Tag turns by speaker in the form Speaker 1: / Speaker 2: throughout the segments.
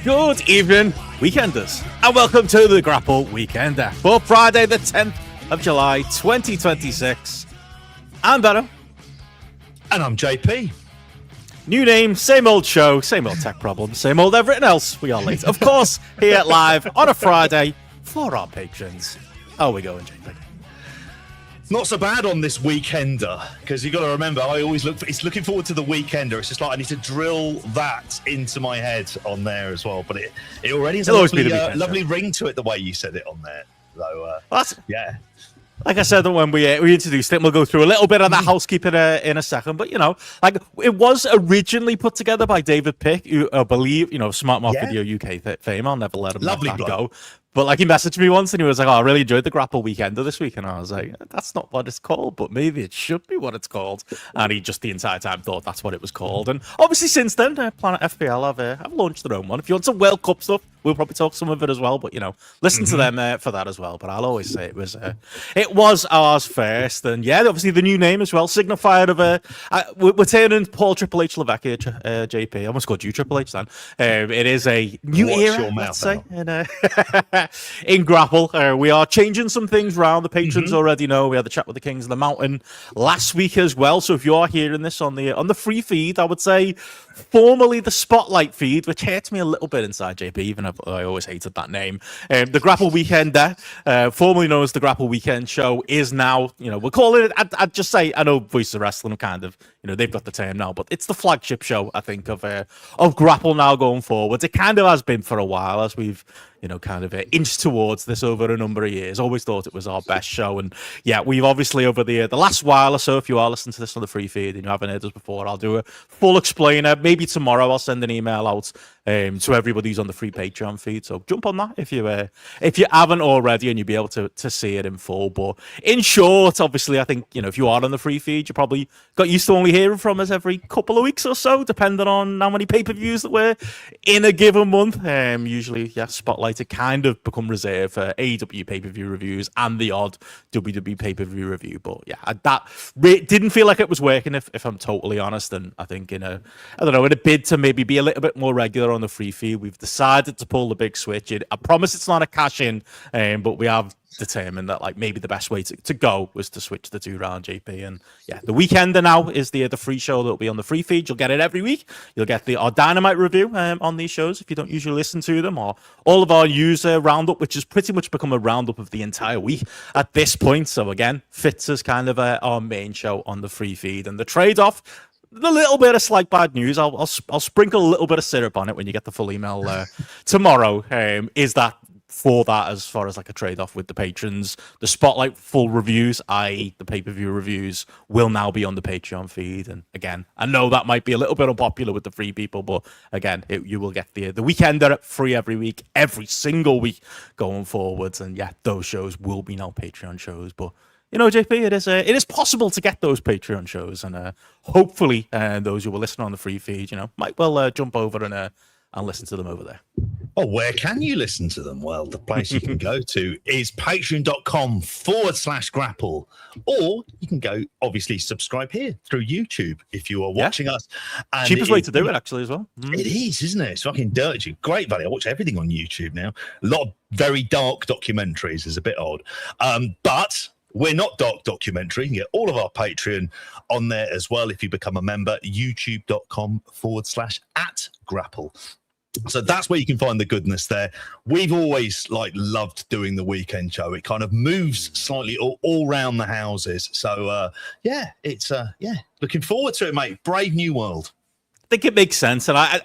Speaker 1: Good evening, Weekenders, and welcome to the GRAPPL Weekender for Friday the 10th of July 2026. I'm Benno.
Speaker 2: And I'm JP.
Speaker 1: New name, same old show, same old tech problems, same old everything else. We are late, of course, here live on a Friday for our patrons. How are we going, JP?
Speaker 2: Not so bad on this Weekender, because you got to remember, I always it's looking forward to the Weekender. It's just like I need to drill that into my head on there as well. But it already has a lovely ring to it, the way you said it on there. So, yeah.
Speaker 1: Like I said when we introduced it, we'll go through a little bit of that housekeeping in a second. But, it was originally put together by David Pick, who I believe, Smart Mark Video UK fame. I'll never let him let that go. But he messaged me once and he was like, I really enjoyed the GRAPPL Weekender this week. And I was like, that's not what it's called, but maybe it should be what it's called. And he just the entire time thought that's what it was called. And obviously since then, Planet FPL have launched their own one. If you want some World Cup stuff, we'll probably talk some of it as well. But, listen to them for that as well. But I'll always say it was ours first. And yeah, obviously the new name as well, signified of we're turning Paul Triple H Levesque here, JP. I almost called you Triple H then. It is a new era, let's say. In GRAPPL, we are changing some things around. The patrons already know we had the chat with the Kings of the Mountain last week as well. So if you are hearing this on the free feed, I would say formerly the Spotlight feed, which hurts me a little bit inside, JP, even if I always hated that name. The GRAPPL Weekender, formerly known as the GRAPPL Weekend Show, is now, we're calling it, I'd just say, I know Voice of Wrestling kind of, they've got the term now, but it's the flagship show, I think, of GRAPPL now going forward. It kind of has been for a while, as we've kind of inched towards this over a number of years. Always thought it was our best show. And yeah, we've obviously over the last while or so, if you are listening to this on the free feed and you haven't heard us before, I'll do a full explainer. Maybe tomorrow I'll send an email out to everybody who's on the free Patreon feed. So jump on that if you haven't already, and you'll be able to see it in full. But in short, obviously, I think, if you are on the free feed, you probably got used to only hearing from us every couple of weeks or so, depending on how many pay-per-views that we're in a given month. Usually, Spotlight to kind of become reserved for AEW pay-per-view reviews and the odd WWE pay-per-view review. But yeah, that didn't feel like it was working, if I'm totally honest. And I think in a bid to maybe be a little bit more regular on the free feed, we've decided to pull the big switch. I promise it's not a cash-in, but we have determined that maybe the best way to go was to switch the two round, JP. And yeah, the Weekender now is the free show that will be on the free feed. You'll get it every week. You'll get our Dynamite review on these shows if you don't usually listen to them, or all of our user roundup, which has pretty much become a roundup of the entire week at this point. So again, fits as kind of our main show on the free feed. And the trade-off, the little bit of slight bad news, I'll sprinkle a little bit of syrup on it when you get the full email tomorrow, is that for that, as far as a trade-off with the patrons, the Spotlight full reviews, i.e. the pay-per-view reviews, will now be on the Patreon feed. And again, I know that might be a little bit unpopular with the free people, but again, you will get the Weekender free every week, every single week going forwards. And yeah, those shows will be now Patreon shows. But JP, it is possible to get those Patreon shows, and hopefully those who will listen on the free feed, might well jump over and listen to them over there.
Speaker 2: Oh, where can you listen to them? Well, the place you can go to is patreon.com/GRAPPL, or you can go, obviously, subscribe here through YouTube if you are watching us. And
Speaker 1: cheapest way to do it, actually, as well.
Speaker 2: It is, isn't it? It's fucking dirty. Great value. I watch everything on YouTube now. A lot of very dark documentaries is a bit odd. But we're not dark documentary. You can get all of our Patreon on there as well if you become a member, youtube.com/@GRAPPL. So that's where you can find the goodness there. We've always loved doing the weekend show. It kind of moves slightly all around the houses. So it's looking forward to it, mate. Brave new world.
Speaker 1: I think it makes sense, and I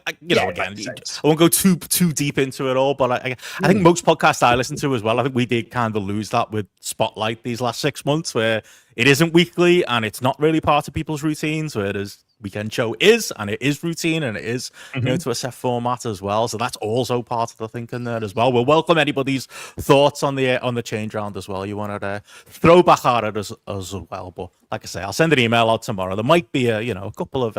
Speaker 1: won't go too deep into it all, but I think most podcasts I listen to as well, I think we did kind of lose that with Spotlight these last 6 months, where it isn't weekly and it's not really part of people's routines, whereas weekend show is, and it is routine, and it is to a set format as well. So that's also part of the thinking there as well. We'll welcome anybody's thoughts on the change round as well. You want to throw back at it as well. But like I say, I'll send an email out tomorrow. There might be a couple of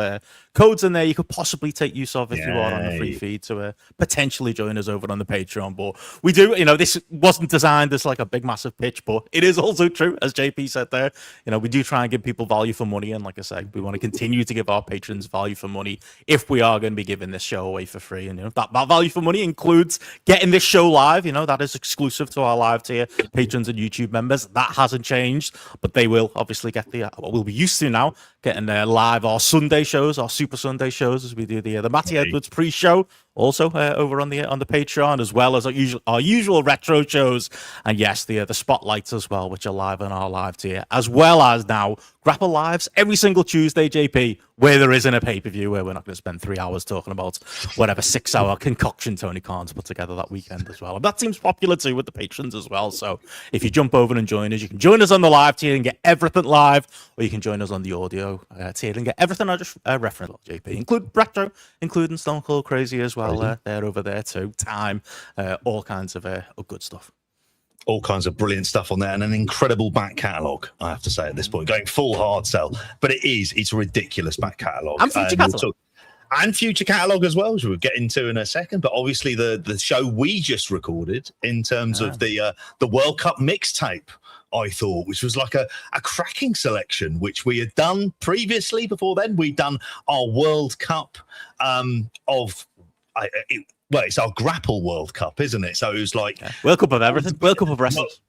Speaker 1: codes in there you could possibly take use of if you are on the free feed to potentially join us over on the Patreon. But we do, this wasn't designed as a big massive pitch, but it is also true, as JP said there. We do try and give people value for money, and like I say, we want to continue to give give our patrons value for money if we are going to be giving this show away for free. And that value for money includes getting this show live. That is exclusive to our live tier patrons and YouTube members. That hasn't changed, but they will obviously get what we'll be used to now, getting live our Sunday shows, our Super Sunday shows, as we do the Matty Edwards pre-show, also over on the Patreon, as well as our usual retro shows, and yes, the spotlights as well, which are live on our live tier, as well as now GRAPPL Lives every single Tuesday, JP, where there isn't a pay-per-view, where we're not going to spend 3 hours talking about whatever 6-hour concoction Tony Khan's put together that weekend as well. And that seems popular too with the patrons as well. So if you jump over and join us, you can join us on the live tier and get everything live, or you can join us on the audio tier and get everything I just referenced, JP, include retro, including Stone Cold Crazy as well. They're over there too. Time, all kinds of good stuff.
Speaker 2: All kinds of brilliant stuff on there, and an incredible back catalogue, I have to say, at this point. Going full hard sell. But it's a ridiculous back catalogue.
Speaker 1: And future catalogue.
Speaker 2: And future catalogue as well, which we'll get into in a second. But obviously the show we just recorded in terms of the World Cup mixtape, I thought, which was like a cracking selection, which we had done previously. Before then, we'd done our World Cup it's our GRAPPL World Cup, isn't it? So it was like
Speaker 1: World Cup of everything, World Cup of wrestlers.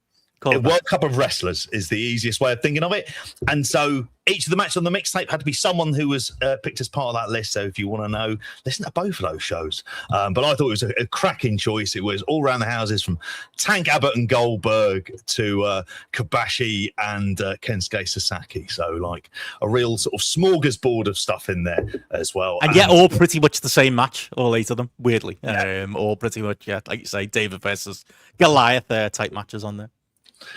Speaker 2: World Cup of wrestlers is the easiest way of thinking of it. And so each of the matches on the mixtape had to be someone who was picked as part of that list. So if you want to know, listen to both of those shows. But I thought it was a cracking choice. It was all around the houses, from Tank Abbott and Goldberg to Kobashi and Kensuke Sasaki. So like a real sort of smorgasbord of stuff in there as well.
Speaker 1: And yet all pretty much the same match, all 8 of them, weirdly. All pretty much, like you say, David versus Goliath type matches on there.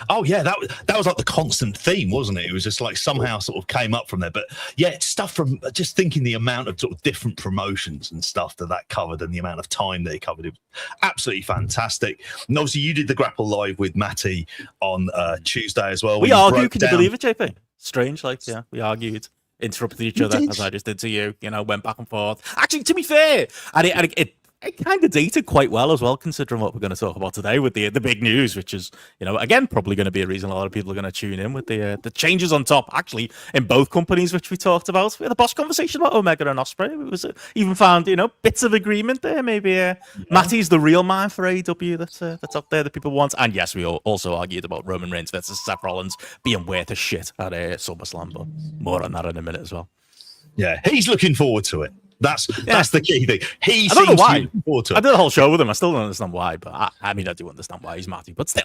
Speaker 2: Oh yeah, that was like the constant theme, wasn't it? It was just like somehow sort of came up from there. But yeah, stuff from just thinking the amount of sort of different promotions and stuff that covered, and the amount of time they covered, it was absolutely fantastic. And obviously, you did the GRAPPL Live with Matty on Tuesday as well.
Speaker 1: We argued. Can you believe it, JP? Strange, we argued, interrupted each other as I just did to you. Went back and forth. Actually, to be fair, and it kind of dated quite well as well, considering what we're going to talk about today with the big news, which is, again, probably going to be a reason a lot of people are going to tune in with the changes on top, actually, in both companies, which we talked about. We had a boss conversation about Omega and Ospreay. It was even found, bits of agreement there. Maybe Matty's the real man for AEW that's up there that people want. And yes, we also argued about Roman Reigns versus Seth Rollins being worth a shit at SummerSlam, but more on that in a minute as well.
Speaker 2: Yeah, he's looking forward to it. That's the key thing.
Speaker 1: I don't know why. I did a whole show with him. I still don't understand why, but I do understand why he's Matty. But still,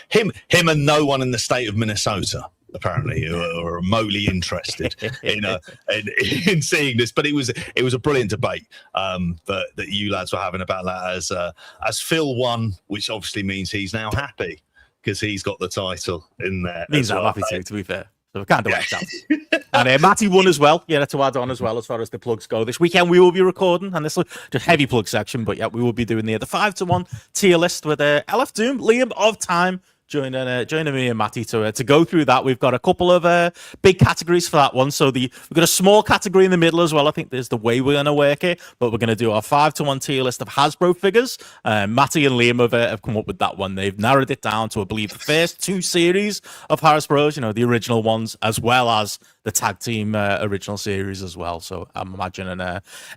Speaker 2: him and no one in the state of Minnesota apparently are remotely interested in seeing this. But it was a brilliant debate that you lads were having about that as Phil won, which obviously means he's now happy because he's got the title in there.
Speaker 1: Means I'm happy too, to be fair. So we can't do that. And Matty won as well. Yeah, to add on as well, as far as the plugs go. This weekend we will be recording, and this is just heavy plug section, but yeah, we will be doing the 5-to-1 tier list with LF Doom, Liam of Time, joining me and Matty to go through that. We've got a couple of big categories for that one. So we've got a small category in the middle as well. I think there's the way we're going to work it, but we're going to do our 5-to-1 tier list of Hasbro figures. Matty and Liam have come up with that one. They've narrowed it down to, I believe, the first 2 series of Hasbro's, the original ones, as well as the tag team original series as well. So I'm imagining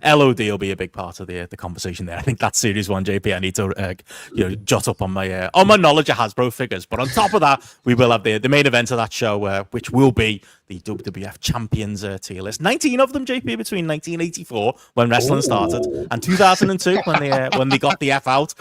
Speaker 1: LOD will be a big part of the conversation there. I think that's series 1, JP. I need to jot up on my knowledge of Hasbro figures. But on top of that, we will have the main event of that show, which will be the WWF Champions tier list. 19 of them, JP, between 1984, when wrestling started, and 2002, when they got the F out.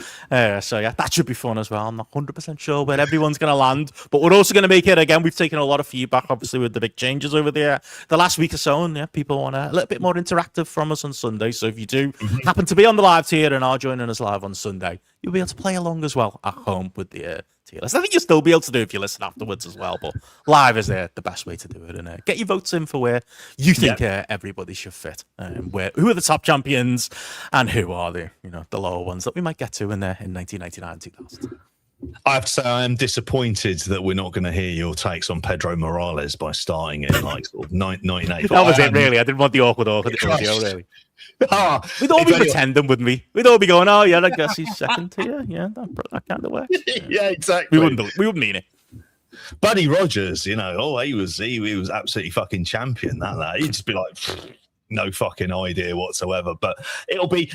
Speaker 1: So yeah, that should be fun as well. I'm not 100% sure where everyone's going to land, but we're also going to make it, again, we've taken a lot of feedback, obviously, with the big changes over the last week or so, and people want a little bit more interactive from us on Sunday. So if you do happen to be on the live tier and are joining us live on Sunday, you'll be able to play along as well at home with the tier list. I think you'll still be able to do if you listen afterwards as well, but live is the best way to do it. And get your votes in for where you think everybody should fit. Who are the top champions and who are the lower ones that we might get to in 1999 and 2000.
Speaker 2: I have to say, I am disappointed that we're not going to hear your takes on Pedro Morales by starting in like sort of 1985.
Speaker 1: That was it, really. I didn't want the awkward audio, really. We'd all be pretending, wouldn't we? We'd all be going, "Oh yeah, I guess he's second tier." Yeah, that kind of way.
Speaker 2: Yeah, exactly.
Speaker 1: We wouldn't mean it.
Speaker 2: Buddy Rogers, he was absolutely fucking champion. That he'd just be like, no fucking idea whatsoever. But it'll be,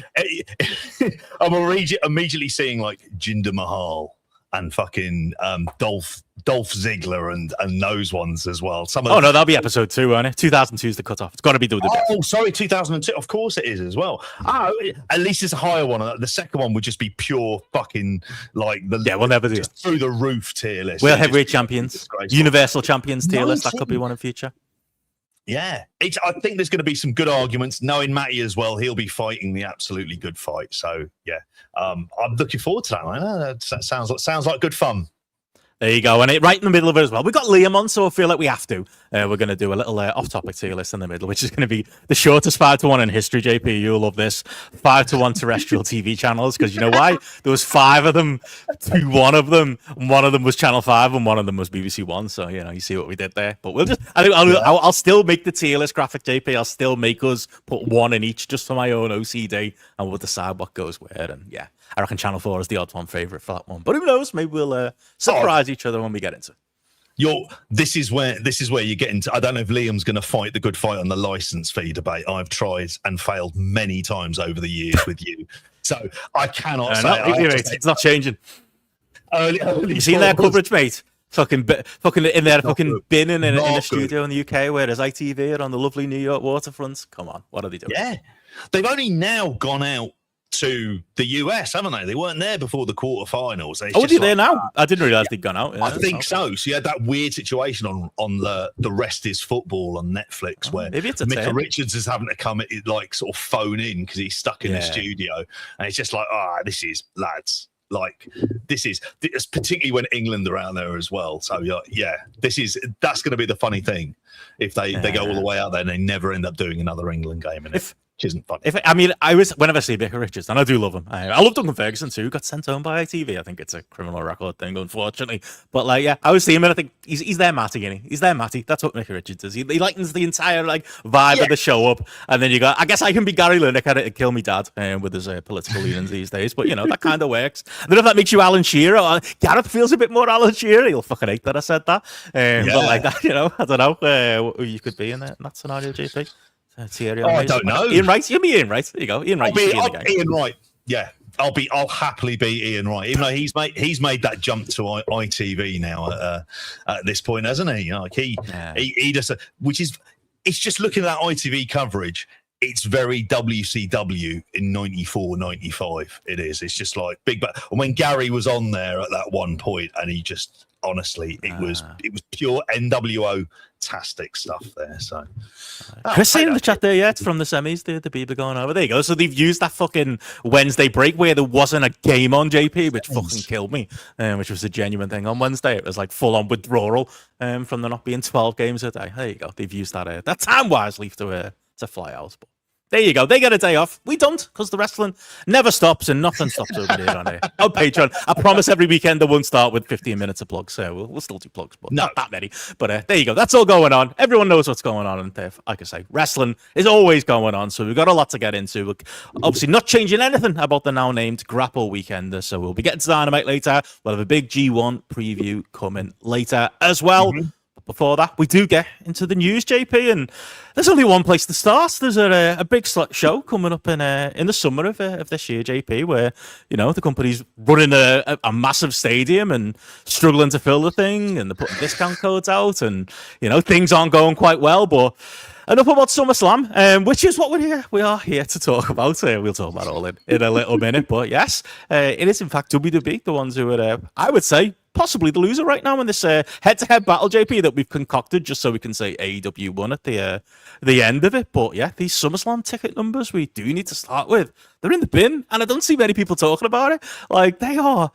Speaker 2: I'm immediately seeing like Jinder Mahal and fucking Dolph Ziggler and those ones as well.
Speaker 1: No, that'll be episode 2, won't it? 2002 is the cutoff. It's got to be WWE.
Speaker 2: Oh, sorry, 2002. Of course it is as well. At least it's a higher one. The second one would just be pure fucking like the
Speaker 1: we'll never do
Speaker 2: just through the roof tier list.
Speaker 1: We'll heavyweight champions, Universal champions tier list. That could be one in future.
Speaker 2: Yeah, I think there's going to be some good arguments. Knowing Matty as well, he'll be fighting the absolutely good fight. So yeah, I'm looking forward to that. That sounds like good fun.
Speaker 1: There you go, and right in the middle of it as well. We've got Liam on, so I feel like we have to. We're going to do a little off-topic tier list in the middle, which is going to be the shortest 5-1 in history, JP. You'll love this. 5-1 terrestrial TV channels, because you know why? There was 5 of them to one of them. One of them was Channel 5, and one of them was BBC One. So, you see what we did there. But I'll still make the tier list graphic, JP. I'll still make us put one in each just for my own OCD, and we'll decide what goes where. And yeah, I reckon Channel 4 is the odd one favourite for that one. But who knows? Maybe we'll surprise each other when we get into it.
Speaker 2: This is where you get into. I don't know if Liam's going to fight the good fight on the license fee debate. I've tried and failed many times over the years with you, so I cannot say
Speaker 1: it's not changing.
Speaker 2: Early
Speaker 1: you seen their coverage, mate? Fucking in there, fucking binning in a studio in the UK, whereas ITV are on the lovely New York waterfront. Come on, what are they doing?
Speaker 2: Yeah, they've only now gone out to the US, haven't they? They weren't there before the quarterfinals.
Speaker 1: Are they there now? I didn't realise they'd gone out.
Speaker 2: I think so. So you had that weird situation on the Rest Is Football on Netflix where Micah Richards is having to come like sort of phone in because he's stuck in the studio, and it's just like, this is lads. Like this is particularly when England are out there as well. So that's going to be the funny thing if they go all the way out there and they never end up doing another England game. And isn't funny.
Speaker 1: Whenever I see Micah Richards, and I do love him. I love Duncan Ferguson too. Got sent home by ITV. I think it's a criminal record thing, unfortunately. But I always see him, and I think he's there, Matty. Isn't he? He's there, Matty. That's what Micah Richards is. He lightens the entire vibe of the show up. And then you go, I guess I can be Gary Lineker at Kill Me Dad with his political leanings these days. But that kind of works. I don't know if that makes you Alan Shearer. Or Gareth feels a bit more Alan Shearer. He'll fucking hate that I said that. But like that, I don't know who you could be in that scenario, JP.
Speaker 2: I don't know.
Speaker 1: Ian Wright. You'll be Ian Wright. There you go. Ian Wright.
Speaker 2: Ian Wright. Yeah, I'll happily be Ian Wright, even though he's made that jump to ITV now at this point, hasn't he? He just, it's just looking at that ITV coverage. It's very WCW in 94, 95. It is. It's just like big. But when Gary was on there at that one point, and he just honestly, it was pure NWO-tastic stuff there. So,
Speaker 1: Chris saying in the chat there, it's from the semis. The people going over. There you go. So they've used that fucking Wednesday break where there wasn't a game on, JP, which fucking killed me. Which was a genuine thing on Wednesday. It was like full on withdrawal from there not being 12 games a day. There you go. They've used that time wisely to fly out. But there you go. They get a day off. We don't, because the wrestling never stops and nothing stops over there on here. On Patreon. I promise every weekend I won't start with 15 minutes of plugs. So we'll still do plugs, but not that many. But there you go. That's all going on. Everyone knows what's going on. And like I say, wrestling is always going on. So we've got a lot to get into. We're obviously not changing anything about the now named GRAPPL Weekender. So we'll be getting to Dynamite later. We'll have a big G1 preview coming later as well. Mm-hmm. Before that, we do get into the news, JP, and there's only one place to start. There's a big show coming up in the summer of this year, JP, where the company's running a massive stadium and struggling to fill the thing, and they're putting discount codes out, and things aren't going quite well. But enough about SummerSlam, which is what we are here to talk about. We'll talk about it all in a little minute, but yes, it is in fact WWE, the ones who are, I would say, possibly the loser right now in this head-to-head battle, JP, that we've concocted just so we can say AEW won at the end of it. But yeah, these SummerSlam ticket numbers we do need to start with. They're in the bin, and I don't see many people talking about it. Like, they are.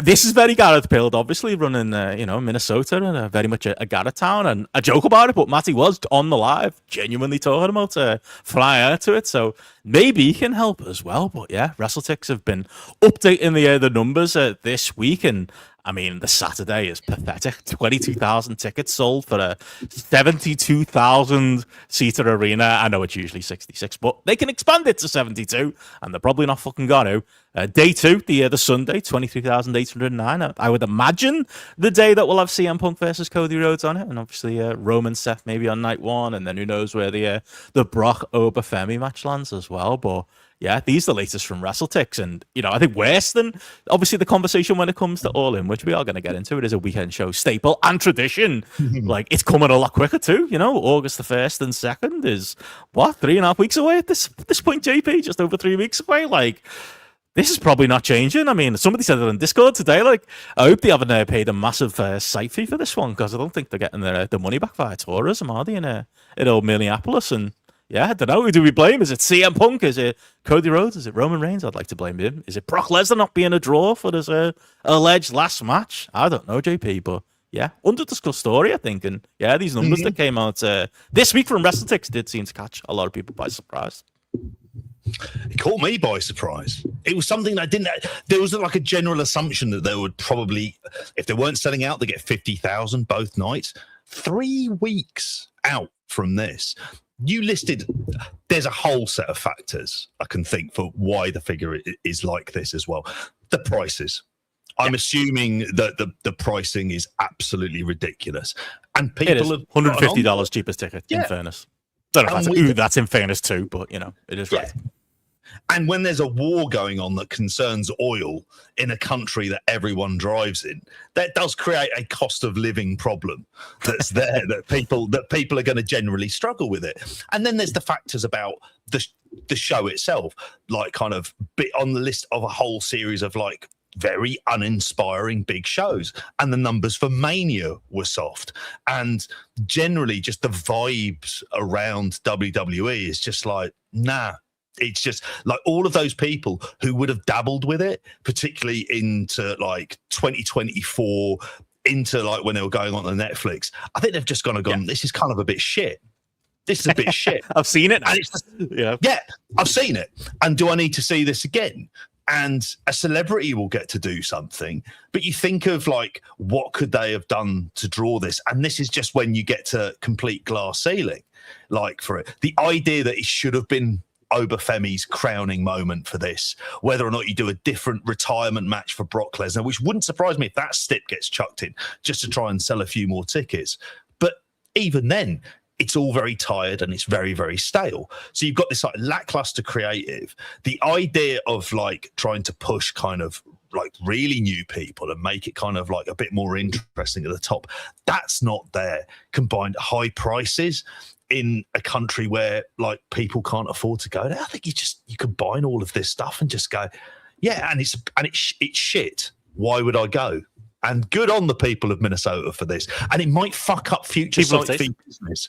Speaker 1: This is very Gareth-pilled, obviously, running, Minnesota, and very much a Gareth town, and I joke about it, but Matty was on the live, genuinely talking about flying out to it, so maybe he can help as well. But yeah, WrestleTix have been updating the numbers this week, and I mean, the Saturday is pathetic. 22,000 tickets sold for a 72,000-seater arena. I know it's usually 66, but they can expand it to 72, and they're probably not fucking going to. Day 2, the Sunday, 23,809. I would imagine the day that we'll have CM Punk versus Cody Rhodes on it, and obviously Roman Seth maybe on night 1, and then who knows where the Brock over Femi match lands as well. But yeah, these are the latest from WrestleTix, and I think worse than obviously the conversation when it comes to All In, which we are going to get into. It is a weekend show staple and tradition. Like, it's coming a lot quicker too. August the 1st and 2nd is what, 3.5 weeks away at this point, JP, just over 3 weeks away. Like, this is probably not changing. I mean, somebody said it on Discord today. Like, I hope they haven't paid a massive site fee for this one, because I don't think they're getting their money back via tourism, are they, in old Minneapolis? And yeah, I don't know. Who do we blame? Is it CM Punk? Is it Cody Rhodes? Is it Roman Reigns? I'd like to blame him. Is it Brock Lesnar not being a draw for this alleged last match? I don't know, JP, but yeah, under-discussed story, I think. And yeah, these numbers that came out this week from WrestleTix did seem to catch a lot of people by surprise.
Speaker 2: It caught me by surprise. It was something that there was like a general assumption that they would probably, if they weren't selling out, they get 50,000 both nights. 3 weeks out from this. You listed, there's a whole set of factors I can think for why the figure is like this as well. The prices. I'm assuming that the pricing is absolutely ridiculous. And people have
Speaker 1: $150 cheapest ticket, in fairness. I don't know if that's in fairness too, but it is right.
Speaker 2: And when there's a war going on that concerns oil in a country that everyone drives in, that does create a cost of living problem that's there that people are going to generally struggle with it. And then there's the factors about the show itself, like kind of bit on the list of a whole series of like very uninspiring big shows, and the numbers for Mania were soft, and generally just the vibes around WWE is just like, nah. It's just like all of those people who would have dabbled with it, particularly into like 2024, into like when they were going on to Netflix. I think they've just gone, this is kind of a bit shit. This is a bit shit.
Speaker 1: I've seen it.
Speaker 2: And it's just, I've seen it. And do I need to see this again? And a celebrity will get to do something, but you think of like, what could they have done to draw this? And this is just when you get to complete glass ceiling, like for it. The idea that it should have been Obafemi's crowning moment for this, whether or not you do a different retirement match for Brock Lesnar, which wouldn't surprise me if that stip gets chucked in just to try and sell a few more tickets. But even then, it's all very tired and it's very, very stale. So you've got this like lackluster creative. The idea of like trying to push kind of like really new people and make it kind of like a bit more interesting at the top, that's not there. Combined high prices in a country where like people can't afford to go there. I think you combine all of this stuff and just go, and it's shit. Why would I go? And good on the people of Minnesota for this. And it might fuck up future site fee business.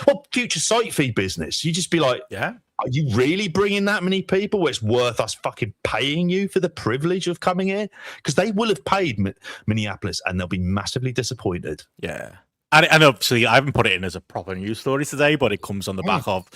Speaker 2: Well, future site fee business. You just be like, are you really bringing that many people where it's worth us fucking paying you for the privilege of coming here? Because they will have paid Minneapolis and they'll be massively disappointed.
Speaker 1: Yeah. And obviously, I haven't put it in as a proper news story today, but it comes on the back of,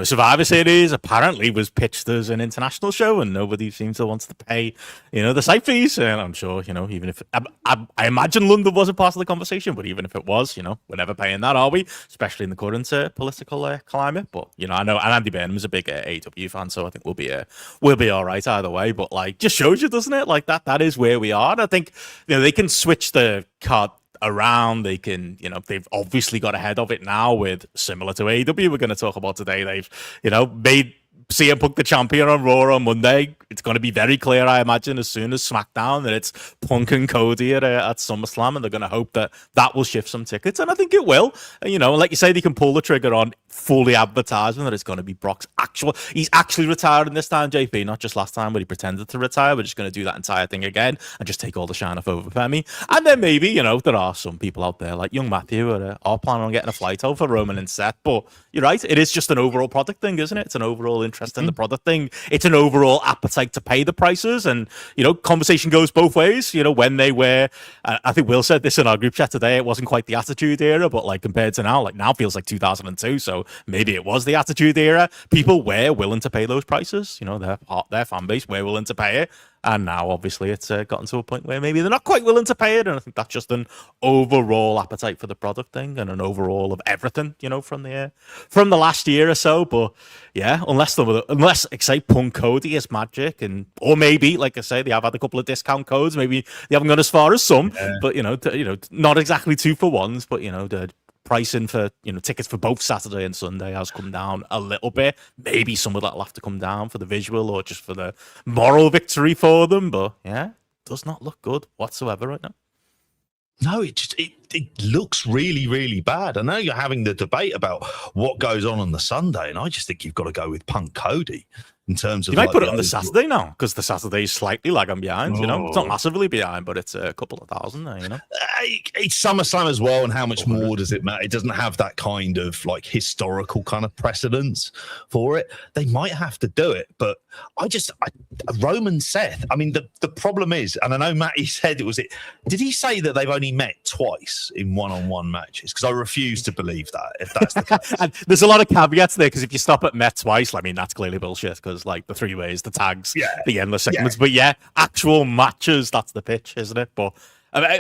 Speaker 1: Survivor Series apparently was pitched as an international show, and nobody seems to want to pay, the site fees. And I'm sure, even if I imagine London wasn't part of the conversation, but even if it was, we're never paying that, are we? Especially in the current political climate. But I know, and Andy Burnham's a big AEW fan, so I think we'll be all right either way. But like, just shows you, doesn't it? Like that is where we are. And I think they can switch the card around. They can, they've obviously got ahead of it now with, similar to AEW we're going to talk about today, they've, made CM Punk the champion on Raw on Monday. It's going to be very clear, I imagine, as soon as SmackDown, that it's Punk and Cody at SummerSlam, and they're going to hope that will shift some tickets, and I think it will. And, like you say, they can pull the trigger on fully advertising that it's going to be Brock's he's actually retiring this time, JP, not just last time when he pretended to retire. We're just going to do that entire thing again and just take all the shine off over Femi. And then maybe, there are some people out there like young Matthew who are planning on getting a flight over for Roman and Seth, but you're right, it is just an overall product thing, isn't it? It's an overall interest in the product thing. It's an overall appetite to pay the prices, and conversation goes both ways. When they were, I think Will said this in our group chat today, it wasn't quite the Attitude Era, but like compared to now, like now feels like 2002. So So maybe it was the Attitude Era. People were willing to pay those prices. You know, their fan base were willing to pay it. And now, obviously, it's gotten to a point where maybe they're not quite willing to pay it. And I think that's just an overall appetite for the product thing and an overall of everything, you know, from the last year or so. But yeah, unless like, say, Punk Cody is magic, or maybe, like I say, they have had a couple of discount codes. Maybe they haven't gone as far as some, but you know, not exactly 2-for-1s, but you know, the pricing for tickets for both Saturday and Sunday has come down a little bit. Maybe some of that'll have to come down for the visual or just for the moral victory for them. But yeah, does not look good whatsoever right now.
Speaker 2: No, it looks really, really bad. I know you're having the debate about what goes on the Sunday, and I just think you've got to go with Punk Cody in terms of.
Speaker 1: You might put it on the Saturday now, because the Saturday is slightly lagging behind. You know, it's not massively behind, but it's a couple of thousand there. You know,
Speaker 2: it's SummerSlam as well, and how much more does it matter? It doesn't have that kind of like historical kind of precedence for it. They might have to do it, but Roman Seth. I mean, the problem is, and I know Matty said it was it. Did he say that they've only met twice in one-on-one matches? Because I refuse to believe that. If that's the case,
Speaker 1: and there's a lot of caveats there. Because if you stop at met twice, I mean, that's clearly bullshit. Because like the 3-ways, the tags, the endless segments. But yeah, actual matches. That's the pitch, isn't it? But.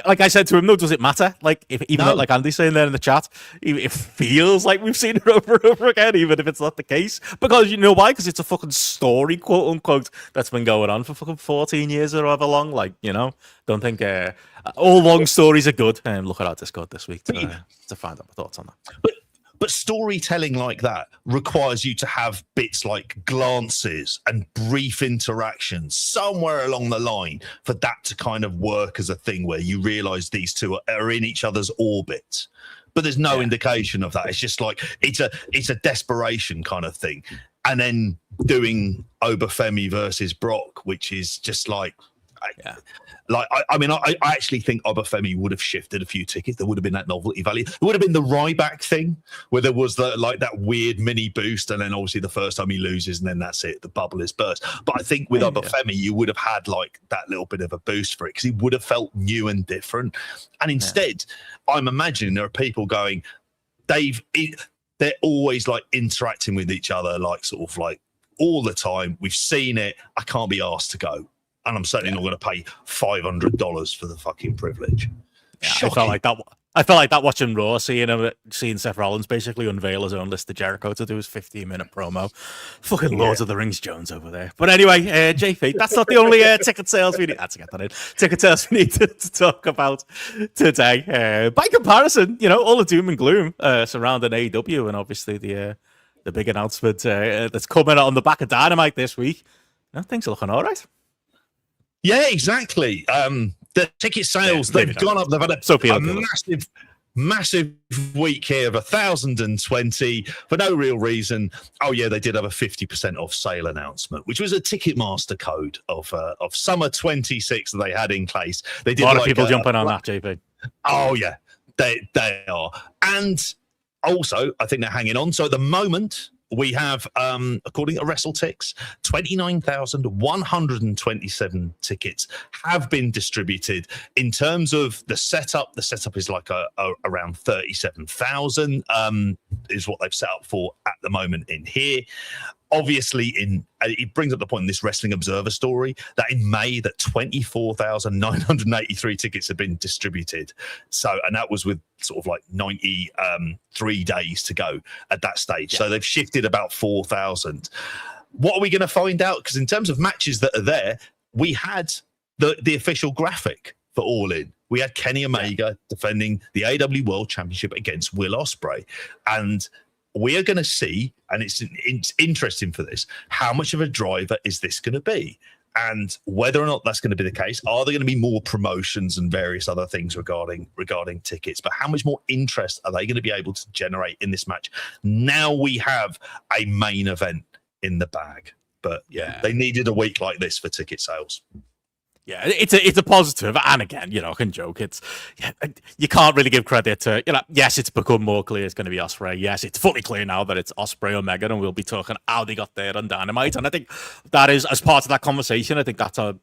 Speaker 1: Like I said to him, though, does it matter? Like, like Andy's saying there in the chat, it feels like we've seen it over and over again, even if it's not the case. Because you know why? Because it's a fucking story, quote unquote, that's been going on for fucking 14 years or however long. Like, you know, don't think all long stories are good. And look at our Discord this week to find out my thoughts on that.
Speaker 2: But storytelling like that requires you to have bits like glances and brief interactions somewhere along the line for that to kind of work as a thing where you realize these two are in each other's orbit. But there's no indication of that. It's just like it's a desperation kind of thing. And then doing Obafemi versus Brock, which is just like I mean, I actually think Obafemi would have shifted a few tickets. There would have been that novelty value. It would have been the Ryback thing where there was that weird mini boost, and then obviously the first time he loses, and then that's it. The bubble is burst. But I think with Obafemi, you would have had like that little bit of a boost for it because he would have felt new and different. And instead, I'm imagining there are people going, they're always like interacting with each other, like sort of like all the time. We've seen it. I can't be asked to go. And I'm certainly not going to pay $500 for the fucking privilege.
Speaker 1: Yeah, I felt like that. I felt like that watching Raw, seeing Seth Rollins basically unveil his own list of Jericho to do his 15-minute promo. Fucking Lord of the Rings Jones over there. But anyway, JP, that's not the only ticket sales we need. That's to get that in. Ticket sales we need to talk about today. By comparison, you know, all the doom and gloom surrounding AEW, and obviously the big announcement that's coming on the back of Dynamite this week. You know, things are looking all right.
Speaker 2: Yeah, exactly. The ticket sales, they've gone up. They've had a massive week here of 1,020 for no real reason. Oh, yeah, they did have a 50% off sale announcement, which was a Ticketmaster code of Summer 26 that they had in place. They did
Speaker 1: a lot of people jumping on that, JP.
Speaker 2: Oh, yeah, they are. And also, I think they're hanging on. So at the moment, we have, according to WrestleTix, 29,127 tickets have been distributed. In terms of the setup is like around 37,000 is what they've set up for at the moment in here. Obviously, it brings up the point in this Wrestling Observer story that in May that 24,983 tickets have been distributed. So, and that was with sort of like 93 days to go at that stage. Yeah. So they've shifted about 4,000. What are we going to find out? Because in terms of matches that are there, we had the official graphic for All In. We had Kenny Omega defending the AEW World Championship against Will Ospreay. And we are going to see, and it's interesting for this, how much of a driver is this going to be? And whether or not that's going to be the case, are there going to be more promotions and various other things regarding tickets? But how much more interest are they going to be able to generate in this match? Now we have a main event in the bag. But yeah, they needed a week like this for ticket sales.
Speaker 1: Yeah, it's a positive, and again, you know, I can joke. You can't really give credit to, you know. Yes, it's become more clear it's going to be Ospreay. Yes, it's fully clear now that it's Ospreay Omega, and we'll be talking how they got there on Dynamite. And I think that is, as part of that conversation, I think that's a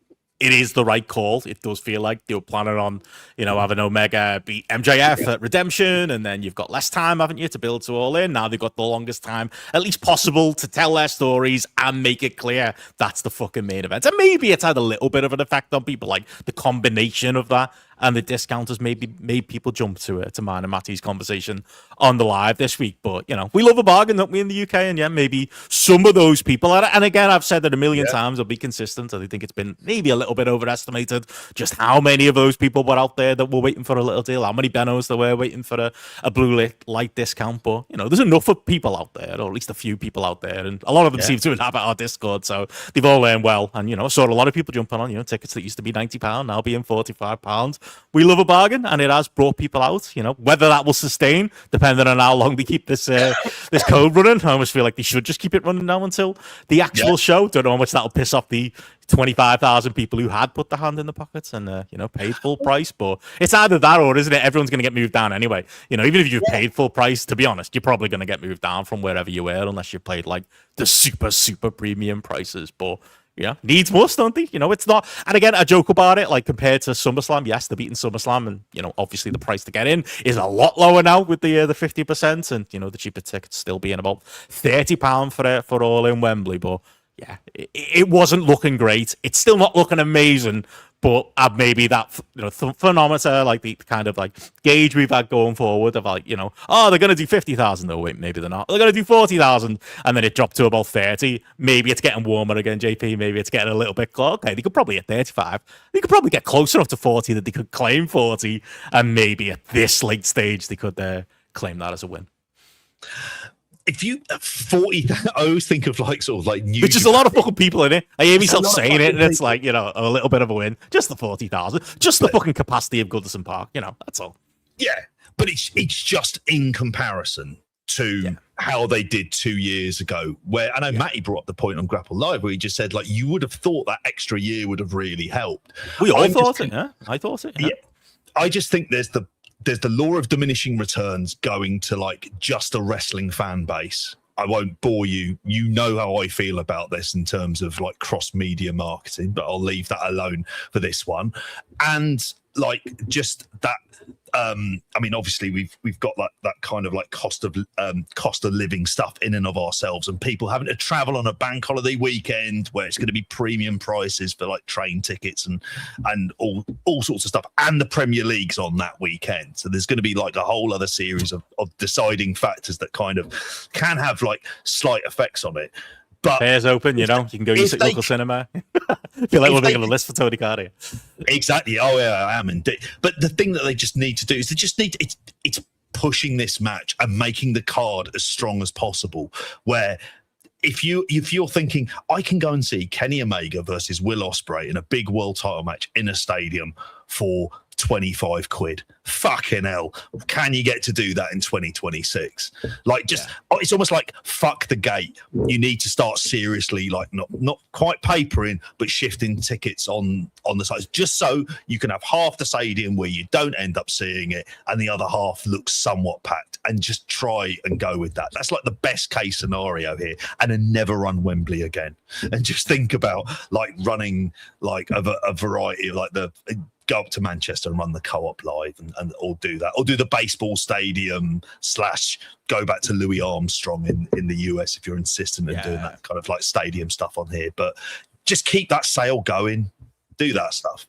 Speaker 1: it is the right call. It does feel like they were planning on, having Omega beat MJF at Redemption, and then you've got less time, haven't you, to build to All In. Now they've got the longest time, at least possible, to tell their stories and make it clear that's the fucking main event. And maybe it's had a little bit of an effect on people, like the combination of that and the discounters maybe made people jump to it, to mine and Matty's conversation on the live this week. But, we love a bargain, don't we, in the UK? And yeah, maybe some of those people, and again, I've said that a million times, I'll be consistent. I think it's been maybe a little bit overestimated just how many of those people were out there that were waiting for a little deal, how many Bennos there were waiting for a blue light discount. But, there's enough of people out there, or at least a few people out there, and a lot of them seem to inhabit our Discord, so they've all learned well. And, I saw a lot of people jumping on, tickets that used to be £90, now being £45. We love a bargain, and it has brought people out. Whether that will sustain, depending on how long they keep this this code running. I almost feel like they should just keep it running now until the actual show. Don't know how much that'll piss off the 25,000 people who had put their hand in the pockets and paid full price. But it's either that or, isn't it? Everyone's going to get moved down anyway. Even if you've paid full price, to be honest, you're probably going to get moved down from wherever you were, unless you played like the super premium prices. But yeah, needs must, don't they? It's not. And again, I joke about it, like compared to SummerSlam. Yes, they're beating SummerSlam, and obviously the price to get in is a lot lower now with the 50%, and the cheaper tickets still being about £30 for All In Wembley. But yeah, it wasn't looking great. It's still not looking amazing. But maybe that thermometer, like the kind of like gauge we've had going forward of like, they're going to do 50,000. No, wait, maybe they're not. They're going to do 40,000. And then it dropped to about 30. Maybe it's getting warmer again, JP. Maybe it's getting a little bit close. Okay, they could probably hit 35. They could probably get close enough to 40 that they could claim 40. And maybe at this late stage, they could claim that as a win.
Speaker 2: If you 40, I always think of like sort of like new.
Speaker 1: There's just a lot of fucking people in it. I hear myself saying it, and it's like a little bit of a win. Just the 40,000, just the fucking capacity of Goodison Park. That's all.
Speaker 2: Yeah, but it's just in comparison to how they did 2 years ago. Where I know Matty brought up the point on GRAPPL Live, where he just said like you would have thought that extra year would have really helped.
Speaker 1: We all thought it. Yeah, I thought it.
Speaker 2: Yeah, I just think there's the law of diminishing returns going to like just a wrestling fan base. I won't bore you. You know how I feel about this in terms of like cross-media marketing, but I'll leave that alone for this one. And like just that, I mean, obviously we've got that kind of like cost of living stuff in and of ourselves, and people having to travel on a bank holiday weekend where it's going to be premium prices for like train tickets and all sorts of stuff, and the Premier League's on that weekend, so there's going to be like a whole other series of deciding factors that kind of can have like slight effects on it. But
Speaker 1: Fair's open, you can go use local cinema. I feel like we're making a list for Tony Cardi.
Speaker 2: Exactly. Oh yeah, I am indeed. But the thing that they just need to do is it's pushing this match and making the card as strong as possible. Where if you're thinking I can go and see Kenny Omega versus Will Ospreay in a big world title match in a stadium for 25 quid, fucking hell, can you get to do that in 2026? Like it's almost like fuck the gate. You need to start seriously like not quite papering but shifting tickets on the sides, just so you can have half the stadium where you don't end up seeing it and the other half looks somewhat packed, and just try and go with that. That's like the best case scenario here, and then never run Wembley again, and just think about like running like a variety of like the go up to Manchester and run the Co-op live and or do that, or do the baseball stadium / go back to Louis Armstrong in the US if you're insistent in doing that kind of like stadium stuff on here. But just keep that sale going, do that stuff.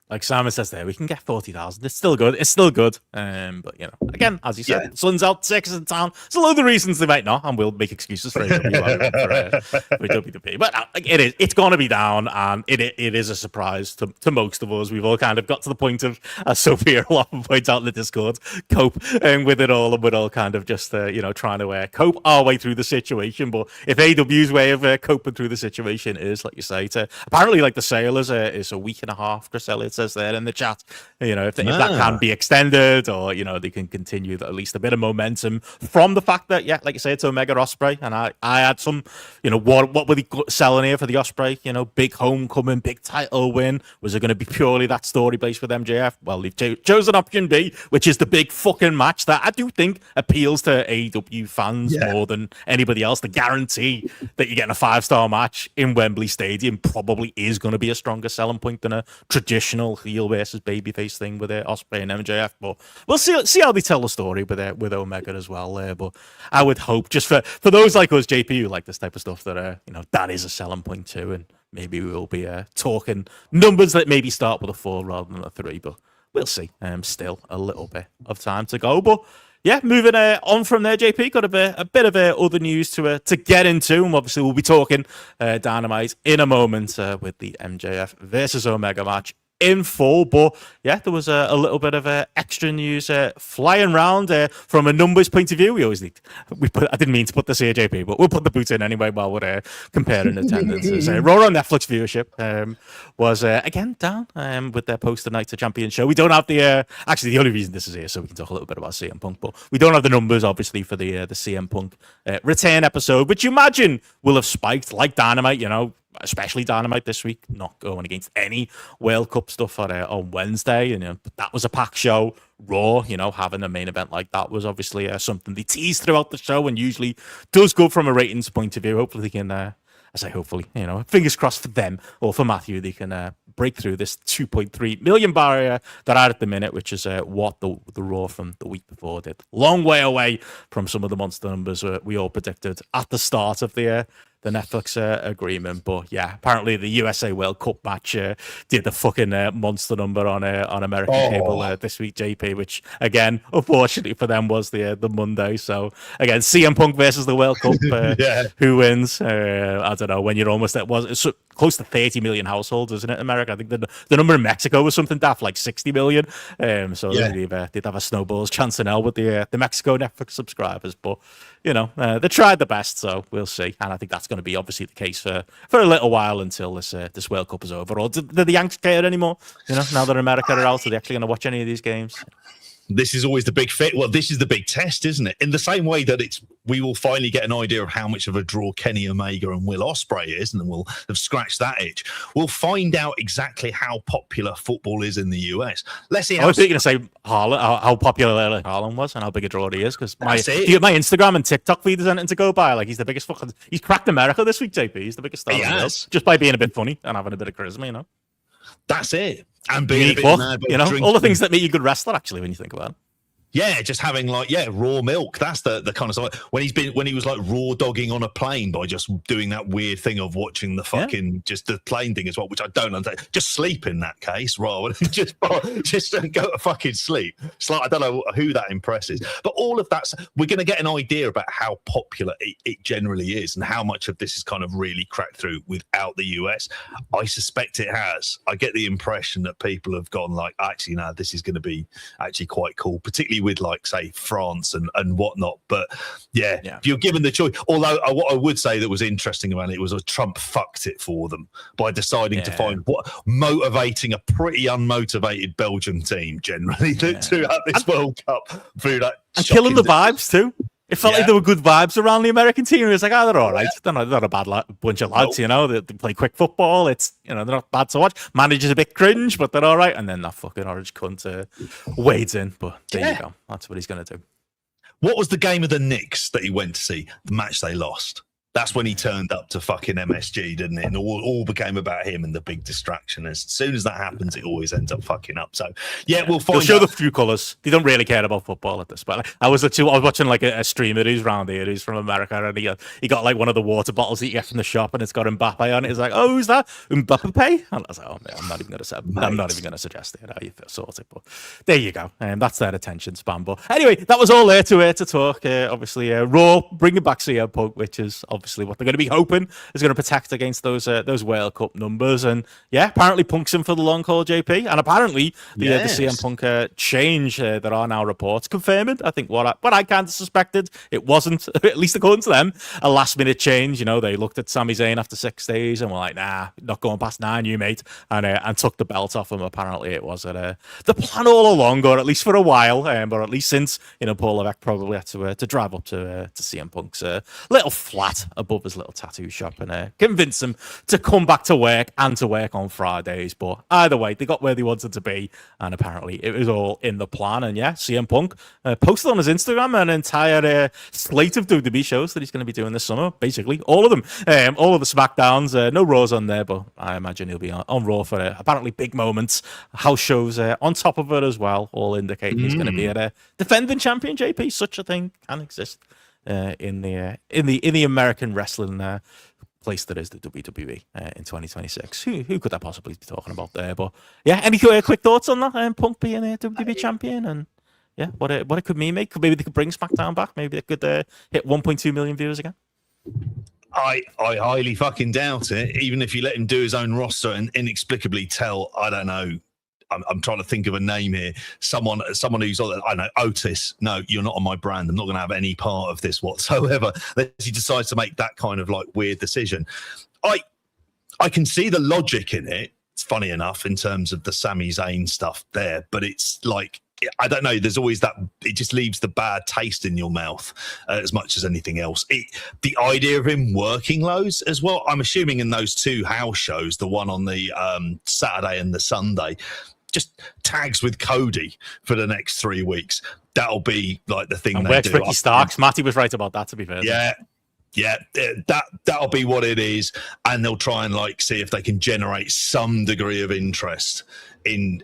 Speaker 1: Like Simon says there, we can get 40,000. It's still good. It's still good. But, again, as you said, the sun's out, Circus in town. There's a load of reasons they might not, and we'll make excuses for WWE. But it's going to be down, and it is a surprise to most of us. We've all kind of got to the point of, as Sophia often points out in the Discord, cope with it all, and we're all kind of just, trying to cope our way through the situation. But if AEW's way of coping through the situation is, like you say, apparently like the sale is a week and a half, Chris Elliott says there in the chat. If that can be extended, or they can continue at least a bit of momentum from the fact that, like you say, it's Omega Ospreay, and I had some, what were they selling here for the Ospreay? Big homecoming, big title win. Was it going to be purely that story based with MJF? Well, they've chosen option B, which is the big fucking match that I do think appeals to AEW fans more than anybody else. The guarantee that you're getting a 5-star match in Wembley Stadium probably is going to be a stronger selling point than a traditional heel versus babyface thing with Ospreay and MJF. But we'll see how they tell the story with Omega as well. But I would hope, just for those like us, JP, who like this type of stuff, that that is a selling point too, and maybe we'll be talking numbers that maybe start with a 4 rather than a 3. But we'll see. Still a little bit of time to go, but. Yeah, moving on from there, JP, got a bit of other news to get into, and obviously we'll be talking Dynamite in a moment with the MJF versus Omega match in full. But yeah, there was a little bit of extra news flying around from a numbers point of view. We always need I didn't mean to put this here, JP, but we'll put the boot in anyway while we're comparing attendances. Raw on Netflix viewership was again down with their post-the Night to Champion show. We don't have the actually the only reason this is here so we can talk a little bit about CM Punk, but we don't have the numbers obviously for the CM Punk return episode, which you imagine will have spiked like Dynamite, especially Dynamite this week, not going against any World Cup stuff on Wednesday. And that was a packed show. Raw, having a main event like that was obviously something they tease throughout the show and usually does good from a ratings point of view. Hopefully they can, I say hopefully, fingers crossed for them or for Matthew, they can break through this 2.3 million barrier that are at the minute, which is what the Raw from the week before did. Long way away from some of the monster numbers we all predicted at the start of the Netflix agreement. But yeah, apparently the USA World Cup match did the fucking monster number on American cable this week, JP, which again, unfortunately for them, was the Monday. So again, CM Punk versus the World Cup, who wins? I don't know, when you're almost at, it's close to 30 million households, isn't it, America? I think the number in Mexico was something daft, like 60 million. So they did have a snowball's chance in hell with the Mexico Netflix subscribers. But they tried the best, so we'll see. And I think that's going to be obviously the case for a little while until this World Cup is over. Or do the Yanks care anymore? Now that America are out, are they actually going to watch any of these games?
Speaker 2: This is always the big fit. Well, this is the big test, isn't it? In the same way that we will finally get an idea of how much of a draw Kenny Omega and Will Ospreay is, and then we'll have scratched that itch. We'll find out exactly how popular football is in the US. Let's see. I
Speaker 1: was going to say how popular Haaland was and how big a draw he is, because my Instagram and TikTok feed is anything to go by. Like, he's the biggest he's cracked America this week, JP. He's the biggest star in the world, just by being a bit funny and having a bit of charisma,
Speaker 2: That's it. And being a bit mad,
Speaker 1: all the things that make you a good wrestler, actually, when you think about it.
Speaker 2: Yeah, just having raw milk. That's the kind of stuff. When he was like raw dogging on a plane by just doing that weird thing of watching the fucking just the plane thing as well, which I don't understand. Just sleep in that case, rather than just go to fucking sleep. It's like, I don't know who that impresses, but all of that, we're going to get an idea about how popular it generally is and how much of this is kind of really cracked through without the US. I suspect it has. I get the impression that people have gone like, actually, no, this is going to be actually quite cool, particularly with like say France and whatnot. But yeah, if you're given the choice, although what I would say that was interesting about it was Trump fucked it for them by deciding to find motivating a pretty unmotivated Belgian team generally throughout this World Cup through that
Speaker 1: and killing the vibes too. It felt like there were good vibes around the American team. It was like, they're all right. They're not a bad bunch of lads, They play quick football. It's, they're not bad to watch. Manager's a bit cringe, but they're all right. And then that fucking orange cunt wades in. But there you go. That's what he's going to do.
Speaker 2: What was the game of the Knicks that he went to see? The match they lost. That's when he turned up to fucking MSG, didn't it? And all became about him and the big distraction. As soon as that happens, it always ends up fucking up. So, we'll find out.
Speaker 1: They'll show the true colours. They don't really care about football at this point. I was watching like a streamer who's around here, who's from America, and he got like one of the water bottles that you get from the shop, and it's got Mbappe on it. He's like, oh, who's that? Mbappe? And I was like, oh, man, I'm not even going to suggest it. How you feel sorted. But there you go. That's their attention span. But anyway, that was all there to talk. Obviously, Raw bringing back CM Punk, which is obviously obviously what they're going to be hoping is going to protect against those World Cup numbers. And yeah, apparently Punk's in for the long haul, JP, and apparently the CM Punk change, there are now reports confirming, I think, what I kind of suspected. It wasn't, at least according to them, a last minute change. You know, they looked at Sami Zayn after 6 days and were like, nah, not going past 9, you mate, and took the belt off him. Apparently it was the plan all along, or at least for a while, but at least since, you know, Paul Levesque probably had to drive up to CM Punk's little flat above his little tattoo shop and convince him to come back to work and to work on Fridays. But either way, they got where they wanted to be, and apparently it was all in the plan. And yeah, CM Punk posted on his Instagram an entire slate of WWE shows that he's going to be doing this summer. Basically, all of them, all of the SmackDowns. No Raws on there, but I imagine he'll be on Raw for apparently big moments. House shows on top of it as well, all indicating he's going to be a defending champion. JP, such a thing can exist in the American wrestling place that is the WWE in 2026. Who could that possibly be talking about there? But yeah, any quick thoughts on that? Punk being a WWE champion, and yeah, what it could mean, mate? Maybe they could bring SmackDown back. Maybe they could hit 1.2 million viewers again.
Speaker 2: I highly fucking doubt it. Even if you let him do his own roster and inexplicably tell, I don't know, I'm trying to think of a name here. Someone who's, I don't know, Otis. No, you're not on my brand. I'm not going to have any part of this whatsoever. Unless he decides to make that kind of like weird decision. I can see the logic in it. It's funny enough in terms of the Sami Zayn stuff there, but it's like, I don't know. There's always that. It just leaves the bad taste in your mouth as much as anything else. The idea of him working loads as well. I'm assuming in those 2 house shows, the one on the Saturday and the Sunday, just tags with Cody for the next 3 weeks. That'll be like the thing. And
Speaker 1: where's Ricky Starks? Matty was right about that, to be fair.
Speaker 2: Yeah, that'll be what it is, and they'll try and like see if they can generate some degree of interest in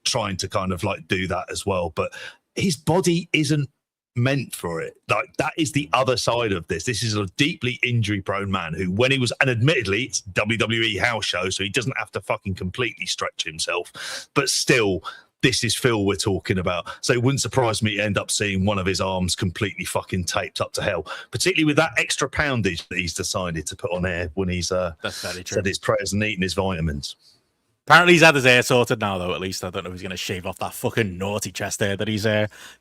Speaker 2: trying to kind of like do that as well. But his body isn't meant for it. Like, that is the other side of this. This is a deeply injury prone man who, when he was, and admittedly it's WWE house show, so he doesn't have to fucking completely stretch himself, but still, this is Phil we're talking about. So it wouldn't surprise me to end up seeing one of his arms completely fucking taped up to hell, particularly with that extra poundage that he's decided to put on air when he's said his prayers and eaten his vitamins.
Speaker 1: Apparently he's had his hair sorted now, though, at least. I don't know if he's going to shave off that fucking naughty chest hair that he's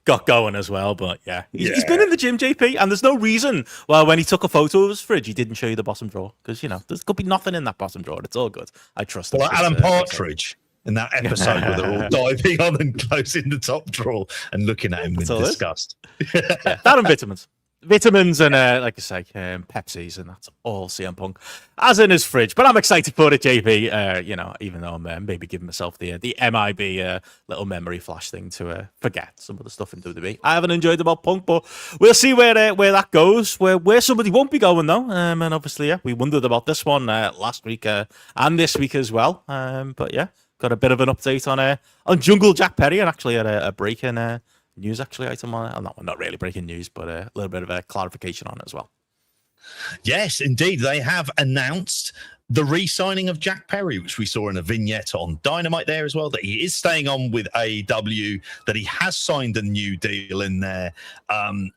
Speaker 1: got going as well. But yeah, he's been in the gym, JP, and there's no reason why when he took a photo of his fridge, he didn't show you the bottom drawer. Because, you know, there could be nothing in that bottom drawer. It's all good. I trust him.
Speaker 2: Well, Alan Partridge in that episode where they're all diving on and closing the top drawer and looking at him with disgust.
Speaker 1: That and vitamins. Vitamins and, like I say, Pepsis, and that's all CM Punk as in his fridge. But I'm excited for it, JP. You know, even though I'm maybe giving myself the MIB little memory flash thing to forget some of the stuff in WWE. I haven't enjoyed about Punk, but we'll see where that goes. Where somebody won't be going though, and obviously, yeah, we wondered about this one last week and this week as well. But yeah, got a bit of an update on Jungle Jack Perry, and actually had a break-in news item on it. Not really breaking news, but a little bit of a clarification on it as well.
Speaker 2: Yes, indeed. They have announced the re-signing of Jack Perry, which we saw in a vignette on Dynamite there as well, that he is staying on with AEW, that he has signed a new deal in there.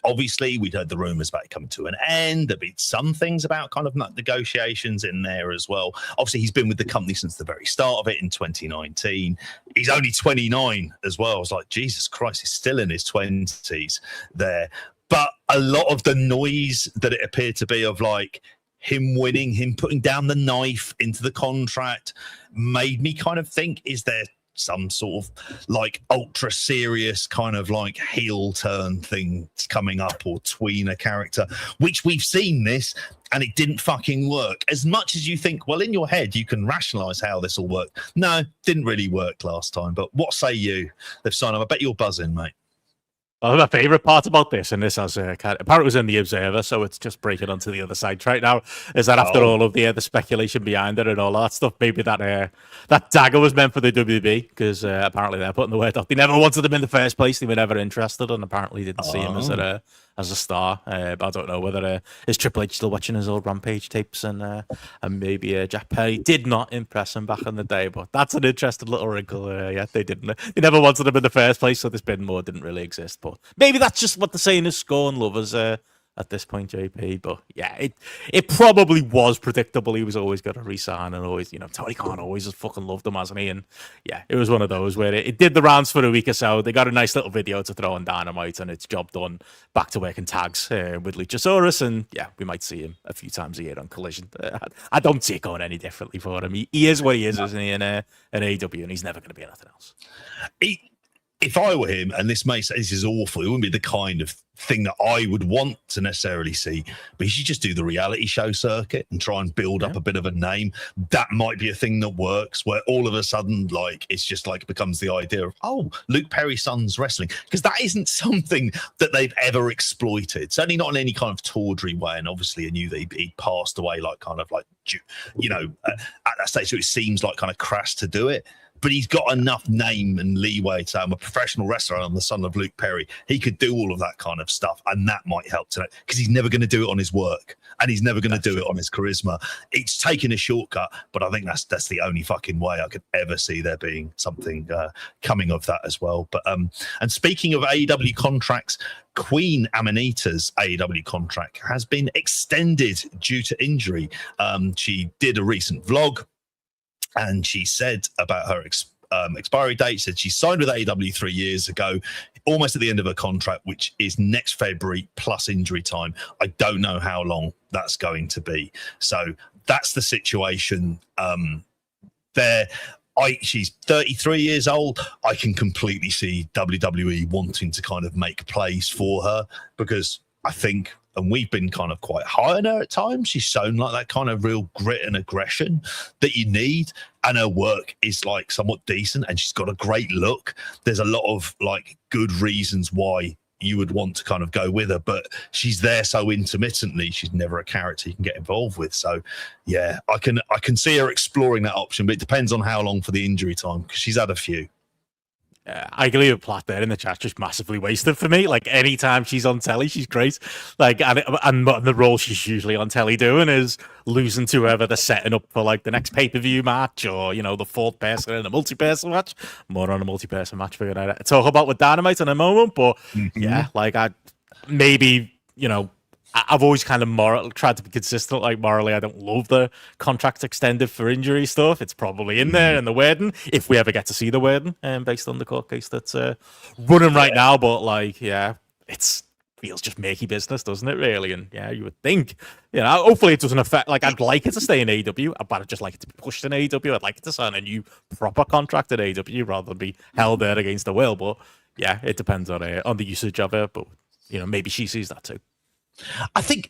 Speaker 2: Obviously, we'd heard the rumours about it coming to an end. There'd been some things about kind of negotiations in there as well. Obviously, he's been with the company since the very start of it in 2019. He's only 29 as well. I was like, Jesus Christ, he's still in his 20s there. But a lot of the noise that it appeared to be of like him winning, him putting down the knife into the contract made me kind of think, is there some sort of like ultra serious kind of like heel turn thing coming up, or tweener character, which we've seen this and it didn't fucking work. As much as you think, well, in your head, you can rationalize how this will work. No, didn't really work last time. But what say you? They've signed up. I bet you're buzzing, mate.
Speaker 1: Well, my favourite part about this, and this has apparently it was in the Observer, so it's just breaking onto the other side right now, is that after all of the speculation behind it and all that stuff, maybe that dagger was meant for the WWE, because apparently they're putting the word out. They never wanted him in the first place. They were never interested, and apparently didn't see him as a star. But I don't know whether is Triple H still watching his old Rampage tapes, and maybe Jack Perry did not impress him back in the day. But that's an interesting little wrinkle. Yeah, they didn't. They never wanted him in the first place, so this bid more didn't really exist. But maybe that's just what the saying is: scorn lovers at this point, JP. But yeah, it probably was predictable. He was always going to resign, and always, Tony Khan always just fucking loved him, hasn't he? And yeah, it was one of those where it did the rounds for a week or so. They got a nice little video to throw on Dynamite, and it's job done. Back to working tags with Luchasaurus, and yeah, we might see him a few times a year on Collision. I don't see it going any differently for him. He is what he is, isn't he? In AEW, and he's never going to be anything else.
Speaker 2: If I were him, and this is awful, it wouldn't be the kind of thing that I would want to necessarily see, but he should just do the reality show circuit and try and build up a bit of a name. That might be a thing that works, where all of a sudden, like, it's just like becomes the idea of, oh, Luke Perry's son's wrestling, because that isn't something that they've ever exploited, certainly not in any kind of tawdry way. And obviously I knew that he passed away at that stage, so it seems like kind of crass to do it. But he's got enough name and leeway to say, I'm a professional wrestler, I'm the son of Luke Perry. He could do all of that kind of stuff, and that might help tonight, because he's never going to do it on his work, and he's never going to do it on his charisma. It's taking a shortcut, but I think that's the only fucking way I could ever see there being something coming of that as well. But and speaking of AEW contracts, Queen Amanita's AEW contract has been extended due to injury. She did a recent vlog, and she said about her expiry date, said she signed with AEW 3 years ago, almost at the end of her contract, which is next February plus injury time. I don't know how long that's going to be. So that's the situation there. She's 33 years old. I can completely see WWE wanting to kind of make plays for her, because I think, and we've been kind of quite high on her at times, she's shown like that kind of real grit and aggression that you need, and her work is like somewhat decent, and she's got a great look. There's a lot of like good reasons why you would want to kind of go with her, but she's there so intermittently. She's never a character you can get involved with. So yeah, I can see her exploring that option, but it depends on how long for the injury time, because she's had a few.
Speaker 1: I agree with Platt there in the chat, just massively wasted for me. Like, anytime she's on telly, she's great. Like, and the role she's usually on telly doing is losing to whoever they're setting up for, like, the next pay-per-view match, or, the fourth person in a multi-person match. More on a multi-person match we're going to talk about with Dynamite in a moment. But, yeah, like, I've always kind of tried to be consistent. Like, morally, I don't love the contract extended for injury stuff. It's probably in there in the wording, if we ever get to see the wording, based on the court case that's running right now. But, like, yeah, it feels just makey business, doesn't it, really? And, yeah, you would think, hopefully it doesn't affect, like, I'd like it to stay in AEW, but I'd just like it to be pushed in AEW. I'd like it to sign a new proper contract at AEW rather than be held there against the will. But, yeah, it depends on the usage of it. But, maybe she sees that too.
Speaker 2: I think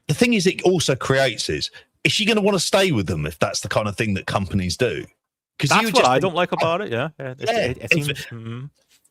Speaker 2: the thing is, it also creates is she going to want to stay with them if that's the kind of thing that companies do?
Speaker 1: Because that's what I don't like about it. Yeah,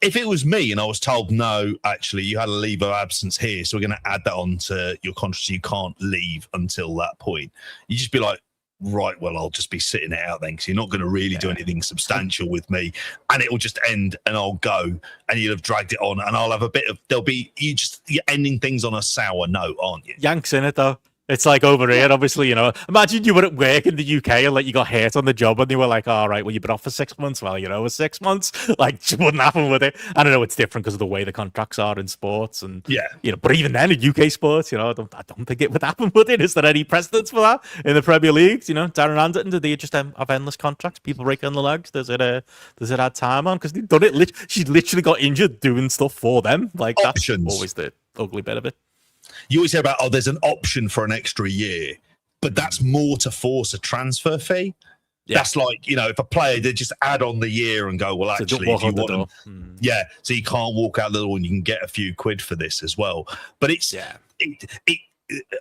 Speaker 2: if it was me and I was told, no, actually, you had a leave of absence here, so we're going to add that on to your contract, so you can't leave until that point, you just be like, right, well, I'll just be sitting it out then, because you're not going to really do anything substantial with me, and it will just end, and I'll go, and you'll have dragged it on, and I'll have a bit of, you're ending things on a sour note, aren't you?
Speaker 1: Yanks in it, though. It's like over here, obviously, imagine you were at work in the UK and, like, you got hurt on the job and they were like, all right, well, you've been off for 6 months. Well, with 6 months, like, it wouldn't happen with it. I don't know, it's different because of the way the contracts are in sports. And, but even then in UK sports, I don't think it would happen with it. Is there any precedence for that in the Premier Leagues? Darren Anderton, did they just have endless contracts? People breaking the legs? Does it add time on? Because they've done it. She literally got injured doing stuff for them. Like,
Speaker 2: options.
Speaker 1: That's always the ugly bit of it.
Speaker 2: You always hear about, there's an option for an extra year, but that's more to force a transfer fee. Yeah. That's like, if a player did just add on the year and go, well, actually, if you want them, so you can't walk out the door and you can get a few quid for this as well. But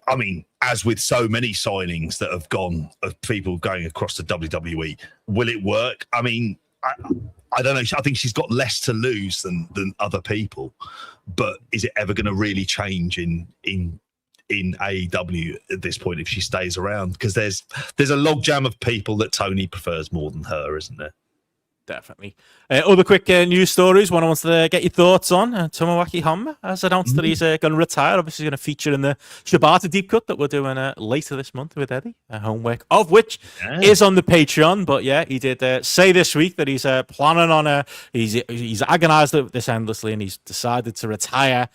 Speaker 2: I mean, as with so many signings that have gone, of people going across to WWE, will it work? I mean, I don't know. I think she's got less to lose than other people, but is it ever going to really change in AEW at this point if she stays around? Because there's a logjam of people that Tony prefers more than her, isn't there?
Speaker 1: Definitely. Other quick news stories. One I want to get your thoughts on. Tomoaki Honma has announced that he's going to retire. Obviously, he's going to feature in the Shibata Deep Cut that we're doing later this month with Eddie. Homework of which is on the Patreon. But yeah, he did say this week that he's planning on he's agonized at this endlessly, and he's decided to retire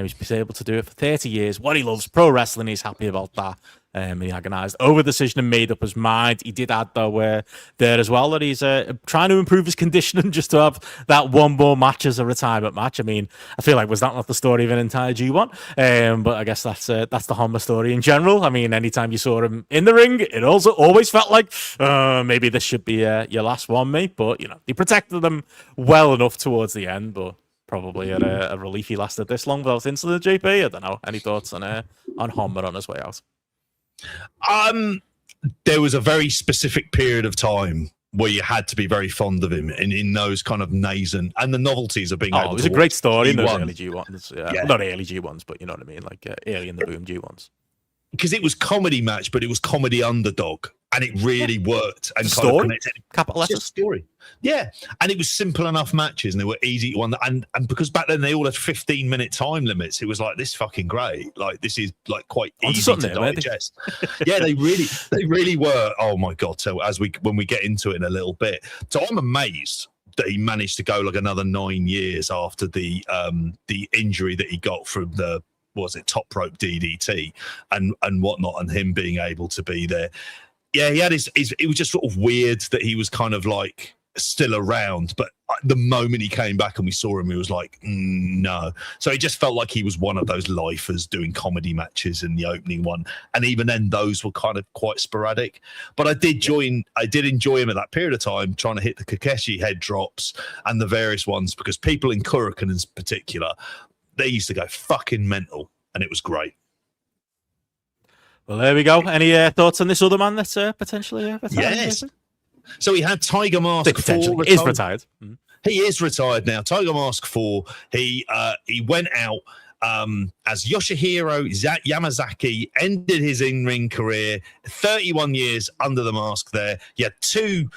Speaker 1: He's been able to do it for 30 years. What he loves, pro wrestling, he's happy about that. He agonized over the decision and made up his mind. He did add, though, there as well, that he's trying to improve his conditioning just to have that one more match as a retirement match. I mean, I feel like, was that not the story of an entire G1? But I guess that's the Honma story in general. I mean, anytime you saw him in the ring, it also always felt like, maybe this should be your last one, mate. But, he protected them well enough towards the end, but probably at a relief he lasted this long without incident, JP. I don't know. Any thoughts on Honma on his way out?
Speaker 2: There was a very specific period of time where you had to be very fond of him in those kind of nascent and the novelties of being able to.
Speaker 1: It was a great story
Speaker 2: G1.
Speaker 1: in those early G1s. Yeah. Well, not early G1s, but you know what I mean, like early in the boom G1s.
Speaker 2: Because it was comedy match, but it was comedy underdog, and it really worked and
Speaker 1: story?
Speaker 2: Kind of connected.
Speaker 1: Capital letters
Speaker 2: Story. Yeah, and it was simple enough matches, and they were easy to and because back then they all had 15-minute time limits, it was like, this fucking great. Like, this is like quite easy to digest. Yeah, they really were. Oh my god! So when we get into it in a little bit, so I'm amazed that he managed to go like another 9 years after the injury that he got from the top rope DDT and whatnot, and him being able to be there. Yeah, he had his it was just sort of weird that he was kind of like still around, but the moment he came back and we saw him, he was like, no. So it just felt like he was one of those lifers doing comedy matches in the opening one, and even then those were kind of quite sporadic. But I did enjoy him at that period of time, trying to hit the Kakeshi head drops and the various ones, because people in Kurikan in particular, they used to go fucking mental, and it was great.
Speaker 1: Well, there we go. Any thoughts on this other man that's potentially retired?
Speaker 2: Yes. So he had Tiger Mask 4.
Speaker 1: Is retired.
Speaker 2: He is retired now. Tiger Mask 4. He went out as Yoshihiro Yamazaki, ended his in-ring career. 31 years under the mask there. He had 2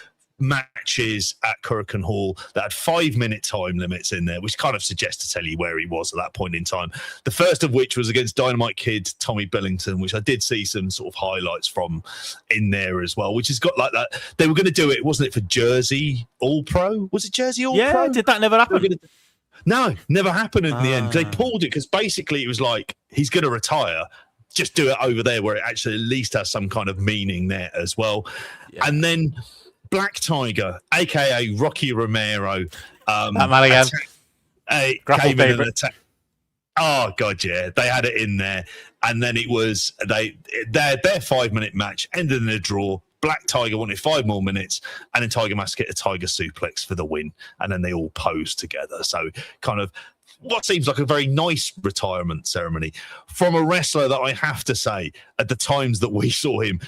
Speaker 2: matches at Kurikan Hall that had 5-minute time limits in there, which kind of suggests to tell you where he was at that point in time. The first of which was against Dynamite Kid Tommy Billington, which I did see some sort of highlights from in there as well, which has got like that. They were going to do it, wasn't it, for Jersey All Pro? Was it Jersey All Pro?
Speaker 1: Yeah, did that never happen?
Speaker 2: No, never happened in the end. They pulled it because basically it was like, he's going to retire. Just do it over there where it actually at least has some kind of meaning there as well. Yeah. And then Black Tiger, aka Rocky Romero,
Speaker 1: that man again.
Speaker 2: Came in and attacked. Oh god, yeah, they had it in there, and then it was their 5-minute match ended in a draw. Black Tiger wanted 5 more minutes, and then Tiger Mask hit a Tiger suplex for the win, and then they all posed together. So kind of what seems like a very nice retirement ceremony from a wrestler that I have to say, at the times that we saw him,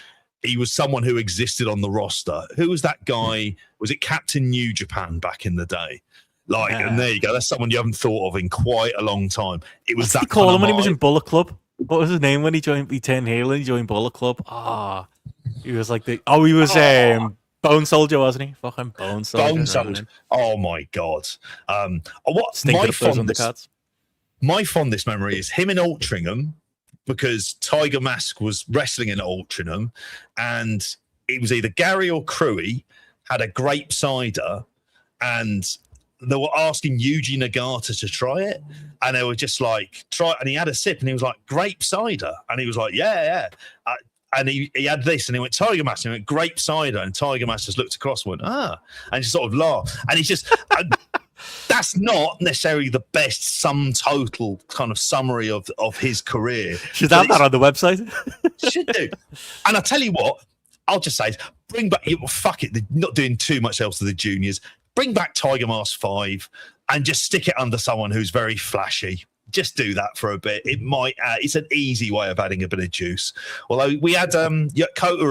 Speaker 2: he was someone who existed on the roster. Who was that guy? Was it Captain New Japan back in the day? And there you go. That's someone you haven't thought of in quite a long time. It was that.
Speaker 1: Call him when he was in Bullet Club. What was his name when he turned heel and he joined Bullet Club? He was like he was Bone Soldier, wasn't he? Fucking Bone Soldier.
Speaker 2: Bone Soldier. Oh my god. My fondest memory is him in Altrincham, because Tiger Mask was wrestling in Altrincham, and it was either Gary or Cruey had a grape cider, and they were asking Yuji Nagata to try it, and they were just like, try, and he had a sip, and he was like, grape cider, and he was like, yeah. And he had this, and he went, Tiger Mask, and he went, grape cider, and Tiger Mask just looked across and went, and just sort of laughed, and he's just... That's not necessarily the best sum total kind of summary of his career.
Speaker 1: Should have that on the website.
Speaker 2: Should do. And I'll tell you what, I'll just say, bring back, fuck it, they're not doing too much else to the juniors. Bring back Tiger Mask 5 and just stick it under someone who's very flashy. Just do that for a bit. It might. It's an easy way of adding a bit of kjuice. Although we had Kota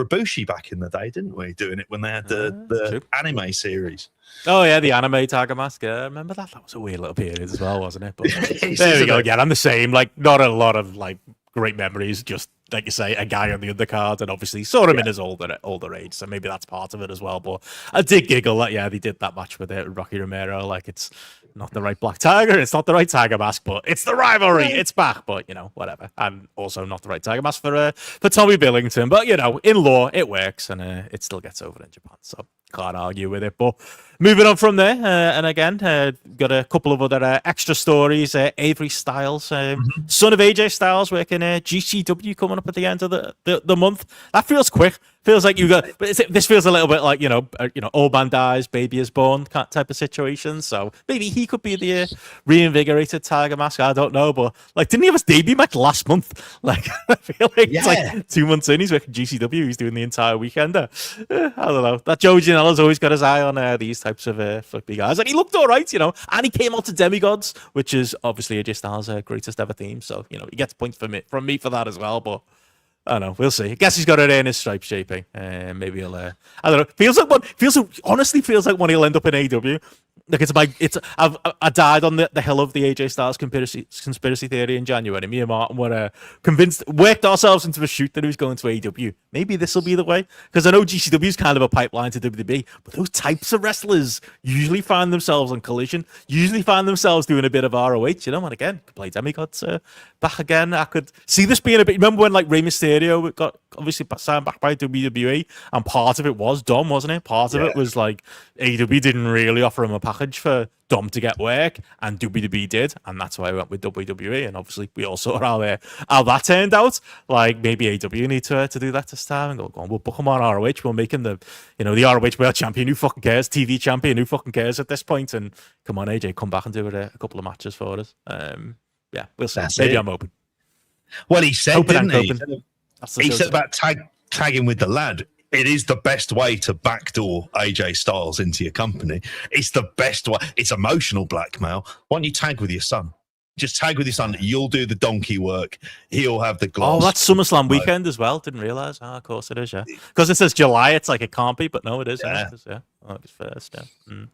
Speaker 2: Ibushi back in the day, didn't we? Doing it when they had the anime series.
Speaker 1: Oh yeah, the anime Tiger Mask. Remember that? That was a weird little period as well, wasn't it? But there we go again. I'm the same. Like, not a lot of like great memories. Just like you say, a guy on the undercard, and obviously saw him in his older age. So maybe that's part of it as well. But I did giggle that they did that match with Rocky Romero. Like, it's not the right Black Tiger, it's not the right Tiger Mask, but it's the rivalry. It's back. But whatever. And also not the right Tiger Mask for Tommy Billington. But in law, it works, and it still gets over in Japan. So can't argue with it. But moving on from there, and again, got a couple of other extra stories. Avery Styles, son of AJ Styles, working GCW coming up at the end of the month. That feels quick. Feels like you got, but this feels a little bit like old man dies, baby is born type of situation. So maybe he could be the reinvigorated Tiger Mask. I don't know, but like, didn't he have his debut match last month? Like, I feel like it's like 2 months in, he's working GCW. He's doing the entire weekender. I don't know. That Joey Janela's always got his eye on these types of flippy guys, and he looked all right, and he came out to Demigods, which is obviously AJ Styles' greatest ever theme. So he gets points from me for that as well, but. I don't know. We'll see. I guess he's got to earn his stripe shaping. Maybe he'll. I don't know. Honestly feels like one he'll end up in AEW. Like I died on the hill of the AJ Styles conspiracy theory in January. Me and Martin were worked ourselves into a shoot that he was going to AEW. Maybe this will be the way, because I know GCW is kind of a pipeline to WWE, but those types of wrestlers usually find themselves on Collision. Usually find themselves doing a bit of ROH. And again, could play Demigods back again. I could see this being a bit. Remember when like Rey Mysterio got obviously signed back by WWE, and part of it was Dom, wasn't it? Part of it was like AEW didn't really offer him a package for Dom to get work, and WWE did, and that's why I went with WWE. And obviously, we all saw how that turned out. Like maybe AEW need to do that this time and go on. We'll book him on ROH. We'll make him the ROH World Champion. Who fucking cares? TV Champion. Who fucking cares at this point? And come on, AJ, come back and do a couple of matches for us. Yeah, we'll see. Maybe I'm open.
Speaker 2: Well, he said, didn't he? He said about tagging with the lad. It is the best way to backdoor AJ Styles into your company. It's the best way. It's emotional blackmail. Why don't you tag with your son? Just tag with your son. You'll do the donkey work. He'll have the gloss.
Speaker 1: Oh, that's SummerSlam weekend as well. Didn't realize. Oh, of course it is, yeah. Because it says July. It's like it can't be, but no, it is.
Speaker 2: Yeah.
Speaker 1: August 1st, yeah.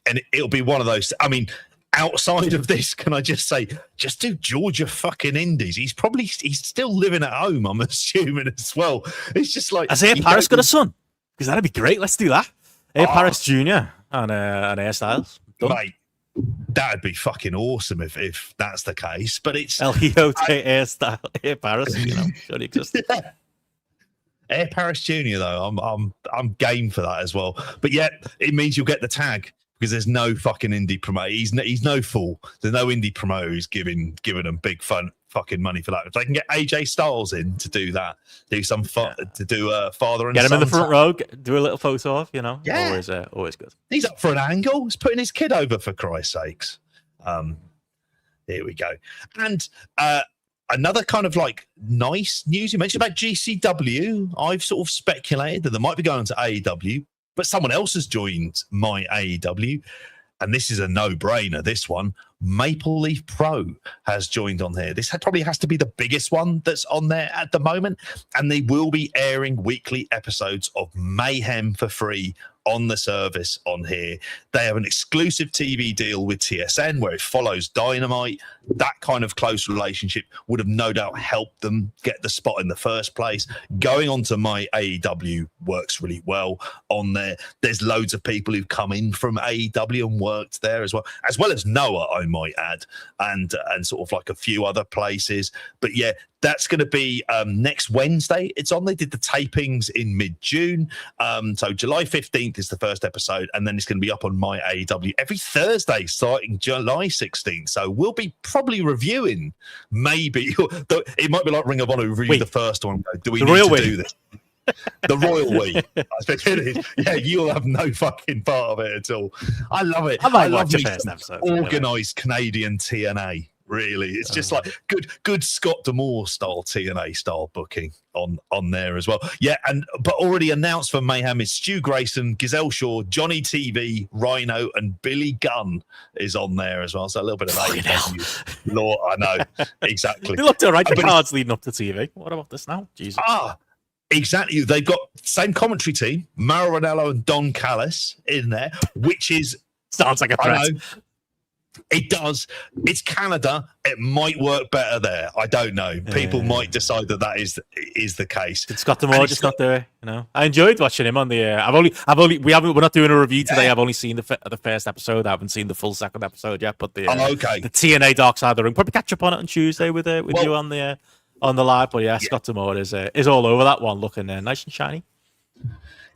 Speaker 2: And it'll be one of those. I mean, outside of this, can I just say, just do Georgia fucking Indies. He's still living at home, I'm assuming, as well. It's just like...
Speaker 1: Has Air Paris got a son? Because that'd be great. Let's do that. Air Paris Jr. and Air Styles. Done.
Speaker 2: Mate, that'd be fucking awesome if that's the case. But it's...
Speaker 1: El Hijo de Air Paris, should exist.
Speaker 2: Yeah. Air Paris Jr. though, I'm game for that as well. But yeah, it means you'll get the tag. Because there's no fucking indie promoter. He's no fool. There's no indie promoter who's giving them big fucking money for that. If they can get AJ Styles in to do that, do some to do a father and
Speaker 1: get him
Speaker 2: son
Speaker 1: in the front row, do a little photo of,
Speaker 2: Yeah.
Speaker 1: Always good.
Speaker 2: He's up for an angle. He's putting his kid over, for Christ's sakes. Here we go. And another kind of like nice news. You mentioned about GCW. I've sort of speculated that they might be going to AEW. But someone else has joined my AEW, and this is a no-brainer, this one. Maple Leaf Pro has joined on here. This probably has to be the biggest one that's on there at the moment, and they will be airing weekly episodes of Mayhem for free on the service on here. They have an exclusive TV deal with TSN where it follows Dynamite. That kind of close relationship would have no doubt helped them get the spot in the first place. Going on to my AEW works really well on there. There's loads of people who've come in from AEW and worked there as well as Noah, I might add, and sort of like a few other places. But yeah, that's going to be next Wednesday. It's on. They did the tapings in mid-June. So July 15th is the first episode, and then it's going to be up on my AEW every Thursday starting July 16th. So we'll be probably reviewing, maybe. It might be like Ring of Honor, review the first one. Do we need to do this? The Royal We. I think it is. Yeah, you'll have no fucking part of it at all. I love it.
Speaker 1: I love the first episode.
Speaker 2: Organised Canadian TNA. Really, it's just like good Scott D'Amore style TNA style booking on there as well. Yeah, but already announced for Mayhem is Stu Grayson, Giselle Shaw, Johnny TV, Rhino, and Billy Gunn is on there as well. So a little bit of AEW lore. I know exactly.
Speaker 1: They looked all right. The cards leading up to TV. What about this now? Jesus.
Speaker 2: Exactly. They've got same commentary team, Mauro Ranallo and Don Callis in there, which is
Speaker 1: sounds like a threat.
Speaker 2: It does. It's Canada. It might work better there. I don't know. People might decide that is the case.
Speaker 1: Did Scott D'Amore just not do it? I enjoyed watching him on the. We're not doing a review today. I've only seen the first episode. I haven't seen the full second episode yet. But the TNA Dark Side of the Ring. Probably catch up on it on Tuesday with you on the live. But yeah, Scott D'Amore is all over that one, looking nice and shiny.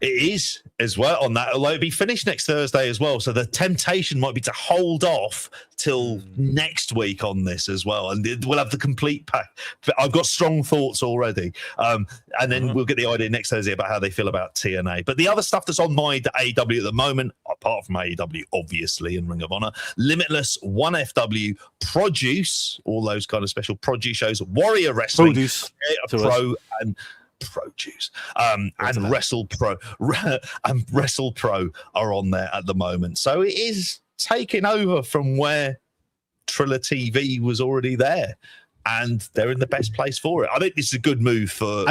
Speaker 2: It is as well on that. Although it'll be finished next Thursday as well. So the temptation might be to hold off till next week on this as well. And we'll have the complete pack. I've got strong thoughts already. And then we'll get the idea next Thursday about how they feel about TNA. But the other stuff that's on my AEW at the moment, apart from AEW, obviously, and Ring of Honor, Limitless, 1FW, Produce, all those kind of special produce shows, Warrior Wrestling, Pro, and Produce, and Wrestle Pro and Wrestle Pro are on there at the moment. So it is taking over from where Triller TV was already there, and they're in the best place for it. I think this is a good move for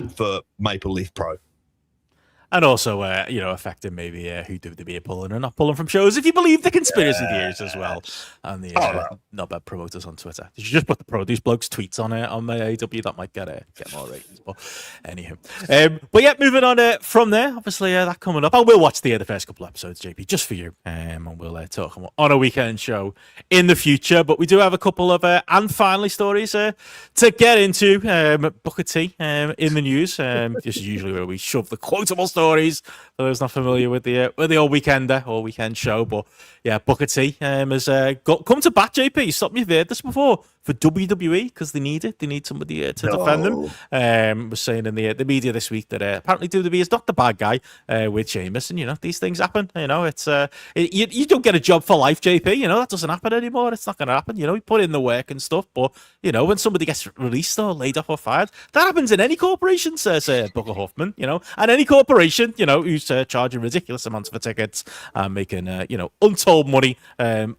Speaker 2: Maple Leaf Pro.
Speaker 1: And also, affecting maybe who WWE are pulling and not pulling from shows, if you believe the conspiracy theories as well. And the not bad promoters on Twitter. You should just put the Produce Blokes tweets on my AEW. That might get more ratings. But anywho. But yeah, moving on from there. Obviously, that coming up. I will watch the first couple episodes, JP, just for you. And we'll talk on a weekend show in the future. But we do have a couple of, and finally, stories to get into. Booker T in the news. This is usually where we shove the quotable stories for those not familiar with the old Weekender or weekend show. But yeah, Booker T has come to bat. JP, stop me, you've heard this before, for WWE because they need it. They need somebody to defend them. Was saying in the media this week that apparently WWE is not the bad guy with Sheamus, and these things happen. It's you don't get a job for life, JP. That doesn't happen anymore. It's not going to happen. You put in the work and stuff, but when somebody gets released or laid off or fired, that happens in any corporation, says Booker Huffman. And any corporation, who's charging ridiculous amounts for tickets and making untold money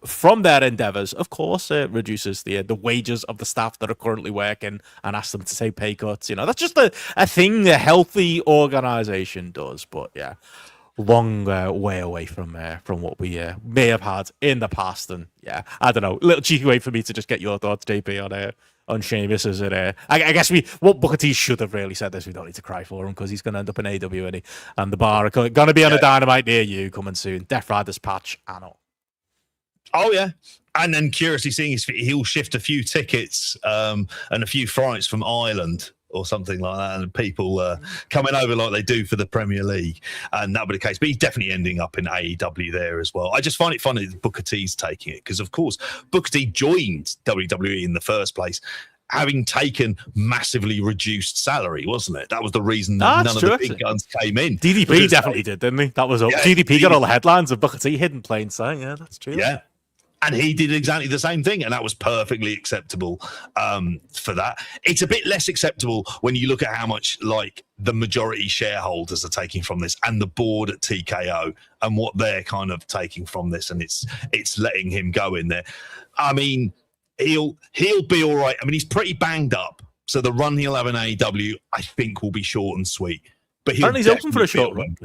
Speaker 1: from their endeavors, of course, reduces the wages of the staff that are currently working and asks them to take pay cuts. That's just a thing a healthy organization does. But yeah, long way away from what we may have had in the past. And yeah, I don't know, a little cheeky way for me to just get your thoughts, JP, on Sheamus. Is it? I guess what Booker T should have really said this. We don't need to cry for him because he's going to end up in AEW, and the bar are going to be on a Dynamite near you coming soon. Death Riders patch and all.
Speaker 2: Oh yeah, and then curiously seeing he'll shift a few tickets and a few flights from Ireland or something like that, and people coming over like they do for the Premier League, and that'll be the case. But he's definitely ending up in AEW there as well. I just find it funny that Booker T's taking it because, of course, Booker T joined WWE in the first place having taken massively reduced salary, wasn't it? That was the reason none of the big guns came in.
Speaker 1: DDP definitely did, didn't he? That was up. DDP got all the headlines of Booker T hidden plain sight. Yeah, that's true.
Speaker 2: Yeah. And he did exactly the same thing, and that was perfectly acceptable for that. It's a bit less acceptable when you look at how much the majority shareholders are taking from this, and the board at TKO, and what they're kind of taking from this, and it's letting him go in there. I mean, he'll be all right. I mean, he's pretty banged up, so the run he'll have in AEW, I think, will be short and sweet. But he's
Speaker 1: open for a short run.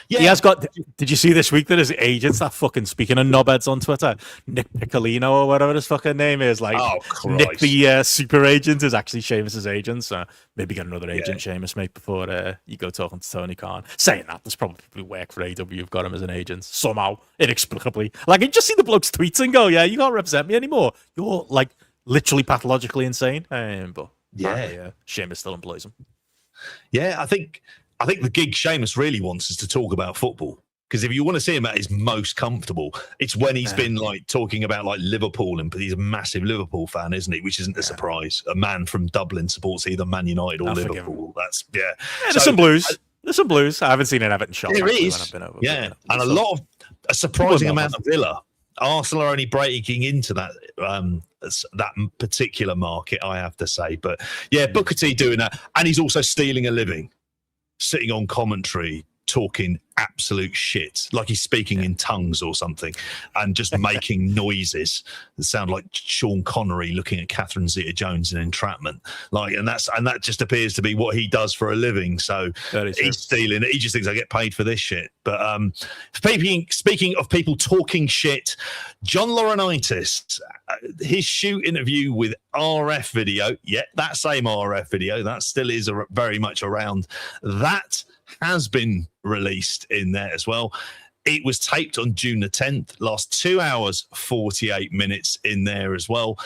Speaker 1: Yeah. He has got. Did you see this week that his agents are fucking speaking of knobheads on Twitter? Nick Piccolino or whatever his fucking name is. Nick the super agent is actually Sheamus's agent. So maybe get another agent, Sheamus, mate, before you go talking to Tony Khan. Saying that, there's probably people who work for AEW who've got him as an agent somehow, inexplicably. You just see the bloke's tweets and go, "Yeah, you can't represent me anymore. You're literally pathologically insane." But Sheamus still employs him.
Speaker 2: Yeah, I think the gig Sheamus really wants is to talk about football. Because if you want to see him at his most comfortable, it's when he's been talking about Liverpool, and he's a massive Liverpool fan, isn't he? Which isn't a surprise. A man from Dublin supports either Man United or Liverpool. That's
Speaker 1: there's some blues. There's some blues. I haven't seen an Everton shot.
Speaker 2: There is. When I've been over, and a surprising amount of Villa. Arsenal are only breaking into that particular market, I have to say. But yeah, Booker T doing that, and he's also stealing a living. Sitting on commentary, talking absolute shit, like he's speaking in tongues or something, and just making noises that sound like Sean Connery looking at Catherine Zeta-Jones in Entrapment. And that just appears to be what he does for a living. So he's stealing it. He just thinks I get paid for this shit. But speaking of people talking shit, John Laurinaitis, his shoot interview with RF Video, that same RF Video, that still is very much around. That has been released in there as well. It was taped on June the 10th, last 2 hours, 48 minutes in there as well.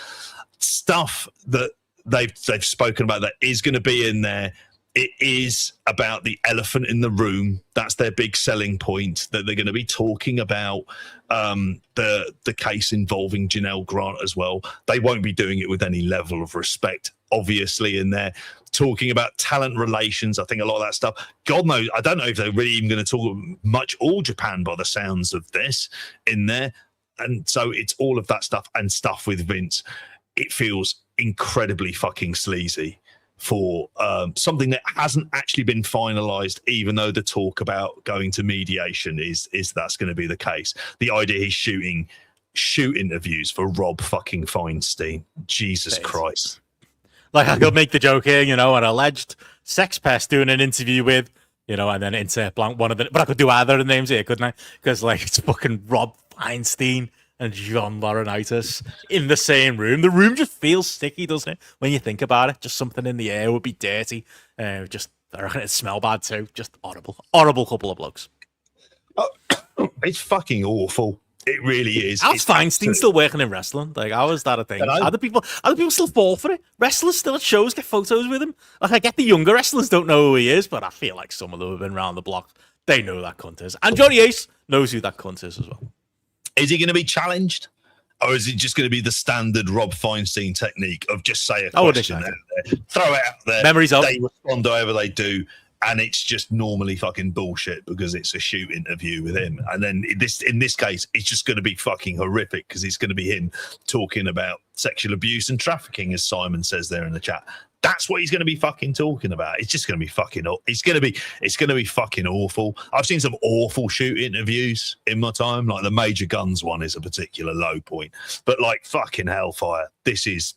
Speaker 2: Stuff that they've spoken about that is going to be in there it is about the elephant in the room. That's their big selling point, that they're going to be talking about the case involving Janelle Grant as well. They won't be doing it with any level of respect, obviously, in there. Talking about talent relations, I think a lot of that stuff. God knows, I don't know if they're really even going to talk much All Japan by the sounds of this in there. And so it's all of that stuff and stuff with Vince. It feels incredibly fucking sleazy for something that hasn't actually been finalized, even though the talk about going to mediation is that's going to be the case. The idea he's shooting shoot interviews for Rob fucking Feinstein. Jesus Christ.
Speaker 1: Like, I could make the joke here, you know, an alleged sex pest doing an interview with, you know, and then insert blank one of the, but I could do either of the names here, couldn't I? Because, like, it's fucking Rob Feinstein and John Laurinaitis in the same room. The room just feels sticky, doesn't it? When you think about it, just something in the air would be dirty. I reckon it'd smell bad too. Just horrible couple of blokes.
Speaker 2: Oh, it's fucking awful. It really is.
Speaker 1: How's Feinstein still working in wrestling? Like, how is that a thing? Other people still fall for it. Wrestlers still at shows get photos with him. Like, I get the younger wrestlers don't know who he is, but I feel like some of them have been around the block. They know who that cunt is. And Johnny Ace knows who that cunt is as well.
Speaker 2: Is he going to be challenged? Or is it just going to be the standard Rob Feinstein technique of just say a question out there, throw it out there,
Speaker 1: memories up,
Speaker 2: they respond however they do, and it's just normally fucking bullshit because it's a shoot interview with him. And then in this case, it's just going to be fucking horrific because it's going to be him talking about sexual abuse and trafficking, as Simon says there in the chat. That's what he's going to be fucking talking about. It's just going to be fucking. It's going to be fucking awful. I've seen some awful shoot interviews in my time. Like the Major Guns one is a particular low point, but like fucking hellfire. This feels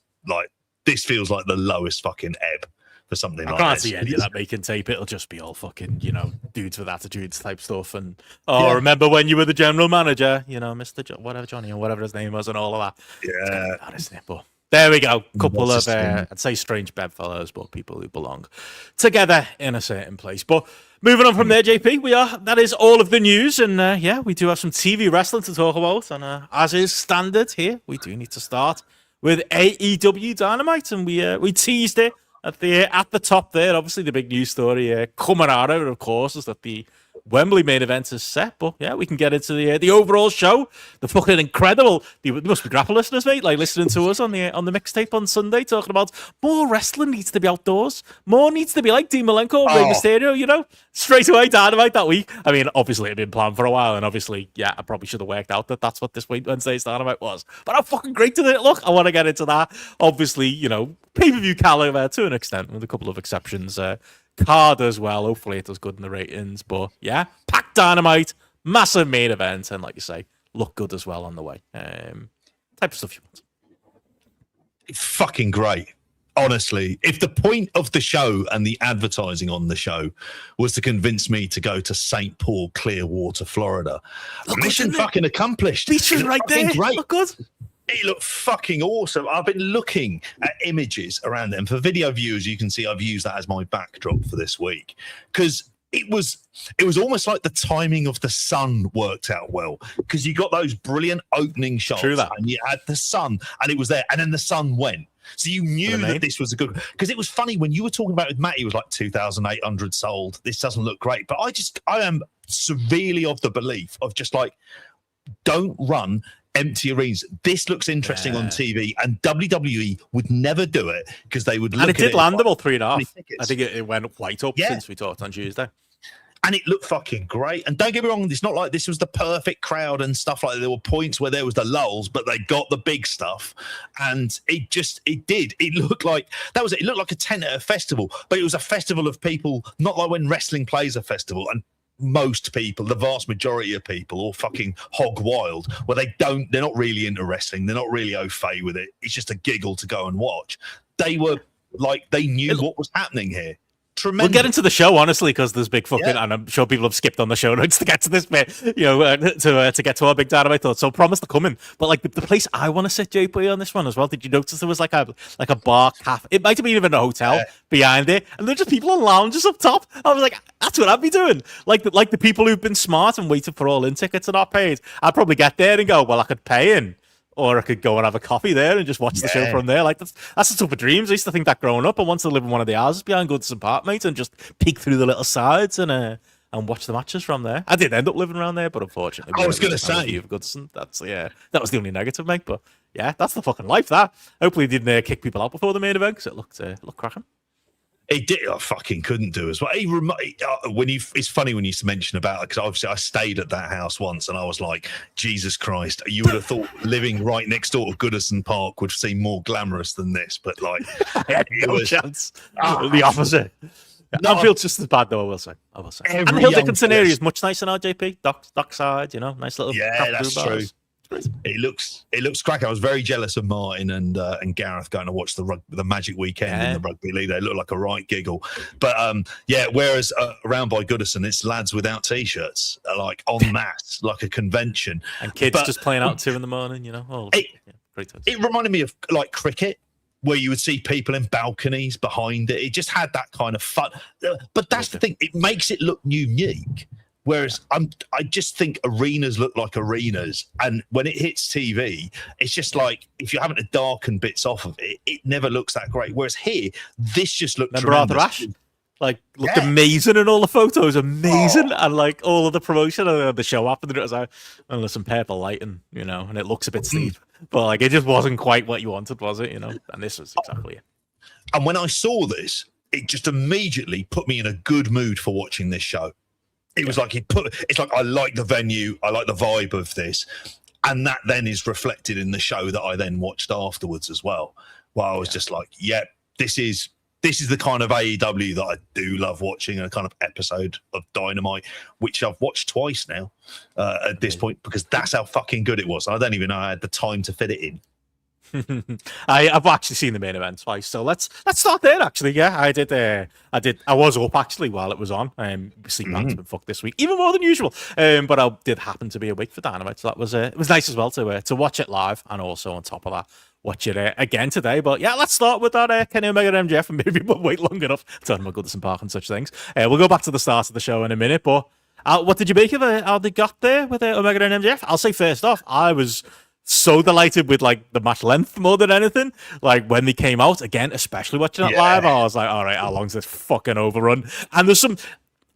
Speaker 2: like the lowest fucking ebb for something like this. I can't
Speaker 1: see any of that making tape. It'll just be all fucking, you know, dudes with attitudes type stuff. And remember when you were the general manager, you know, Mr. Whatever Johnny or whatever his name was, and all of that.
Speaker 2: Yeah,
Speaker 1: that is it. But there we go. Couple of, I'd say strange bedfellows, but people who belong together in a certain place. But moving on from there, JP, that is all of the news. And we do have some TV wrestling to talk about. And as is standard here, we do need to start with AEW Dynamite. And we teased it at the top there. Obviously, the big news story coming out of it, of course, is that the Wembley main event is set, but yeah, we can get into the overall show. The fucking incredible. There must be GRAPPL listeners, mate, like listening to us on the mixtape on Sunday, talking about more wrestling needs to be outdoors. More needs to be like Dean Malenko, Rey Mysterio. You know, straight away Dynamite that week. I mean, obviously it had been planned for a while, and obviously, I probably should have worked out that that's what this week Wednesday's Dynamite was. But how fucking great did it look? I want to get into that. Obviously, you know, pay-per-view caliber to an extent, with a couple of exceptions. Card as well. Hopefully it does good in the ratings. But yeah, packed Dynamite, massive main event, and like you say, look good as well on the way. Type of stuff you want.
Speaker 2: It's fucking great. Honestly, if the point of the show and the advertising on the show was to convince me to go to St. Paul, Clearwater, Florida, mission fucking accomplished.
Speaker 1: Beachfront right there.
Speaker 2: Great.
Speaker 1: Look good.
Speaker 2: It looked fucking awesome. I've been looking at images around them. For video viewers, you can see I've used that as my backdrop for this week because it was almost like the timing of the sun worked out well because you got those brilliant opening shots.
Speaker 1: True that.
Speaker 2: And you had the sun and it was there and then the sun went. So you knew that this was a good, because it was funny when you were talking about it with Matt, he was like 2,800 sold. This doesn't look great. But I am severely of the belief of just like, don't run empty arenas. This looks interesting on TV, and WWE would never do it because they would look
Speaker 1: and it
Speaker 2: at
Speaker 1: did land about 3.5.
Speaker 2: Tickets.
Speaker 1: I think it went quite up since we talked on Tuesday.
Speaker 2: And it looked fucking great. And don't get me wrong, it's not like this was the perfect crowd and stuff like that. There were points where there was the lulls, but they got the big stuff. And it did. It looked like that was it. It looked like a tent at a festival, but it was a festival of people, not like when wrestling plays a festival. And most people, the vast majority of people, all fucking hog wild, where they're not really into wrestling. They're not really au fait with it. It's just a giggle to go and watch. They were like, they knew what was happening here. Tremendous.
Speaker 1: We'll get into the show, honestly, because there's big fucking, and I'm sure people have skipped on the show notes to get to this bit, you know, to get to our big Dynamite thoughts. So promise to come in. But like the place I want to sit JP on this one as well. Did you notice there was like a bar cafe? It might have been even a hotel behind it, and there's just people on lounges up top. I was like, that's what I'd be doing. Like the people who've been smart and waited for all in tickets and not paid. I'd probably get there and go, well, I could pay in, or I could go and have a coffee there and just watch the show from there. Like that's the stuff of dreams. I used to think that growing up. I wanted to live in one of the houses behind Goodison Park, mate, and just peek through the little sides and watch the matches from there. I did end up living around there, but unfortunately,
Speaker 2: I was going to say,
Speaker 1: Goodison. That was the only negative, mate. But yeah, that's the fucking life. That hopefully it didn't kick people out before the main event because it looked cracking.
Speaker 2: It did. I fucking couldn't do as well. It's funny when you mention about it because obviously I stayed at that house once and I was like, Jesus Christ! You would have thought living right next door to Goodison Park would seem more glamorous than this, but like,
Speaker 1: I had no chance. The opposite. No, Anfield's just as bad though. I will say. And Hill Dickinson area is much nicer now. JP Dockside, nice little.
Speaker 2: Yeah, that's true. It looks cracking. I was very jealous of Martin and Gareth going to watch the Magic Weekend in the rugby league. They look like a right giggle. But whereas around by Goodison, it's lads without t-shirts, like en masse, like a convention,
Speaker 1: and kids just playing out 2 a.m.
Speaker 2: It reminded me of like cricket, where you would see people in balconies behind it. It just had that kind of fun. But that's the thing; it makes it look unique. Whereas I just think arenas look like arenas, and when it hits TV, it's just like if you're having to darken bits off of it, it never looks that great. Whereas here, this just looked
Speaker 1: Remember
Speaker 2: tremendous.
Speaker 1: Arthur Ashe? Looked amazing in all the photos, amazing, and like all of the promotion of the show after it was like, there's some purple lighting, and it looks a bit steep, but like it just wasn't quite what you wanted, was it? And this was exactly it.
Speaker 2: And when I saw this, it just immediately put me in a good mood for watching this show. It was like it's like I like the venue, I like the vibe of this, and that then is reflected in the show that I then watched afterwards as well. Well, I was just like, this is the kind of AEW that I do love watching, a kind of episode of Dynamite, which I've watched twice now at this point because that's how fucking good it was. I don't even know I had the time to fit it in.
Speaker 1: I've actually seen the main event twice, so let's start there. Actually, yeah, I did. I was up actually while it was on. Sleep plans been fucked this week, even more than usual. But I did happen to be awake for Dynamite, so that was it was nice as well to watch it live, and also on top of that, watch it again today. But yeah, let's start with that Kenny Omega and MJF, and maybe we'll wait long enough to talk about Goodison Park and such things. We'll go back to the start of the show in a minute, but what did you make of how they got there with Omega and MJF? I'll say first off, I was so delighted with like the match length more than anything. Like when they came out again, especially watching it live, I was like, all right, how long's this fucking overrun? And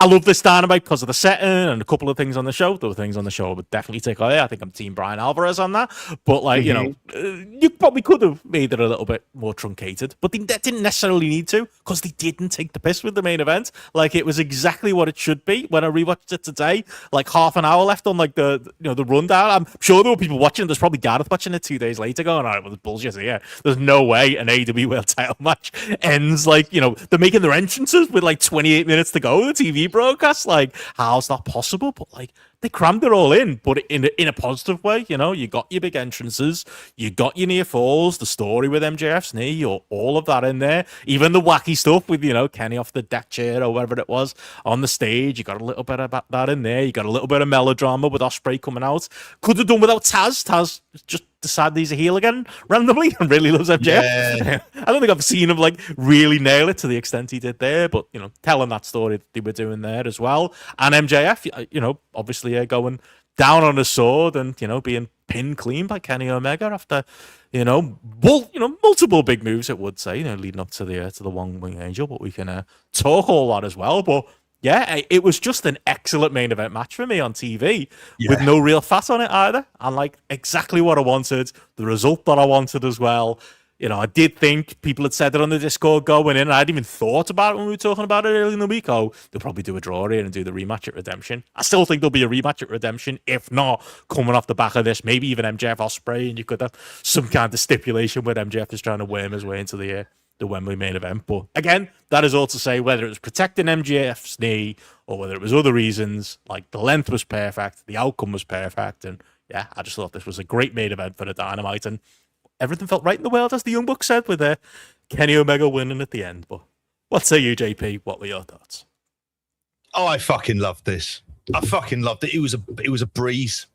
Speaker 1: I love this Dynamite because of the setting and a couple of things on the show. There were things on the show I would definitely take away. I think I'm Team Brian Alvarez on that. But like, you probably could have made it a little bit more truncated, but they didn't necessarily need to because they didn't take the piss with the main event. Like it was exactly what it should be. When I rewatched it today, like half an hour left on like the rundown. I'm sure there were people watching. There's probably Gareth watching it 2 days later going, all right, well, there's bullshit here. There's no way an AEW World title match ends like, they're making their entrances with like 28 minutes to go. The TV broadcast, like how's that possible? But like they crammed it all in, but in a positive way. You got your big entrances, you got your near falls, the story with MJF's knee, or all of that in there. Even the wacky stuff with Kenny off the deck chair or whatever it was on the stage. You got a little bit of that in there. You got a little bit of melodrama with Ospreay coming out. Could have done without Taz. Taz just decided he's a heel again randomly and really loves MJF. Yeah. I don't think I've seen him like really nail it to the extent he did there, but telling that story that they were doing there as well. And MJF, obviously going down on a sword and being pinned clean by Kenny Omega after multiple big moves, it would say, leading up to the One Wing Angel, but we can talk all that as well. But yeah, it was just an excellent main event match for me on TV with no real fat on it either. And like exactly what I wanted, the result that I wanted as well. I did think people had said it on the Discord going in, and I hadn't even thought about it when we were talking about it earlier in the week. Oh, they'll probably do a draw here and do the rematch at Redemption. I still think there'll be a rematch at Redemption, if not coming off the back of this, maybe even MJF Ospreay, and you could have some kind of stipulation where MJF is trying to worm his way into the Wembley main event. But again, that is all to say, whether it was protecting MJF's knee or whether it was other reasons, like the length was perfect, the outcome was perfect, and yeah, I just thought this was a great main event for the Dynamite, and everything felt right in the world, as the Young Bucks said, with Kenny Omega winning at the end. But what say you, JP? What were your thoughts?
Speaker 2: Oh, I fucking loved this. I fucking loved it. It was a breeze.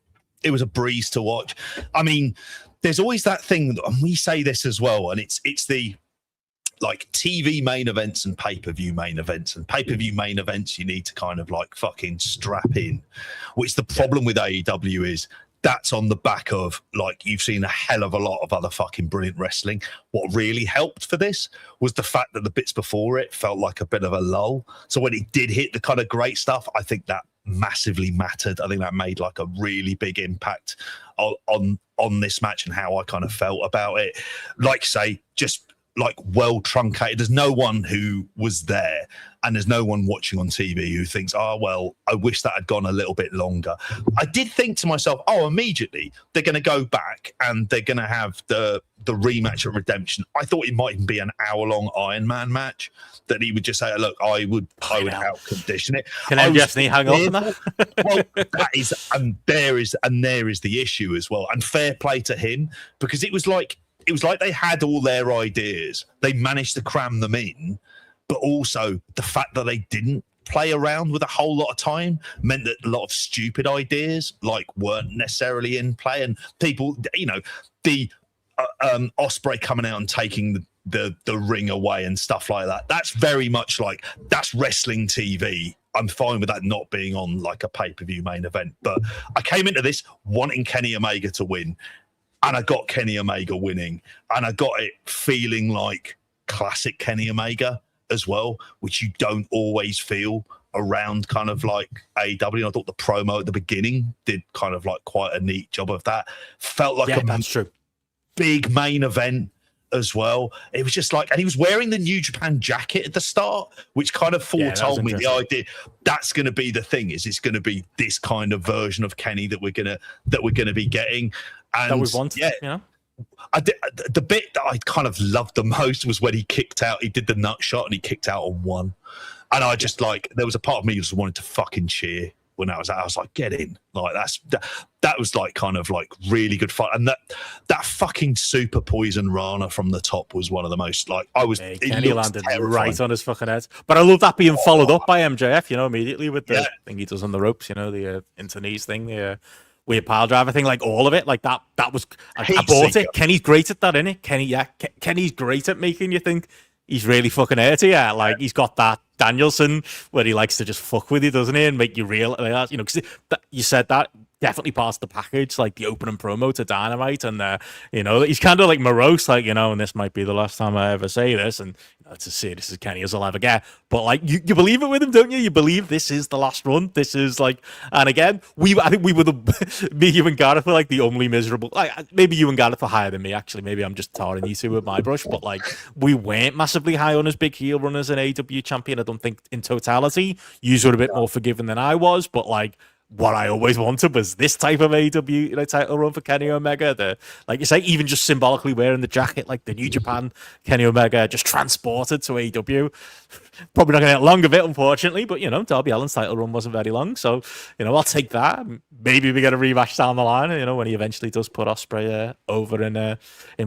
Speaker 2: It was a breeze to watch. I mean, there's always that thing, and we say this as well, and it's the like TV main events and pay-per-view main events. And pay-per-view main events, you need to kind of like fucking strap in. Which the problem with AEW is that's on the back of, like, you've seen a hell of a lot of other fucking brilliant wrestling. What really helped for this was the fact that the bits before it felt like a bit of a lull. So when it did hit the kind of great stuff, I think that massively mattered. I think that made like a really big impact on this match and how I kind of felt about it. Like, say, just like well truncated. There's no one who was there, and there's no one watching on TV who thinks, oh, well, I wish that had gone a little bit longer. I did think to myself, oh, immediately they're going to go back and they're going to have the rematch at Redemption. I thought it might even be an hour-long Iron Man match, that he would just say, look, I would out condition it.
Speaker 1: Can MJF hang on to that?
Speaker 2: Well, that is, and there is the issue as well. And fair play to him, because it was like they had all their ideas. They managed to cram them in, but also the fact that they didn't play around with a whole lot of time meant that a lot of stupid ideas like weren't necessarily in play. And people, you know, the Ospreay coming out and taking the ring away and stuff like that. That's very much like, that's wrestling TV. I'm fine with that not being on like a pay-per-view main event. But I came into this wanting Kenny Omega to win. And I got Kenny Omega winning, and I got it feeling like classic Kenny Omega as well, which you don't always feel around kind of like AEW. And I thought the promo at the beginning did kind of like quite a neat job of that. Felt like
Speaker 1: that's true.
Speaker 2: Big main event as well. It was just like, and he was wearing the New Japan jacket at the start, which kind of foretold me the idea that's going to be the thing. Is it's going to be this kind of version of Kenny that we're gonna be getting. And
Speaker 1: that we wanted, you know?
Speaker 2: The bit that I kind of loved the most was when he did the nut shot and he kicked out on one. And I just like, there was a part of me that just wanted to fucking cheer when I was like, get in. Like that was like kind of like really good fun. And that fucking super poison Rana from the top was one of the most, like,
Speaker 1: Kenny landed right on his fucking head. But I love that being followed up by MJF, you know, immediately with the thing he does on the ropes, you know, the into knees thing, the weird pile driver thing, like all of it, like that was, I bought it. Kenny's great at that, isn't he? Kenny's great at making you think he's really fucking hurty. Yeah, like he's got that Danielson where he likes to just fuck with you, doesn't he, and make you real, like that, you know, because you said that definitely part of the package, like the opening promo to Dynamite, and you know, he's kind of like morose, like, you know, and this might be the last time I ever say this, and you know, to say this is Kenny as I'll ever get, but like you believe it with him, don't you? You believe this is the last run. This is like, and again, I think we were me, you and Gareth were like the only miserable, like maybe you and Gareth were higher than me, actually, maybe I'm just tarring you two with my brush, but like we weren't massively high on his big heel run as an AEW champion. I don't think in totality you were a bit more forgiving than I was, but like what I always wanted was this type of AEW, you know, title run for Kenny Omega. Like you say, even just symbolically wearing the jacket, like the New Japan Kenny Omega just transported to AEW. Probably not going to get long of it, unfortunately, but, you know, Darby Allin's title run wasn't very long. So, you know, I'll take that. Maybe we get a rematch down the line, you know, when he eventually does put Ospreay over in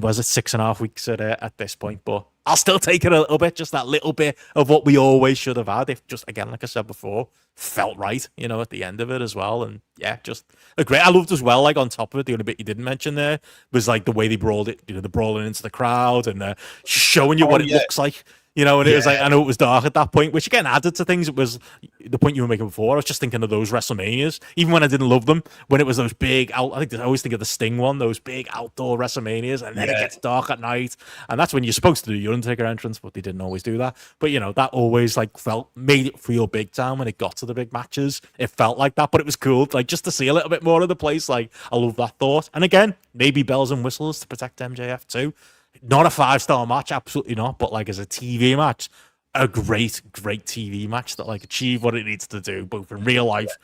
Speaker 1: was it 6.5 weeks at this point. But I'll still take it a little bit, just that little bit of what we always should have had. If just, again, like I said before, felt right, you know, at the end of it as well. And yeah, just a great. I loved as well, like on top of it, the only bit you didn't mention there was like the way they brawled it, you know, the brawling into the crowd and showing you what it looks like. You know, and it was like, I know it was dark at that point, which again added to things. It was the point you were making before. I was just thinking of those WrestleManias, even when I didn't love them, when it was those big I always think of the Sting one, those big outdoor WrestleManias, and then it gets dark at night. And that's when you're supposed to do your Undertaker entrance, but they didn't always do that. But, you know, that always like made it feel big time when it got to the big matches. It felt like that, but it was cool, like just to see a little bit more of the place. Like, I love that thought. And again, maybe bells and whistles to protect MJF too. Not a 5-star match, absolutely not. But like as a TV match, a great TV match that like achieved what it needs to do, both in real life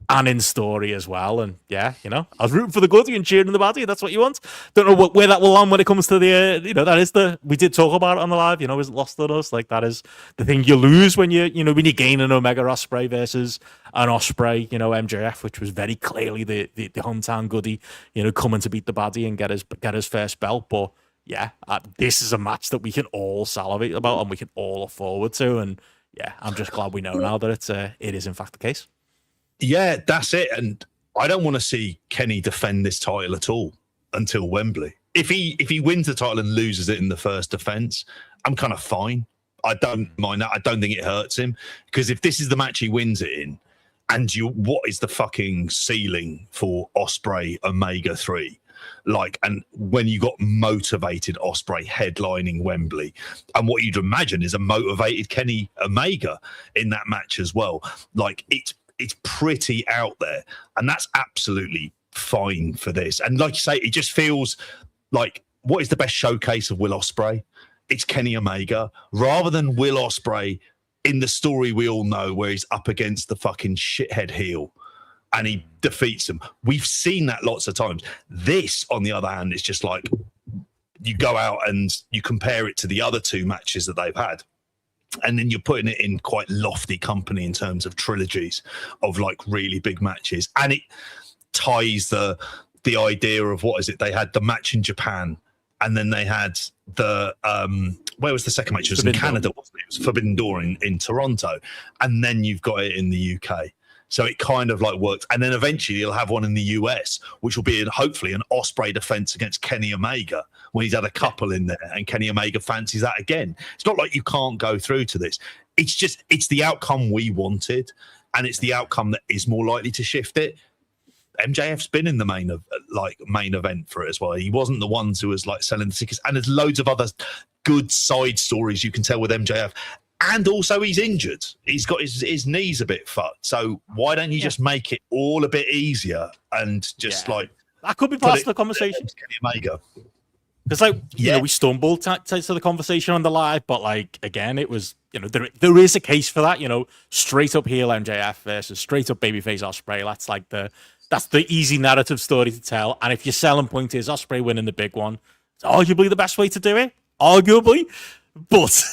Speaker 1: and in story as well. And yeah, you know, I was rooting for the good and cheering the baddie. That's what you want. Don't know where that will land when it comes to the, you know, that is we did talk about it on the live, you know, isn't lost on us. Like that is the thing you lose when you gain an Omega Ospreay versus an Ospreay, you know, MJF, which was very clearly the hometown goodie, you know, coming to beat the baddie and get his first belt. But yeah, this is a match that we can all salivate about and we can all look forward to. And yeah, I'm just glad we know now that it is in fact the case.
Speaker 2: Yeah, that's it. And I don't want to see Kenny defend this title at all until Wembley. If he wins the title and loses it in the first defense, I'm kind of fine. I don't mind that. I don't think it hurts him, because if this is the match he wins it in, And what is the fucking ceiling for Ospreay Omega 3? Like, and when you got motivated Ospreay headlining Wembley, and what you'd imagine is a motivated Kenny Omega in that match as well. Like, it's pretty out there, and that's absolutely fine for this. And like you say, it just feels like, what is the best showcase of Will Ospreay? It's Kenny Omega, rather than Will Ospreay in the story we all know, where he's up against the fucking shithead heel and he defeats him. We've seen that lots of times. This, on the other hand, is just like, you go out and you compare it to the other two matches that they've had, and then you're putting it in quite lofty company in terms of trilogies of like really big matches. And it ties the idea of, what is it? They had the match in Japan, and then they had the where was the second match? It was in Canada, wasn't it? It was Forbidden Door in Toronto, and then you've got it in the UK. So it kind of like works. And then eventually you'll have one in the US, which will be hopefully an Ospreay defense against Kenny Omega, when he's had a couple in there and Kenny Omega fancies that again. It's not like you can't go through to this. It's the outcome we wanted, and it's the outcome that is more likely to shift it. MJF's been in the main event for it as well. He wasn't the ones who was like selling the tickets. And there's loads of other good side stories you can tell with MJF. And also, he's injured. He's got his knees a bit fucked. So why don't you just make it all a bit easier and just like,
Speaker 1: that could be part of the conversation. Because you know, we stumbled to the conversation on the live, but like, again, it was, you know, there is a case for that. You know, straight up heel MJF versus straight up babyface Ospreay. That's the easy narrative story to tell. And if your selling point is Ospreay winning the big one, it's arguably the best way to do it. Arguably. But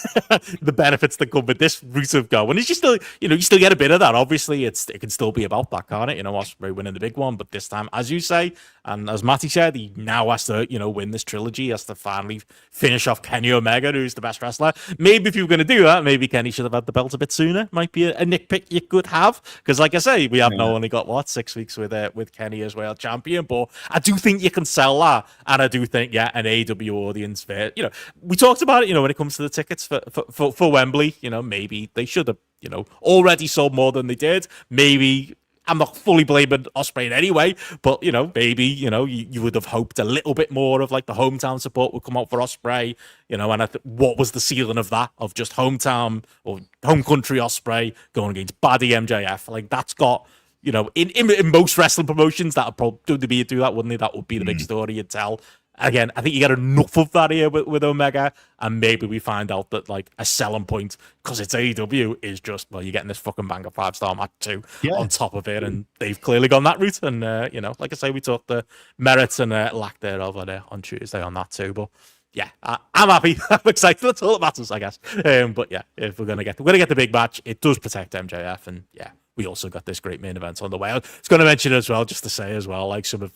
Speaker 1: the benefits that come with this route of going is, you still get a bit of that. Obviously, it can still be about that, can't it? You know, Ospreay winning the big one, but this time, as you say, and as Matty said, he now has to, you know, win this trilogy. He has to finally finish off Kenny Omega, who's the best wrestler. Maybe if you were going to do that, maybe Kenny should have had the belt a bit sooner. Might be a nitpick you could have, because, like I say, we have now only got 6 weeks with Kenny as world champion. But I do think you can sell that, and I do think an AEW audience, you know, we talked about it. You know, when it comes to the tickets for Wembley, you know, maybe they should have, you know, already sold more than they did. Maybe, I'm not fully blaming Ospreay in any way, but, you know, maybe, you know, you would have hoped a little bit more of like the hometown support would come out for Ospreay, you know, and what was the ceiling of that, of just hometown or home country Ospreay going against baddie MJF? Like, that's got, you know, in most wrestling promotions, that would probably do that, wouldn't it? That would be the big story you'd tell. Again, I think you get enough of that here with Omega, and maybe we find out that like a selling point, because it's AEW, is just, well, you're getting this fucking banger 5-star match too on top of it, and they've clearly gone that route. And you know, like I say, we talked the merits and lack thereof on Tuesday on that too. But yeah, I'm happy. I'm excited. That's all that matters, I guess. But yeah, if we're gonna get the big match, it does protect MJF, and yeah. We also got this great main event on the way. I was going to mention as well, just to say as well, like some of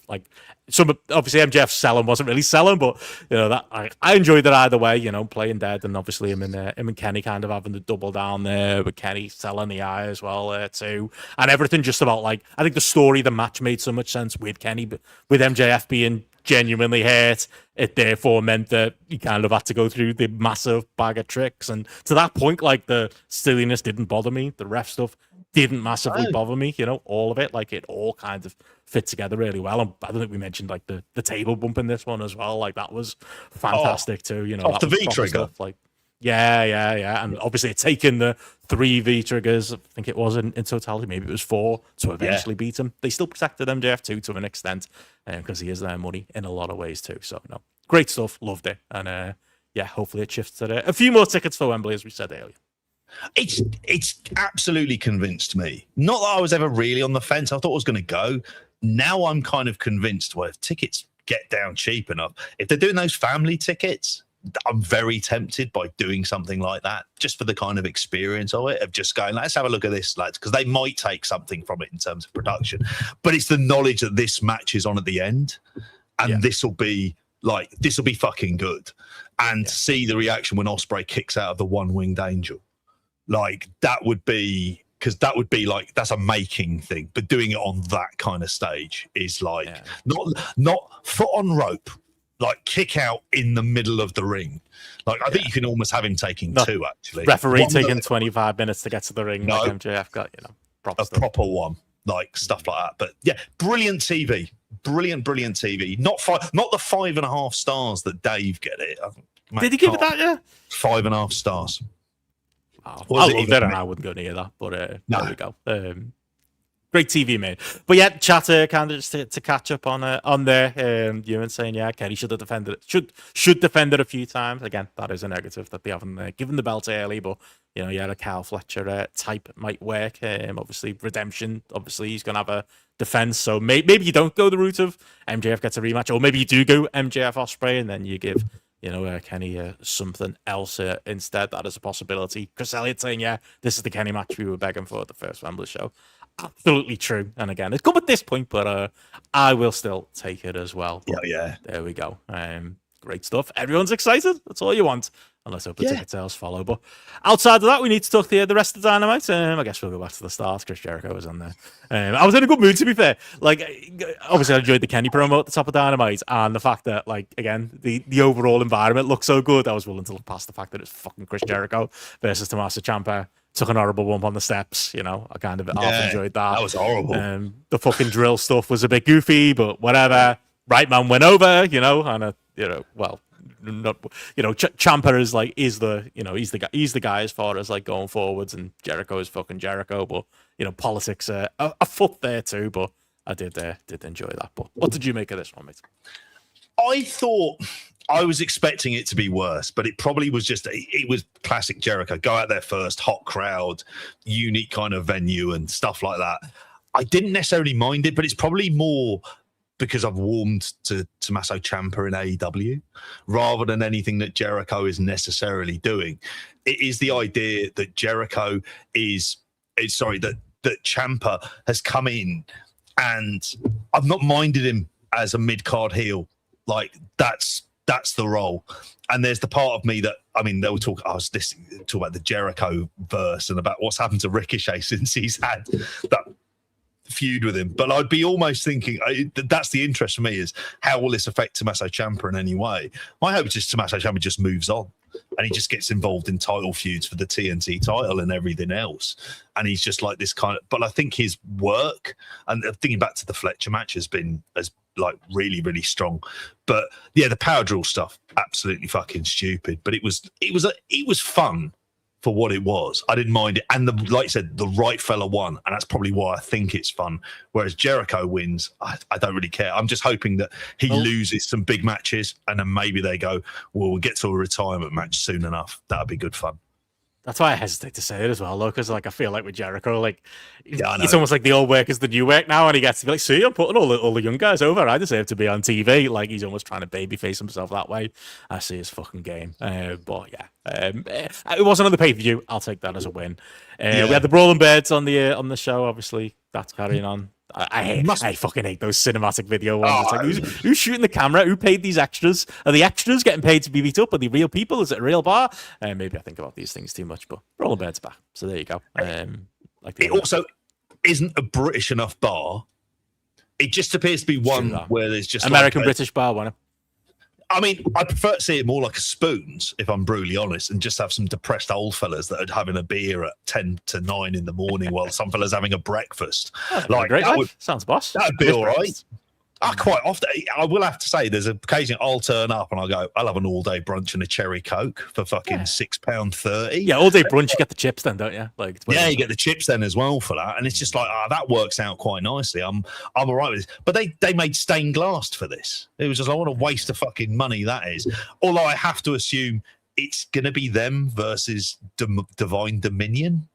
Speaker 1: obviously MJF's selling wasn't really selling, but you know that I enjoyed it either way. You know, playing dead, and obviously him and Kenny kind of having to double down there, with Kenny selling the eye as well too, and everything just about like, I think the story, the match made so much sense with Kenny, but with MJF being genuinely hurt, it therefore meant that he kind of had to go through the massive bag of tricks. And to that point, like, the silliness didn't bother me. The ref stuff didn't massively bother me, you know, all of it. Like, it all kind of fit together really well. And I don't think we mentioned like the table bump in this one as well. Like, that was fantastic too, you know.
Speaker 2: Off the V trigger.
Speaker 1: Stuff, like, yeah. And obviously it's taken the 3 V triggers, I think it was in totality, maybe it was 4, to eventually beat him. They still protected MJF too, to an extent, because he is their money in a lot of ways too. So, no, great stuff, loved it. And yeah, hopefully it shifts to a few more tickets for Wembley, as we said earlier.
Speaker 2: It's absolutely convinced me. Not that I was ever really on the fence. I thought I was going to go. Now I'm kind of convinced, well, if tickets get down cheap enough, if they're doing those family tickets, I'm very tempted by doing something like that, just for the kind of experience of it, of just going, let's have a look at this, lads, because they might take something from it in terms of production. But it's the knowledge that this match is on at the end, and this will be fucking good. And see the reaction when Ospreay kicks out of the one-winged angel. Like, that would be, because that would be like, that's a making thing, but doing it on that kind of stage is like, not foot on rope, like kick out in the middle of the ring. Like, I think you can almost have him taking 2, actually.
Speaker 1: Referee taking 25 minutes to get to the ring, like MJF got, you know.
Speaker 2: proper one, like stuff like that. But yeah, brilliant TV, brilliant TV. Not the 5.5 stars that Dave get it. Mate,
Speaker 1: did he give it that? Yeah,
Speaker 2: 5.5 stars.
Speaker 1: Oh, I loved it, and I wouldn't go near that. But there we go. Great TV, mate. But yeah, chatter candidates to catch up on there. Ewan saying, yeah, Kenny should have defended it. Should defend it a few times. Again, that is a negative that they haven't given the belt early. But a Kyle Fletcher type might work. Obviously, redemption. Obviously, he's gonna have a defense. So maybe you don't go the route of MJF gets a rematch, or maybe you do go MJF Ospreay, and then you give Kenny something else instead. That is a possibility. Chris Elliott saying, yeah, this is the Kenny match we were begging for at the first Wembley show. Absolutely true. And again, it's come at this point, but I will still take it as well. But
Speaker 2: yeah.
Speaker 1: There we go. Great stuff. Everyone's excited. That's all you want. Unless open ticket sales follow. But outside of that, we need to talk the rest of Dynamite. I guess we'll go back to the start. Chris Jericho was on there. I was in a good mood, to be fair. Like, obviously, I enjoyed the Kenny promo at the top of Dynamite, and the fact that, like, again, the overall environment looks so good. I was willing to look past the fact that it's fucking Chris Jericho versus Tommaso Ciampa. Took an horrible bump on the steps, I kind of half enjoyed that.
Speaker 2: That was horrible.
Speaker 1: The fucking drill stuff was a bit goofy, but whatever. Right man went over, and Ciampa is like he's the guy as far as like going forwards, and Jericho is fucking Jericho. But politics a foot there too. But I did enjoy that. But what did you make of this one, mate?
Speaker 2: I thought I was expecting it to be worse, but it probably was it was classic Jericho. Go out there first, hot crowd, unique kind of venue and stuff like that. I didn't necessarily mind it, but it's probably more because I've warmed to Tommaso Ciampa in AEW rather than anything that Jericho is necessarily doing. It is the idea that Jericho that Ciampa has come in, and I've not minded him as a mid-card heel. Like, that's the role. And there's the part of me that, I was listening about the Jericho verse and about what's happened to Ricochet since he's had that feud with him. But I'd be almost thinking, that's the interest for me, is how will this affect Tommaso Ciampa in any way? My hope is just Tommaso Ciampa just moves on and he just gets involved in title feuds for the TNT title and everything else. And he's just like this kind of, but I think his work, and thinking back to the Fletcher match, has been like really, really strong. But yeah, the power drill stuff, absolutely fucking stupid. But it was fun for what it was. I didn't mind it. And like you said, the right fella won. And that's probably why I think it's fun. Whereas Jericho wins, I don't really care. I'm just hoping that he loses some big matches and then maybe they go, well, we'll get to a retirement match soon enough. That'd be good fun.
Speaker 1: That's why I hesitate to say it as well, though, because I feel like with Jericho, it's almost like the old work is the new work now, and he gets to be like, see, I'm putting all the young guys over. I deserve to be on TV. Like, he's almost trying to babyface himself that way. I see his fucking game. But yeah, it wasn't on the pay-per-view. I'll take that as a win. We had the Brawling Birds on the show, obviously. That's carrying on. I fucking hate those cinematic video ones. It's like, who's shooting the camera? Who paid these extras? Are the extras getting paid to be beat up? Are they real people? Is it a real bar? Maybe I think about these things too much, but Rolling Bird's back. So there you go.
Speaker 2: It also isn't a British enough bar. It just appears to be one where there's just
Speaker 1: American British bar one.
Speaker 2: I mean, I prefer to see it more like a Spoons, if I'm brutally honest, and just have some depressed old fellas that are having a beer at 10 to 9 in the morning while some fellas having a breakfast.
Speaker 1: Sounds boss.
Speaker 2: That'd be all right. I quite often, I will have to say, there's an occasion I'll turn up and I'll have an all-day brunch and a cherry Coke for fucking £6.30.
Speaker 1: Yeah, all-day brunch, you get the chips then, don't you?
Speaker 2: You get the chips then as well for that. And it's just like, that works out quite nicely. I'm all right with this. But they made stained glass for this. It was just, I want to waste of fucking money, that is. Although I have to assume it's going to be them versus Divine Dominion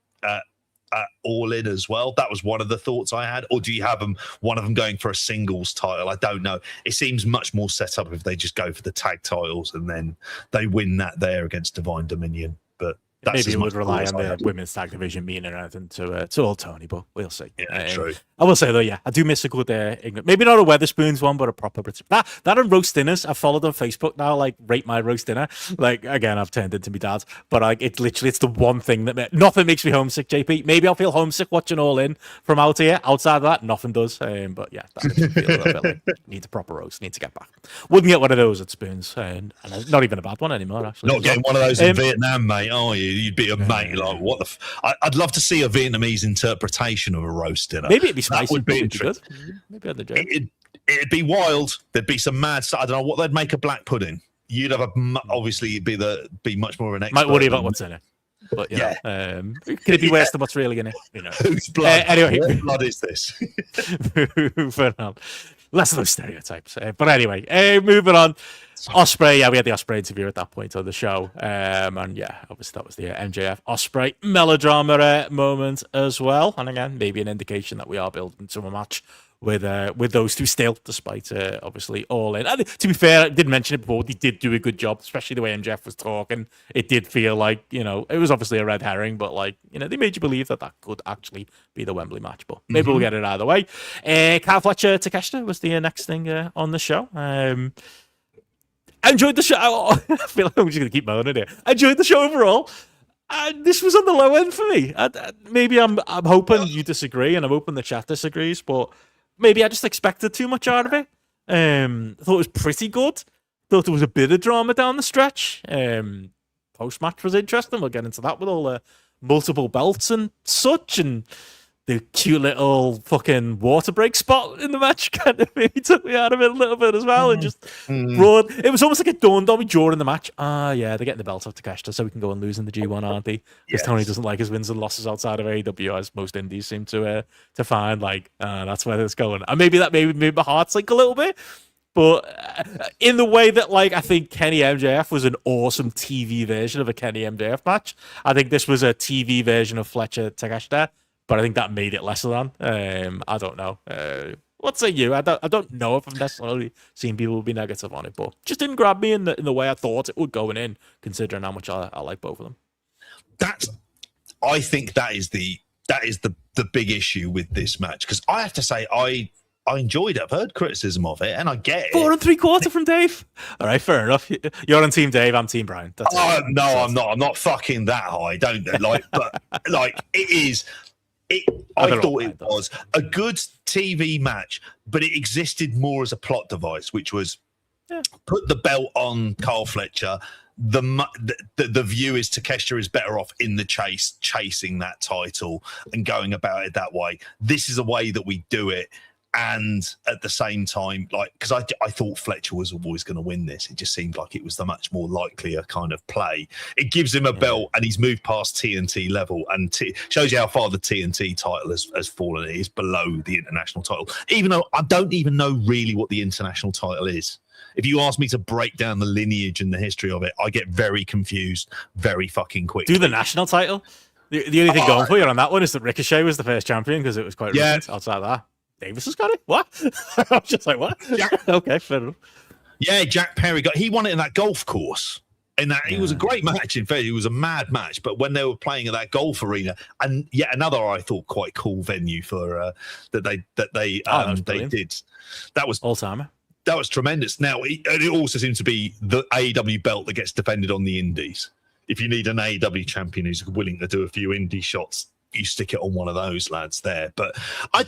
Speaker 2: All In as well. That was one of the thoughts I had. Or do you have one of them going for a singles title? I don't know. It seems much more set up if they just go for the tag titles and then they win that there against Divine Dominion. But that's
Speaker 1: maybe it would rely on the women's tag division meeting or anything to all Tony, but we'll see.
Speaker 2: Yeah, true.
Speaker 1: I will say though, yeah, I do miss a good maybe not a Weatherspoons one, but a proper British. That and roast dinners. I've followed on Facebook now, like rate my roast dinner. Like again, I've turned into my dad, but it's the one thing that nothing makes me homesick. JP, maybe I'll feel homesick watching All In from out here. Outside of that, nothing does. But yeah, that makes me feel a little bit like need a proper roast. Need to get back. Wouldn't get one of those at Spoons, and not even a bad one anymore. Actually,
Speaker 2: not getting one of those in Vietnam, mate. Are you? You'd be a mate. Like, what the? I'd love to see a Vietnamese interpretation of a roast dinner.
Speaker 1: Maybe it'd be spicy.
Speaker 2: That would be
Speaker 1: good. Maybe on the joke.
Speaker 2: It'd be wild. There'd be some mad stuff. I don't know what they'd make a black pudding. You'd have obviously you'd be much more of an expert.
Speaker 1: Might worry about what's in it. But yeah, could it be worse than what's really in it? You know,
Speaker 2: whose blood?
Speaker 1: Anyway,
Speaker 2: what blood is this?
Speaker 1: Moving on. Less of those stereotypes. But anyway, moving on. Ospreay, we had the Ospreay interview at that point on the show, and yeah, obviously that was the MJF Ospreay melodrama moment as well. And again, maybe an indication that we are building to a match with those two still, despite obviously All In. And to be fair, I did mention it before, they did do a good job, especially the way MJF was talking. It did feel like, it was obviously a red herring, but they made you believe that could actually be the Wembley match. But maybe we'll get it either way. Kyle Fletcher Takeshita was the next thing on the show. I enjoyed the show. I feel like I'm just going to keep moaning here. I enjoyed the show overall. This was on the low end for me. Maybe I'm hoping you disagree, and I'm hoping the chat disagrees, but maybe I just expected too much out of it. I thought it was pretty good. Thought there was a bit of drama down the stretch. Post-match was interesting. We'll get into that with all the multiple belts and such, and the cute little fucking water break spot in the match kind of maybe took me out of it a little bit as well, and just broad. It was almost like it dawned on me during the match. Yeah, they're getting the belt off Takeshita so we can go and lose in the G1, aren't they? Because Tony doesn't like his wins and losses outside of AEW, as most indies seem to find. That's where it's going. And maybe that made my heart sink a little bit. But in the way that, I think Kenny MJF was an awesome TV version of a Kenny MJF match, I think this was a TV version of Fletcher Takeshita. But I think that made it lesser than. I don't know. What say you? I don't know if I've necessarily seen people be negative on it, but just didn't grab me in the way I thought it would going in, considering how much I like both of them.
Speaker 2: I think that is the big issue with this match, because I have to say I enjoyed it. I've heard criticism of it, and I get it.
Speaker 1: 4 3/4 from Dave. All right, fair enough. You're on Team Dave. I'm Team Brian. That's
Speaker 2: no, I'm not. I'm not fucking that high. Don't but it is. I thought it was a good TV match, but it existed more as a plot device, which was put the belt on Kyle Fletcher. The view is Takeshita is better off in the chasing that title and going about it that way. This is a way that we do it. And at the same time, because I thought Fletcher was always going to win this. It just seemed like it was the much more likelier kind of play. It gives him a belt, and he's moved past TNT level, and shows you how far the TNT title has fallen. It is below the international title, even though I don't even know really what the international title is. If you ask me to break down the lineage and the history of it, I get very confused very fucking quick.
Speaker 1: Do the national title? The only thing going for you on that one is that Ricochet was the first champion, because it was quite recent. Outside of that, Davis has got it. What? I was just like, what? Okay, fair enough.
Speaker 2: Yeah, Jack Perry he won it in that golf course. And it was a great match. In fact, it was a mad match. But when they were playing at that golf arena, and yet another, I thought, quite cool venue for that they did. That was
Speaker 1: all timer.
Speaker 2: That was tremendous. Now it also seems to be the AEW belt that gets defended on the indies. If you need an AEW champion who's willing to do a few indie shots, you stick it on one of those lads there. But I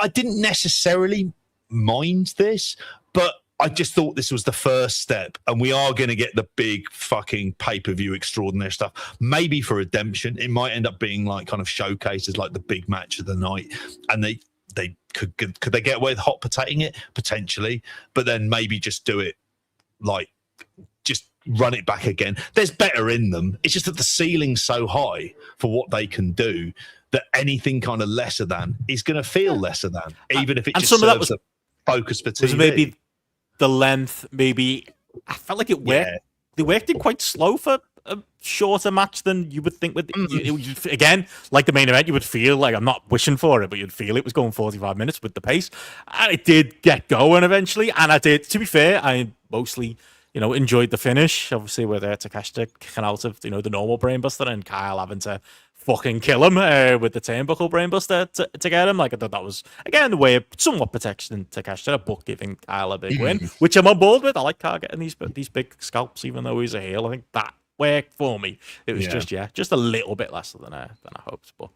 Speaker 2: didn't necessarily mind this, but I just thought this was the first step, and we are going to get the big fucking pay-per-view extraordinary stuff. Maybe for Redemption, it might end up being kind of showcases, like the big match of the night, and they could they get away with hot potatoing it potentially, but then maybe just do it just run it back again. There's better in them. It's just that the ceiling's so high for what they can do that anything kind of lesser than is going to feel lesser than, even if it just serves a focus for TV.
Speaker 1: Maybe the length, maybe I felt like it worked. Yeah. They worked it quite slow for a shorter match than you would think. Again, like the main event, you would feel like, I'm not wishing for it, but you'd feel it was going 45 minutes with the pace, and it did get going eventually. And I did. To be fair, I mostly enjoyed the finish. Obviously, with Takeshita kicking out of the normal brainbuster and Kyle having to fucking kill him with the turnbuckle brainbuster to get him. I thought that was, again, the way of somewhat protecting Takeshita, but giving Kyle a big win, which I'm on board with. I like Kyle getting these big scalps, even though he's a heel. I think that worked for me. It was just a little bit less than I hoped, but.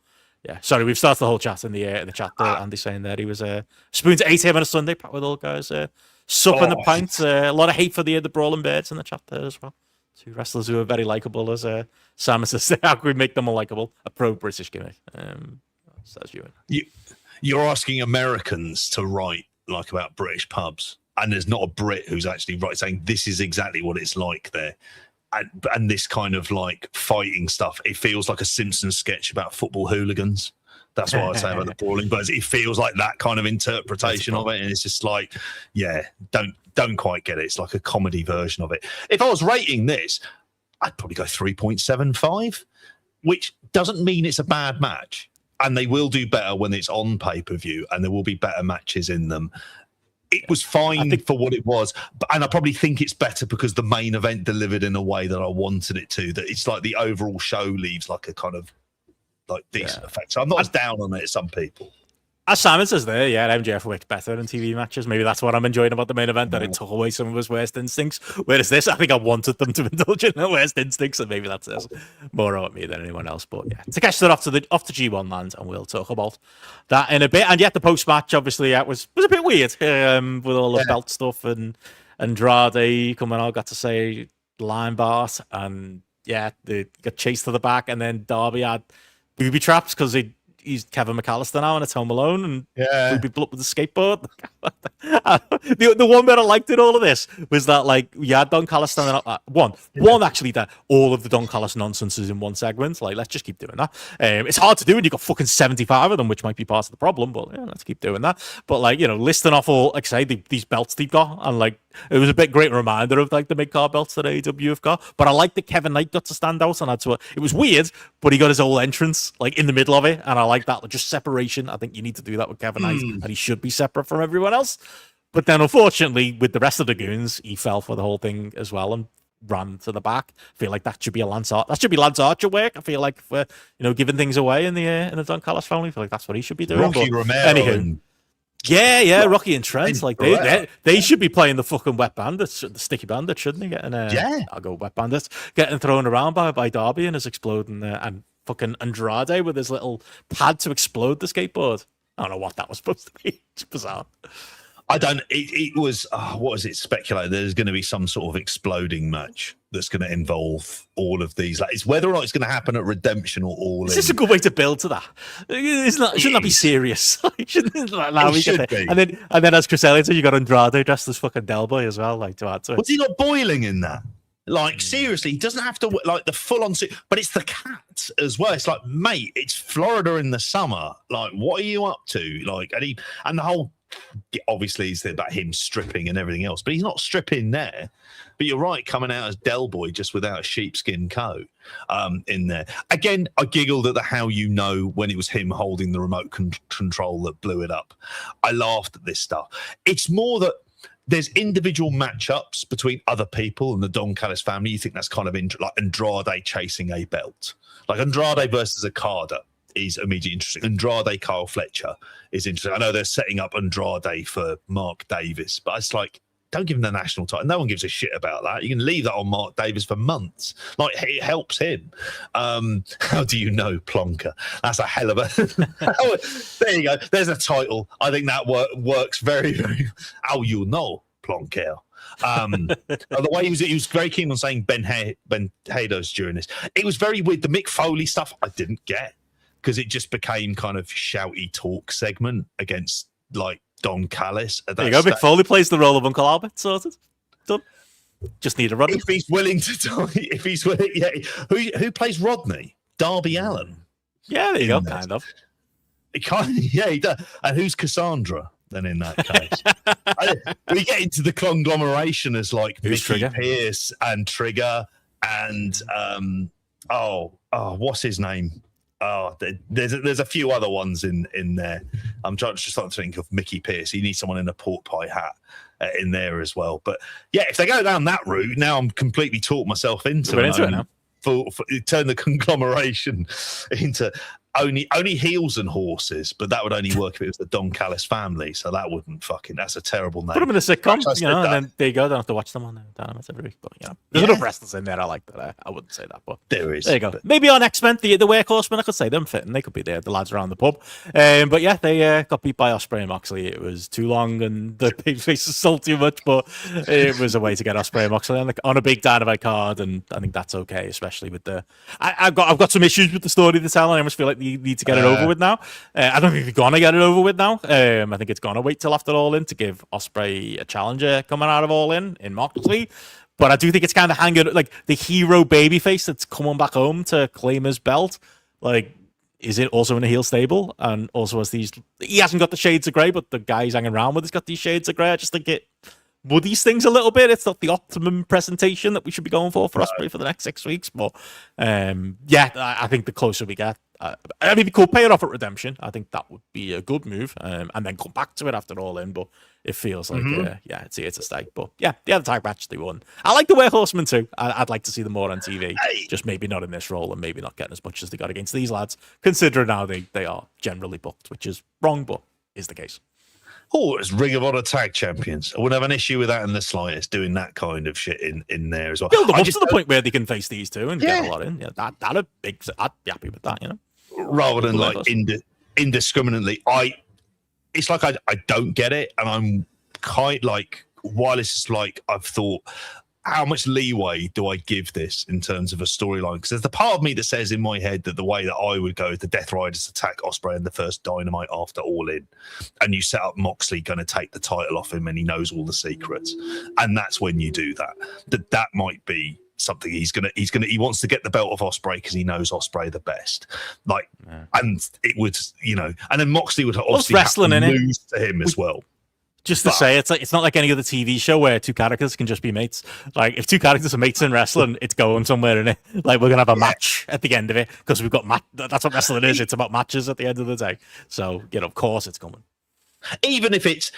Speaker 1: Yeah, sorry, we've started the whole chat in the chat there. Andy saying that he was spoon to 8 a.m. on a Sunday, packed with all guys supping the pints. A lot of hate for the Brawling Birds in the chat there as well. Two wrestlers who are very likable, as Sam says. How can we make them more likable? A pro-British gimmick. Says you.
Speaker 2: You're asking Americans to write like about British pubs, and there's not a Brit who's actually saying this is exactly what it's like there. And this kind of like fighting stuff, it feels like a Simpsons sketch about football hooligans. That's what I say about the Brawling Birds. It feels like that kind of interpretation of it, and it's just like, yeah, don't quite get it. It's like a comedy version of it. If I was rating this, I'd probably go 3.75, which doesn't mean it's a bad match. And they will do better when it's on pay-per-view, and there will be better matches in them. It was fine for what it was, and I probably think it's better because the main event delivered in a way that I wanted it to. That it's like the overall show leaves like a kind of like decent effect. So I'm not as down on it as some people.
Speaker 1: As Simon says there, yeah, MJF worked better in TV matches. Maybe that's what I'm enjoying about the main event, that it took away some of his worst instincts. Whereas this, I think I wanted them to indulge in their worst instincts, and maybe that says more about me than anyone else. But yeah, to catch that off to G1 land, and we'll talk about that in a bit. And yet the post-match, obviously, was a bit weird with all the belt stuff and Andrade coming out, got to say line Bart, and yeah, they got chased to the back, and then Darby had booby traps because he's Kevin McAllister now and it's Home Alone, and booby blew up with a skateboard. the one bit I liked in all of this was that, like, you had Don Callis standing up. One actually, that all of the Don Callis nonsense is in one segment. Like, let's just keep doing that. It's hard to do when you've got fucking 75 of them, which might be part of the problem, but yeah, let's keep doing that. But, like, you know, listing off all, like I say, these belts they've got, and like, it was a bit great reminder of like the mid-card belts that AEW have got. But I like that Kevin Knight got to stand out, and it was weird, but he got his whole entrance like in the middle of it, and I like that, just separation. I think you need to do that with Kevin Knight, and he should be separate from everyone else. But then, unfortunately, with the rest of the goons, he fell for the whole thing as well and ran to the back. I feel like that should be Lance Archer work. I feel like for giving things away in the Don Callis family, I feel like that's what he should be doing.
Speaker 2: Rocky Romero.
Speaker 1: Anywho. Yeah, Rocky and Trent, like they should be playing the fucking wet bandits, the sticky bandits, shouldn't they? Getting I'll go wet bandits, getting thrown around by Darby and his exploding and fucking Andrade with his little pad to explode the skateboard. I don't know what that was supposed to be. It's bizarre.
Speaker 2: It was, what is it speculated? There's going to be some sort of exploding match that's going to involve all of these. Like, it's whether or not it's going to happen at Redemption or All In.
Speaker 1: Is this a good way to build to that? Shouldn't that be serious? Shouldn't allow me to be. And then as Chris Elliott said, you got Andrade dressed as fucking Del Boy as well, like, to add to it.
Speaker 2: Was he not boiling in that? Like, seriously, he doesn't have to, like, the full-on suit, but it's the cat as well. It's like, mate, it's Florida in the summer. Like, what are you up to? Like, and the whole, obviously, it's about him stripping and everything else, but he's not stripping there. But you're right, coming out as Del Boy just without a sheepskin coat in there. Again, I giggled at the how you know when it was him holding the remote control that blew it up. I laughed at this stuff. It's more that there's individual matchups between other people and the Don Callis family. You think that's kind of like Andrade chasing a belt. Like Andrade versus Okada is immediately interesting. Andrade, Kyle Fletcher is interesting. I know they're setting up Andrade for Mark Davis, but it's like, don't give him the national title. No one gives a shit about that. You can leave that on Mark Davis for months. Like, it helps him. How do you know, Plonker? That's a hell of a... There you go. There's a title. I think that works very, very... How you know, Plonker. The way he was very keen on saying Ben Hados during this. It was very weird. The Mick Foley stuff I didn't get, because it just became kind of shouty talk segment against, like, Don Callis. There
Speaker 1: you go. Mick Foley plays the role of Uncle Albert. Sorted. Done. Just need a Rodney.
Speaker 2: If he's willing to die, if he's willing, yeah. Who plays Rodney? Darby Allin.
Speaker 1: Yeah, there you go. Kind of.
Speaker 2: He does. And who's Cassandra then in that case? We get into the conglomeration as like Mickey Pierce and Trigger and what's his name? Oh, there's a few other ones in there. I'm just starting to think of Mickey Pierce. He needs someone in a pork pie hat in there as well. But yeah, if they go down that route, now I'm completely talked myself into it now. Turn the conglomeration into. only heels and horses, but that would only work if it was the Don Callis family. So that wouldn't that's a terrible name.
Speaker 1: Put them in a sitcom,
Speaker 2: Perhaps
Speaker 1: you know, and then there you go. Don't have to watch them on Dynamite every week. But, you know, there's enough wrestlers in there. I like that. I wouldn't say that, but
Speaker 2: there is.
Speaker 1: There you go. Maybe on X-Men, the Workhorsemen, I could say them fitting. They could be there, the lads around the pub. But yeah, they got beat by Ospreay and Moxley. It was too long, and the big faces sold too much, but it was a way to get Ospreay and Moxley on a big Dynamite card, and I think that's okay, especially with the. I've got some issues with the story to tell, and I almost feel like they need to get it over with now. I don't think they're gonna get it over with now. I think it's gonna wait till after All In to give Ospreay a challenger coming out of All In Moxley. But I do think it's kind of hanging like the hero babyface that's coming back home to claim his belt. Like, is it also in a heel stable? And also has these. He hasn't got the shades of grey, but the guy he's hanging around with has got these shades of grey. I just think it muddies things a little bit. It's not the optimum presentation that we should be going for Ospreay for the next 6 weeks. But yeah, I think the closer we get, I mean, we could pay it off at Redemption. I think that would be a good move, and then come back to it after All In. But it feels like, yeah, it's here to stay. But yeah, the other tag match they won. I like the Workhorsemen too. I'd like to see them more on TV. Just maybe not in this role, and maybe not getting as much as they got against these lads, considering how they are generally booked, which is wrong, but is the case.
Speaker 2: Oh, it's Ring of Honor tag champions. I wouldn't have an issue with that in the slightest, doing that kind of shit in there as well.
Speaker 1: Build them up to the point where they can face these two and get a lot in. Yeah, I'd be happy with that, you know.
Speaker 2: Rather than like indiscriminately, it's like I don't get it, and I'm kind like while it's just like I've thought, how much leeway do I give this in terms of a storyline? Because there's the part of me that says in my head that the way that I would go is the Death Riders attack Ospreay in the first Dynamite after All In, and you set up Moxley going to take the title off him, and he knows all the secrets, and that's when you do that. That might be something he wants to get the belt off Ospreay because he knows Ospreay the best. Like, and it would, you know, and then Moxley would obviously
Speaker 1: wrestling
Speaker 2: have to
Speaker 1: in
Speaker 2: lose to him as well.
Speaker 1: Just to say, it's not like any other TV show where two characters can just be mates. Like, if two characters are mates in wrestling, it's going somewhere, in it. Like, we're gonna have a match at the end of it because we've got that's what wrestling is. It's about matches at the end of the day. So, you know, of course, it's coming.
Speaker 2: Even if it's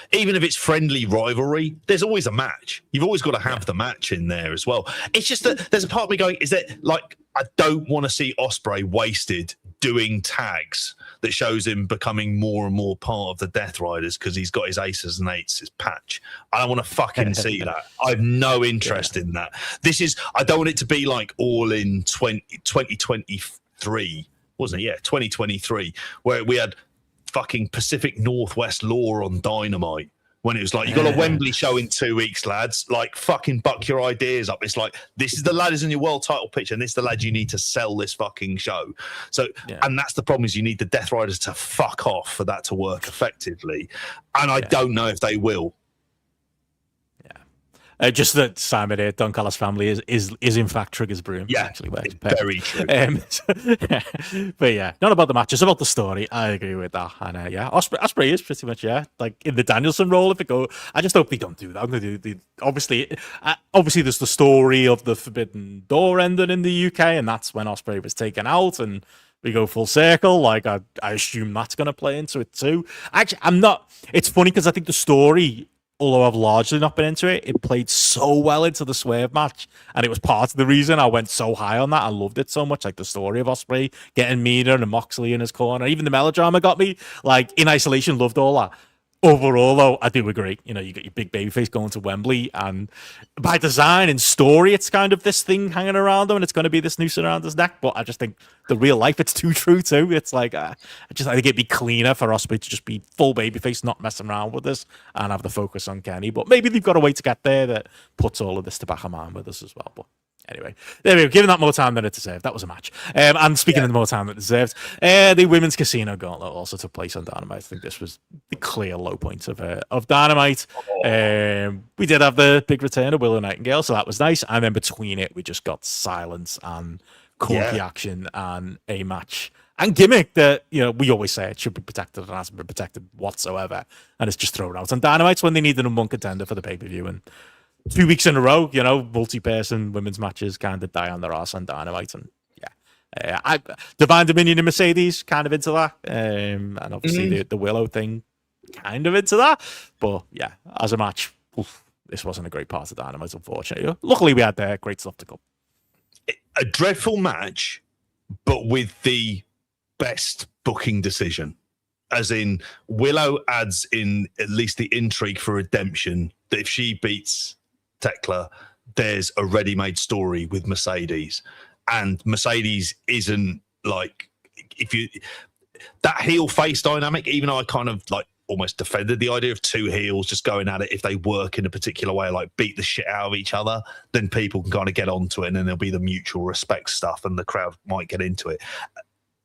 Speaker 2: friendly rivalry, there's always a match. You've always got to have the match in there as well. It's just that there's a part of me going, is that like I don't want to see Ospreay wasted doing tags that shows him becoming more and more part of the Death Riders because he's got his aces and eights, his patch. I don't want to fucking see that. I have no interest in that. I don't want it to be like All In 2023, wasn't it? Yeah, 2023, where we had fucking Pacific Northwest Law on Dynamite when it was like, you got a Wembley show in 2 weeks, lads. Like, fucking buck your ideas up. It's like, this is the lad who's in your world title picture, and this is the lad you need to sell this fucking show. So, and that's the problem, is you need the Death Riders to fuck off for that to work effectively. And I don't know if they will.
Speaker 1: Just that Simon here, Don Callis family is in fact Trigger's broom.
Speaker 2: Yeah,
Speaker 1: actually
Speaker 2: it's very true.
Speaker 1: But yeah, not about the match, it's about the story. I agree with that. And Ospreay is pretty much like in the Danielson role. If it go, I just hope they don't do that. Obviously, there's the story of the Forbidden Door ending in the UK, and that's when Ospreay was taken out, and we go full circle. Like I assume that's going to play into it too. Actually, I'm not. It's funny because I think the story, although I've largely not been into it, it played so well into the Swerve match. And it was part of the reason I went so high on that. I loved it so much. Like the story of Ospreay getting meaner and Moxley in his corner. Even the melodrama got me. Like, in isolation, loved all that. Overall, though, I do agree. You know, you got your big babyface going to Wembley, and by design and story, it's kind of this thing hanging around him, and it's going to be this noose around his neck. But I just think the real life, it's too true too. It's like I think it'd be cleaner for Ospreay to just be full babyface, not messing around with this, and have the focus on Kenny. But maybe they've got a way to get there that puts all of this to back of mind with us as well. But anyway, there we go. Giving that more time than it deserved. That was a match. And speaking of the more time than it deserved, the Women's Casino Gauntlet also took place on Dynamite. I think this was the clear low point of Dynamite. We did have the big return of Willow Nightingale, so that was nice. And then between it, we just got silence and corky action and a match and gimmick that, you know, we always say it should be protected and hasn't been protected whatsoever. And it's just thrown out on Dynamite when they need the number one contender for the pay-per-view. And 2 weeks in a row, you know, multi-person women's matches kind of die on their ass on Dynamite. And Divine Dominion and Mercedes, kind of into that. And obviously the Willow thing, kind of into that. But yeah, as a match, this wasn't a great part of Dynamite, unfortunately. Luckily, we had great stuff to come.
Speaker 2: A dreadful match, but with the best booking decision. As in, Willow adds in at least the intrigue for redemption that if she beats Tekla, there's a ready-made story with Mercedes. And Mercedes isn't like, that heel-face dynamic, even though I kind of like almost defended the idea of two heels just going at it, if they work in a particular way, like beat the shit out of each other, then people can kind of get onto it, and then there'll be the mutual respect stuff and the crowd might get into it.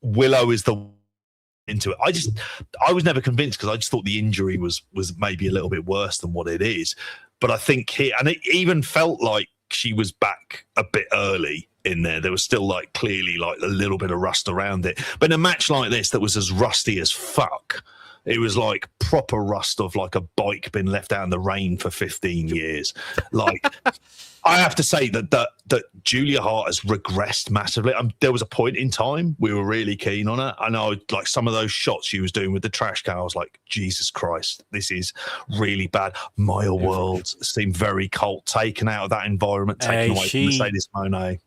Speaker 2: Willow is the into it. I was never convinced because I just thought the injury was maybe a little bit worse than what it is. But I think here, and it even felt like she was back a bit early in there. There was still like clearly like a little bit of rust around it. But in a match like this that was as rusty as fuck, it was like proper rust of like a bike been left out in the rain for 15 years. Like, I have to say that Julia Hart has regressed massively. There was a point in time we were really keen on her. I know, like some of those shots she was doing with the trash can, I was like, Jesus Christ, this is really bad. Maya World seemed very cult, taken out of that environment, taken away from Mercedes Moné.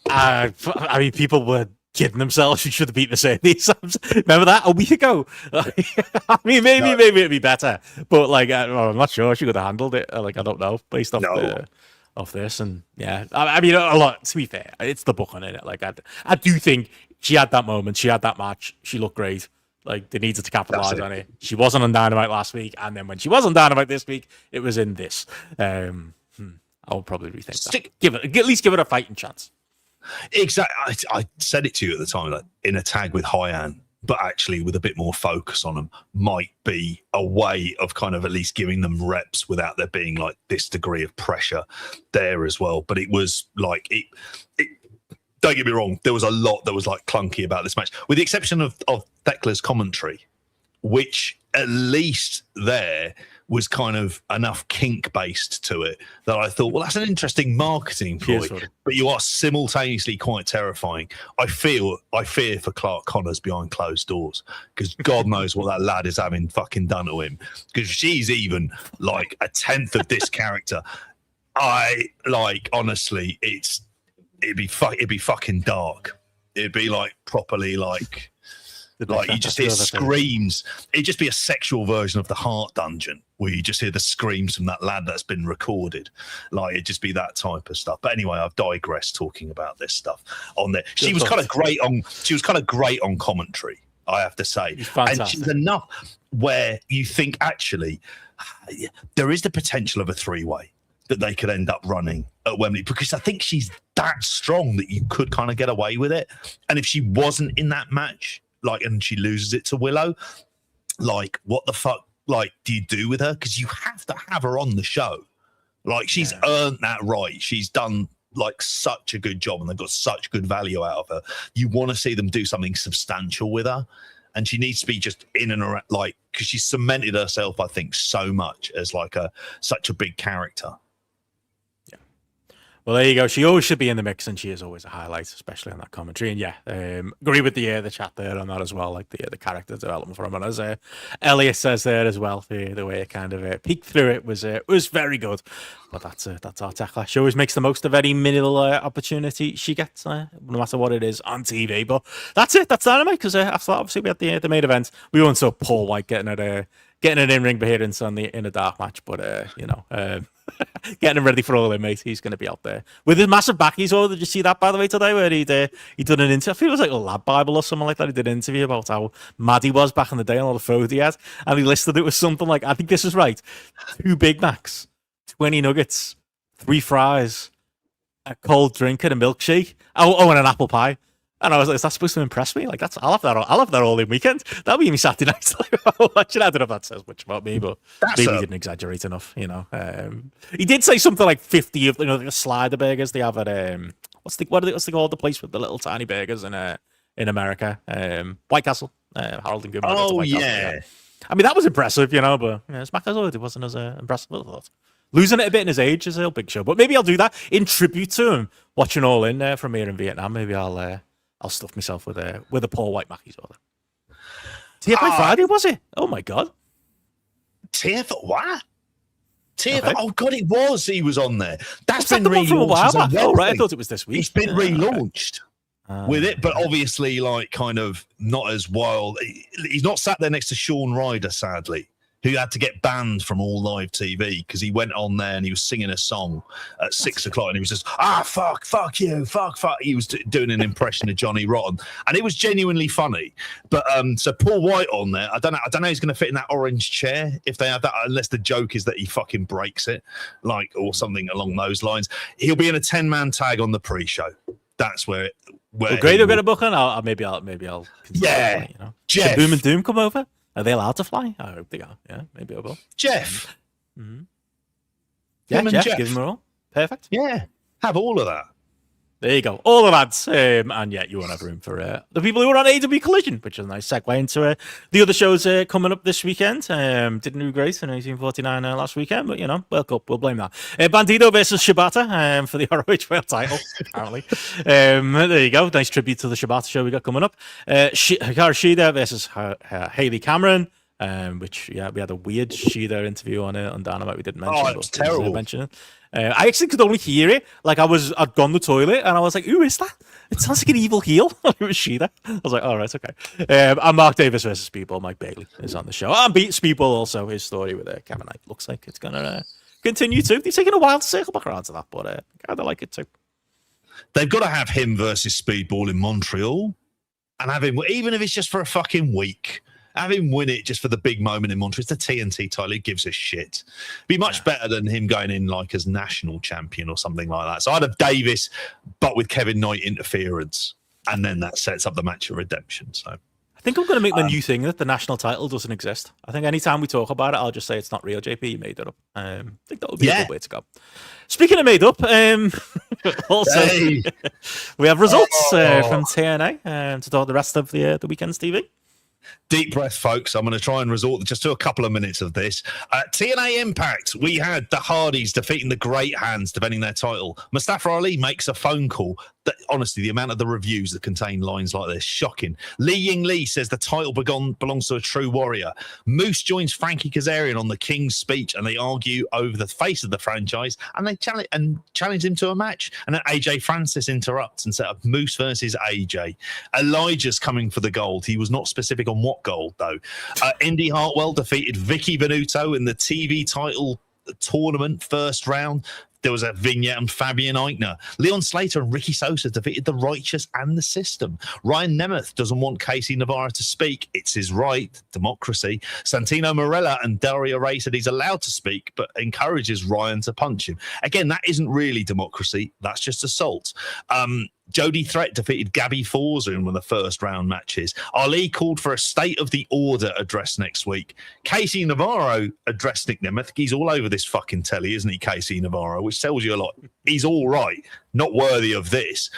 Speaker 1: I mean, people were kidding themselves. She should have beat Mercedes. Remember that a week ago? I mean, maybe it'd be better, but like, I'm not sure she could have handled it. Like, I don't know, based off off this. And yeah, I mean, a lot, to be fair, it's the book on it. Like, I do think she had that moment, she had that match, she looked great. Like, they needed to capitalize on it. She wasn't on Dynamite last week, and then when she was on Dynamite this week, it was in this. I would probably rethink that. At least give it a fighting chance.
Speaker 2: Exactly. I said it to you at the time, that in a tag with Hyan, but actually with a bit more focus on them, might be a way of kind of at least giving them reps without there being like this degree of pressure there as well. But it was like, it don't get me wrong, there was a lot that was like clunky about this match, with the exception of Tekla's commentary, which at least there was kind of enough kink based to it that I thought, well, that's an interesting marketing ploy, but you are simultaneously quite terrifying. I fear for Clark Connors behind closed doors, because God knows what that lad is having fucking done to him, because she's even like a tenth of this character. I like, honestly, it'd be fucking dark. It'd be like properly like you just hear screams. It'd just be a sexual version of the Heart Dungeon, where you just hear the screams from that lad that's been recorded. Like, it'd just be that type of stuff. But anyway, I've digressed talking about this stuff on there. She was kind of great on commentary, I have to say. And she's enough where you think, actually, there is the potential of a three-way that they could end up running at Wembley, because I think she's that strong that you could kind of get away with it. And if she wasn't in that match, like, and she loses it to Willow, like, what the fuck, like, do you do with her? Because you have to have her on the show. Like, she's earned that right. She's done like such a good job, and they've got such good value out of her. You want to see them do something substantial with her, and she needs to be just in and around, like, because she's cemented herself, I think, so much as like such a big character.
Speaker 1: Well, there you go. She always should be in the mix, and she is always a highlight, especially on that commentary. And yeah, agree with the chat there on that as well, like the character development from her. As Elliot says there as well, the way it kind of peeked through it was very good. But that's our Tekla. She always makes the most of any minimal opportunity she gets, no matter what it is, on TV. But that's it. That's Dynamite, because after that, obviously, we had the main event. We once saw Paul White getting an in-ring appearance in a dark match, but getting him ready for All In, mate. He's going to be out there with his massive back. Did you see that, by the way, today, where he did an interview? I think it was like a Lab Bible or something like that. He did an interview about how mad he was back in the day and all the food he had, and he listed it was something like, I think this is right, 2 Big Macs, 20 nuggets, 3 fries, a cold drink and a milkshake, and an apple pie. And I was like, is that supposed to impress me? Like, I'll have that all in weekend. That'll be me Saturday night. I don't know if that says much about me, but maybe he didn't exaggerate enough, He did say something like 50 of, like a slider burgers they have at, what's they called, the place with the little tiny burgers in America? White Castle. Harold and Goodman.
Speaker 2: Oh,
Speaker 1: yeah.
Speaker 2: Castle.
Speaker 1: I mean, that was impressive, but SmackDown, it wasn't as impressive as I thought. Losing it a bit in his age is a big show, but maybe I'll do that in tribute to him, watching All In from here in Vietnam. Maybe I'll stuff myself with a Paul White Mackey's order. TFI Friday, was it? Oh my God.
Speaker 2: TFI what? TFI? Oh God, it was. He was on there. That's been
Speaker 1: relaunched from a while back.
Speaker 2: Oh
Speaker 1: right, I thought it was this week.
Speaker 2: It's been relaunched. with it, but obviously, like, kind of not as wild. He's not sat there next to Shawn Ryder, sadly, who had to get banned from all live TV because he went on there and he was singing a song at 6 o'clock and he was just, fuck you, fuck. He was doing an impression of Johnny Rotten and it was genuinely funny. But so Paul White on there, I don't know he's going to fit in that orange chair if they have that, unless the joke is that he fucking breaks it, like, or something along those lines. He'll be in a 10-man tag on the pre-show. That's where
Speaker 1: great, they're going to book on. Maybe I'll.
Speaker 2: Yeah,
Speaker 1: fly, you know.
Speaker 2: Jeff.
Speaker 1: Should Boom and Doom come over? Are they allowed to fly? I hope they are. Yeah, maybe I will.
Speaker 2: Jeff.
Speaker 1: Mm-hmm. Yeah, Jeff. Give them all. Perfect.
Speaker 2: Yeah, have all of that.
Speaker 1: There you go. All the lads. And yet you won't have room for the people who are on AEW Collision, which is a nice segue into the other shows coming up this weekend. Didn't do great in 1849 last weekend, but, you know, World Cup, we'll blame that. Bandito versus Shibata for the ROH World title, apparently. There you go. Nice tribute to the Shibata show we got coming up. Hikaru Shida versus Hayley Cameron. Which, yeah, we had a weird Shida interview on Dynamite we didn't mention.
Speaker 2: Oh, it was terrible.
Speaker 1: I actually could only hear it. Like, I'd gone to the toilet and I was like, who is that? It sounds like an evil heel. It was Shida. I was like, all right, okay. And Mark Davis versus Speedball. Mike Bailey is on the show. And beat Speedball also, his story with Kevin Knight. Looks like it's going to continue too. They're taking a while to circle back around to that, but I kind of like it too.
Speaker 2: They've got to have him versus Speedball in Montreal and have him, even if it's just for a fucking week. Have him win it just for the big moment in Montreal. It's the TNT title. He gives a shit. Be much better than him going in like as national champion or something like that. So I'd have Davis, but with Kevin Knight interference. And then that sets up the match of redemption. So
Speaker 1: I think I'm going to make the new thing that the national title doesn't exist. I think anytime we talk about it, I'll just say it's not real, JP. You made it up. I think that would be a good way to go. Speaking of made up, also we have results from TNA to talk the rest of the weekend's TV.
Speaker 2: Deep breath, folks. I'm going to try and resort just to a couple of minutes of this. TNA Impact, we had the Hardys defeating the Great Hands, defending their title. Mustafa Ali makes a phone call. Honestly, the amount of the reviews that contain lines like this, shocking. Li Ying Lee says the title belongs to a true warrior. Moose joins Frankie Kazarian on the King's speech, and they argue over the face of the franchise, and they challenge him to a match. And then AJ Francis interrupts and set up Moose versus AJ. Elijah's coming for the gold. He was not specific on what gold, though. Indy Hartwell defeated Vicky Venuto in the TV title tournament first round. There was a vignette on Fabian Eichner. Leon Slater and Ricky Sosa defeated the Righteous and the System. Ryan Nemeth doesn't want Casey Navarro to speak. It's his right. Democracy. Santino Marella and Daria Ray said he's allowed to speak, but encourages Ryan to punch him. Again, that isn't really democracy. That's just assault. Jody Threat defeated Gabby Forza in one of the first round matches. Ali called for a state of the order address next week. Casey Navarro addressed Nick Nemeth. He's all over this fucking telly, isn't he, Casey Navarro? Which tells you a lot. He's all right, not worthy of this.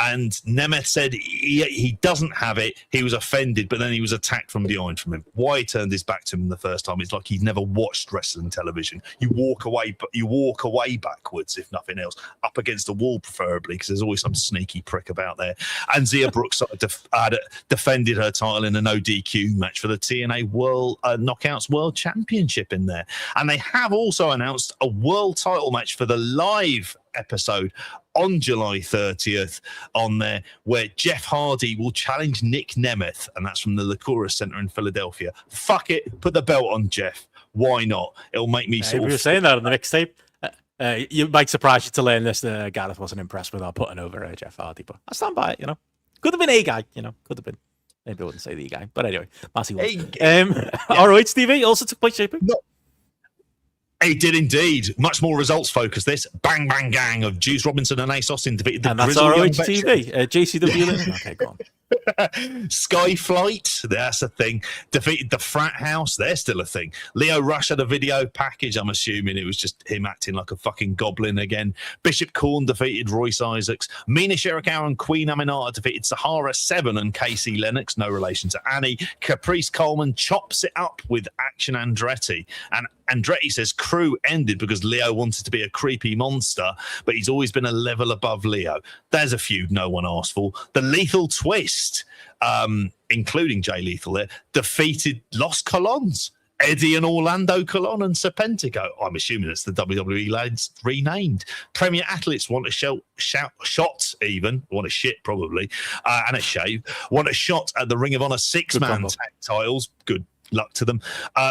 Speaker 2: And Nemeth said he doesn't have it. He was offended, but then he was attacked from behind from him. Why he turned his back to him the first time? It's like he's never watched wrestling television. You walk away backwards, if nothing else, up against the wall, preferably, because there's always some sneaky prick about there. And Zia Brooks defended her title in a no DQ match for the TNA World Knockouts World Championship in there. And they have also announced a world title match for the live episode on July 30th on there, where Jeff Hardy will challenge Nick Nemeth, and that's from the Licoris Center in Philadelphia. Fuck it, put the belt on Jeff. Why not? It'll make me sort of...
Speaker 1: We were saying that on the mixtape. You might surprise you to learn this. Gareth wasn't impressed with our putting over Jeff Hardy, but I stand by it, you know. Could have been a guy, you know. Could have been. Maybe I wouldn't say the guy. But anyway, Massey was. ROH TV also took place, JP?
Speaker 2: No. It did indeed. Much more results focused. This Bang Bang Gang of Juice Robinson and Ace Austin defeated the
Speaker 1: Grizzled Young Veterans. And that's ROH TV. JCW. Okay, go on.
Speaker 2: Skyflight, that's a thing. Defeated the Frat House. They're still a thing. Leo Rush had a video package. I'm assuming it was just him acting like a fucking goblin again. Bishop Corn defeated Royce Isaacs. Mina Shirakawa and Queen Aminata defeated Sahara 7 and Casey Lennox. No relation to Annie. Caprice Coleman chops it up with Action Andretti. And Andretti says crew ended because Leo wanted to be a creepy monster, but he's always been a level above Leo. There's a feud no one asked for. The Lethal Twist, including Jay Lethal there, defeated Los Colons Eddie and Orlando Colon and Serpentico. I'm assuming it's the WWE lads renamed. Premier Athletes want a shot, even want a shit probably, and a shave. Want a shot at the Ring of Honor six-man tag titles. Good luck to them.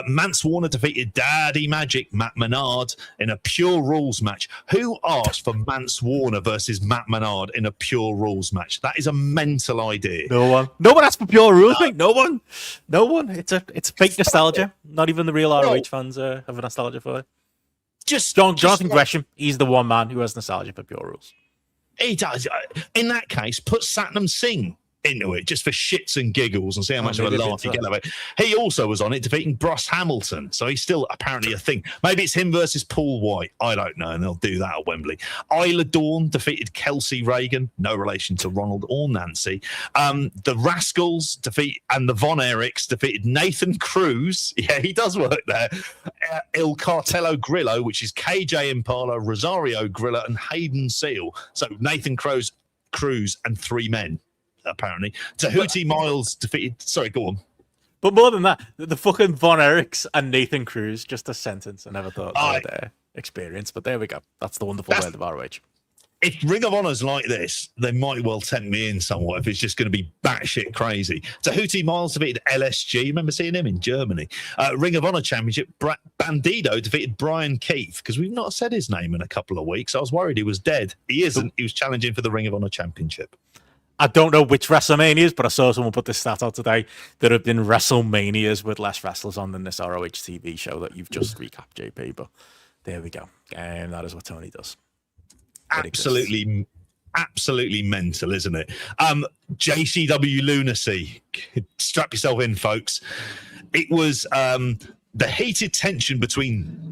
Speaker 2: Mance Warner defeated Daddy Magic Matt Menard in a pure rules match. Who asked for Mance Warner versus Matt Menard in a pure rules match? That is a mental idea.
Speaker 1: No one. No one asked for pure rules, mate. No one. No one. It's fake nostalgia. Not even the real ROH fans have a nostalgia for it. Jonathan Gresham. He's the one man who has nostalgia for pure rules.
Speaker 2: He does. In that case, put Satnam Singh into it just for shits and giggles and see how much of a laugh you get of it. He also was on it defeating Bruce Hamilton, so he's still apparently a thing. Maybe it's him versus Paul White. I don't know, and they'll do that at Wembley. Isla Dawn defeated Kelsey Reagan, no relation to Ronald or Nancy. The Rascals and the Von Erichs defeated Nathan Cruz. Yeah, he does work there. Il Cartello Grillo, which is KJ Impala, Rosario Grilla, and Hayden Seal. So Nathan Cruz and three men. Apparently, Tahuti Miles defeated. Sorry, go on.
Speaker 1: But more than that, the fucking Von Erichs and Nathan Cruz, just a sentence. I never thought I'd experience, but there we go. That's the wonderful world of ROH.
Speaker 2: If Ring of Honor's like this, they might well tempt me in somewhat if it's just going to be batshit crazy. Tahuti Miles defeated LSG. Remember seeing him in Germany? Ring of Honor Championship, Bandido defeated Brian Keith, because we've not said his name in a couple of weeks. I was worried he was dead. He isn't. He was challenging for the Ring of Honor Championship.
Speaker 1: I don't know which WrestleManias, but I saw someone put this stat out today. There have been WrestleManias with less wrestlers on than this ROH TV show that you've just recapped, JP. But there we go. And that is what Tony does.
Speaker 2: Absolutely mental, isn't it? JCW lunacy. Strap yourself in, folks. It was the heated tension between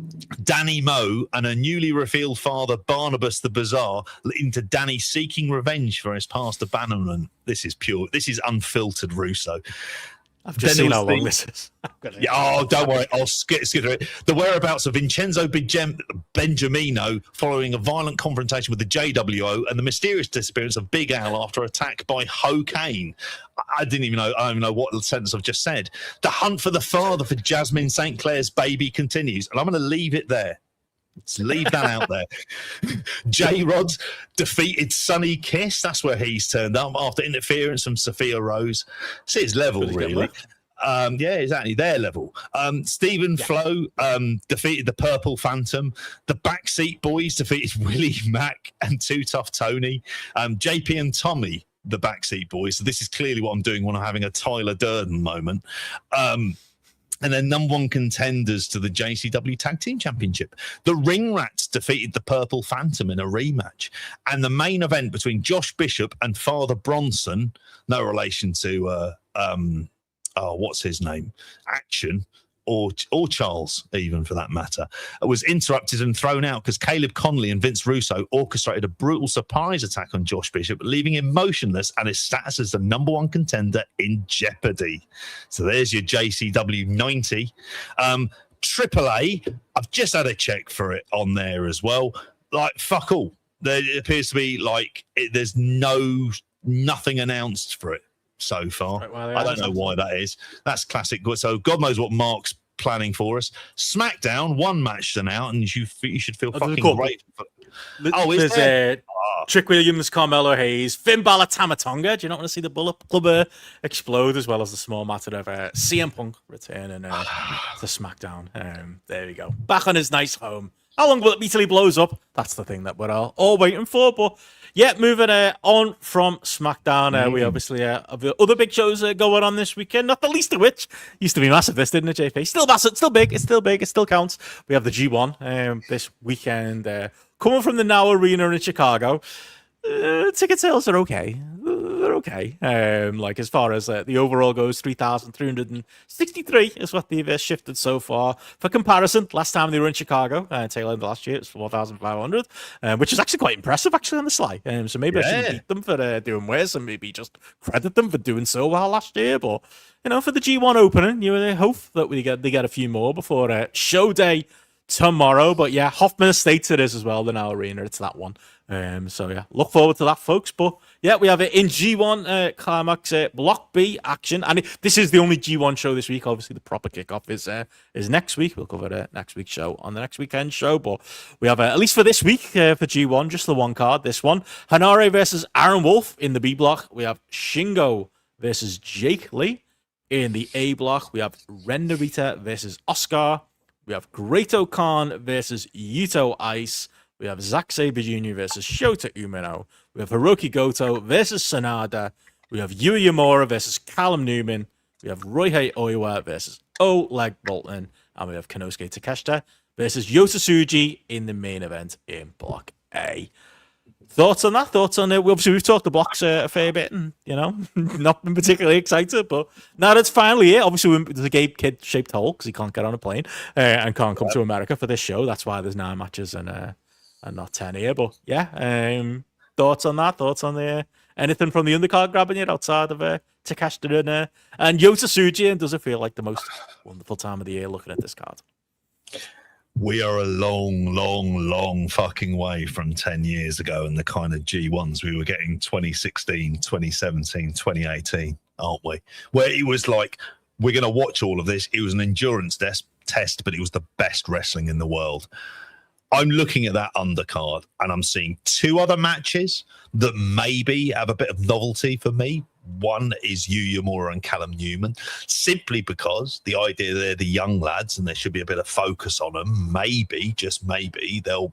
Speaker 2: Danny Moe and her newly revealed father, Barnabas the Bizarre, leading to Danny seeking revenge for his past abandonment. This is unfiltered Russo.
Speaker 1: I've just seen how long this is.
Speaker 2: Don't worry. I'll skip through it. The whereabouts of Vincenzo Benjamino following a violent confrontation with the JWO and the mysterious disappearance of Big Al after attack by Ho Kane. I don't even know what sentence I've just said. The hunt for the father for Jasmine St. Clair's baby continues. And I'm going to leave it there. Let's leave that out there. J-Rod defeated Sonny Kiss. That's where he's turned up after interference from Sophia Rose. It's his level, really. Yeah, exactly. Their level. Stephen Flo defeated the Purple Phantom. The Backseat Boys defeated Willie Mack and Too Tough Tony. JP and Tommy, the Backseat Boys. So this is clearly what I'm doing when I'm having a Tyler Durden moment. And then number one contenders to the JCW Tag Team Championship. The Ring Rats defeated the Purple Phantom in a rematch. And the main event between Josh Bishop and Father Bronson, no relation to, what's his name? Action. Or Charles, even for that matter, was interrupted and thrown out because Caleb Conley and Vince Russo orchestrated a brutal surprise attack on Josh Bishop, leaving him motionless and his status as the number one contender in jeopardy. So there's your JCW 90. AAA, I've just had a check for it on there as well. Like, fuck all. There appears to be there's nothing announced for it so far. Right, well, I don't know why that is. That's classic. So God knows what Mark's planning for us. SmackDown, one match to now, and you should feel fucking great. Is there?
Speaker 1: Trick Williams, Carmelo Hayes, Finn Balor, Tama Tonga. Do you not want to see the Bullet Club explode, as well as the small matter of CM Punk returning to SmackDown? There we go. Back on his nice home. How long will it be till he blows up? That's the thing that we're all waiting for. But yeah, moving on from SmackDown, we obviously have the other big shows going on this weekend, not the least of which used to be massive, this, didn't it, JP? Still massive, still big, it still counts. We have the G1 this weekend coming from the Now Arena in Chicago. Ticket sales are okay. They're okay. As far as the overall goes, 3,363 is what they've shifted so far. For comparison, last time they were in Chicago, tail end of last year, it was 4,500, which is actually quite impressive, actually, on the sly. So maybe I shouldn't beat them for doing worse, and maybe just credit them for doing so well last year. But for the G1 opening, you hope that they get a few more before show day tomorrow. But yeah, Hoffman Estates it is as well, the Now Arena. It's that one. So yeah, look forward to that, folks. But yeah, we have it in G1 Climax Block B action, and this is the only G1 show this week. Obviously, the proper kickoff is next week. We'll cover next week's show on the next weekend show, but we have at least for this week for G1 just the one card. This one, Hanare versus Aaron Wolf in the B block. We have Shingo versus Jake Lee in the A block. We have Ren Narita versus Oscar. We have Great-O-Khan versus Yuto Ice. We have Zack Sabre Jr. versus Shota Umino. We have Hiroki Goto versus Sanada. We have Yuya Uemura versus Callum Newman. We have Roihei Oiwa versus Oleg Boltin. And we have Konosuke Takeshita versus Yota Tsuji in the main event in Block A. Thoughts on that? Thoughts on it? We've talked the blocks a fair bit and, not been particularly excited, but now that's finally it. Obviously, there's a Gabe Kid-shaped hole because he can't get on a plane and can't come to America for this show. That's why there's 9 matches and not 10 here. But yeah, thoughts on that? Thoughts on anything from the undercard grabbing you outside of Takeshita and Yota Tsuji? And does it feel like the most wonderful time of the year looking at this card?
Speaker 2: We are a long, long, long fucking way from 10 years ago and the kind of G1s we were getting 2016, 2017, 2018, aren't we? Where it was like, we're going to watch all of this. It was an endurance test, but it was the best wrestling in the world. I'm looking at that undercard and I'm seeing 2 other matches that maybe have a bit of novelty for me. One is Yuya Uemura and Callum Newman, simply because the idea they're the young lads and there should be a bit of focus on them. Maybe, just maybe, they'll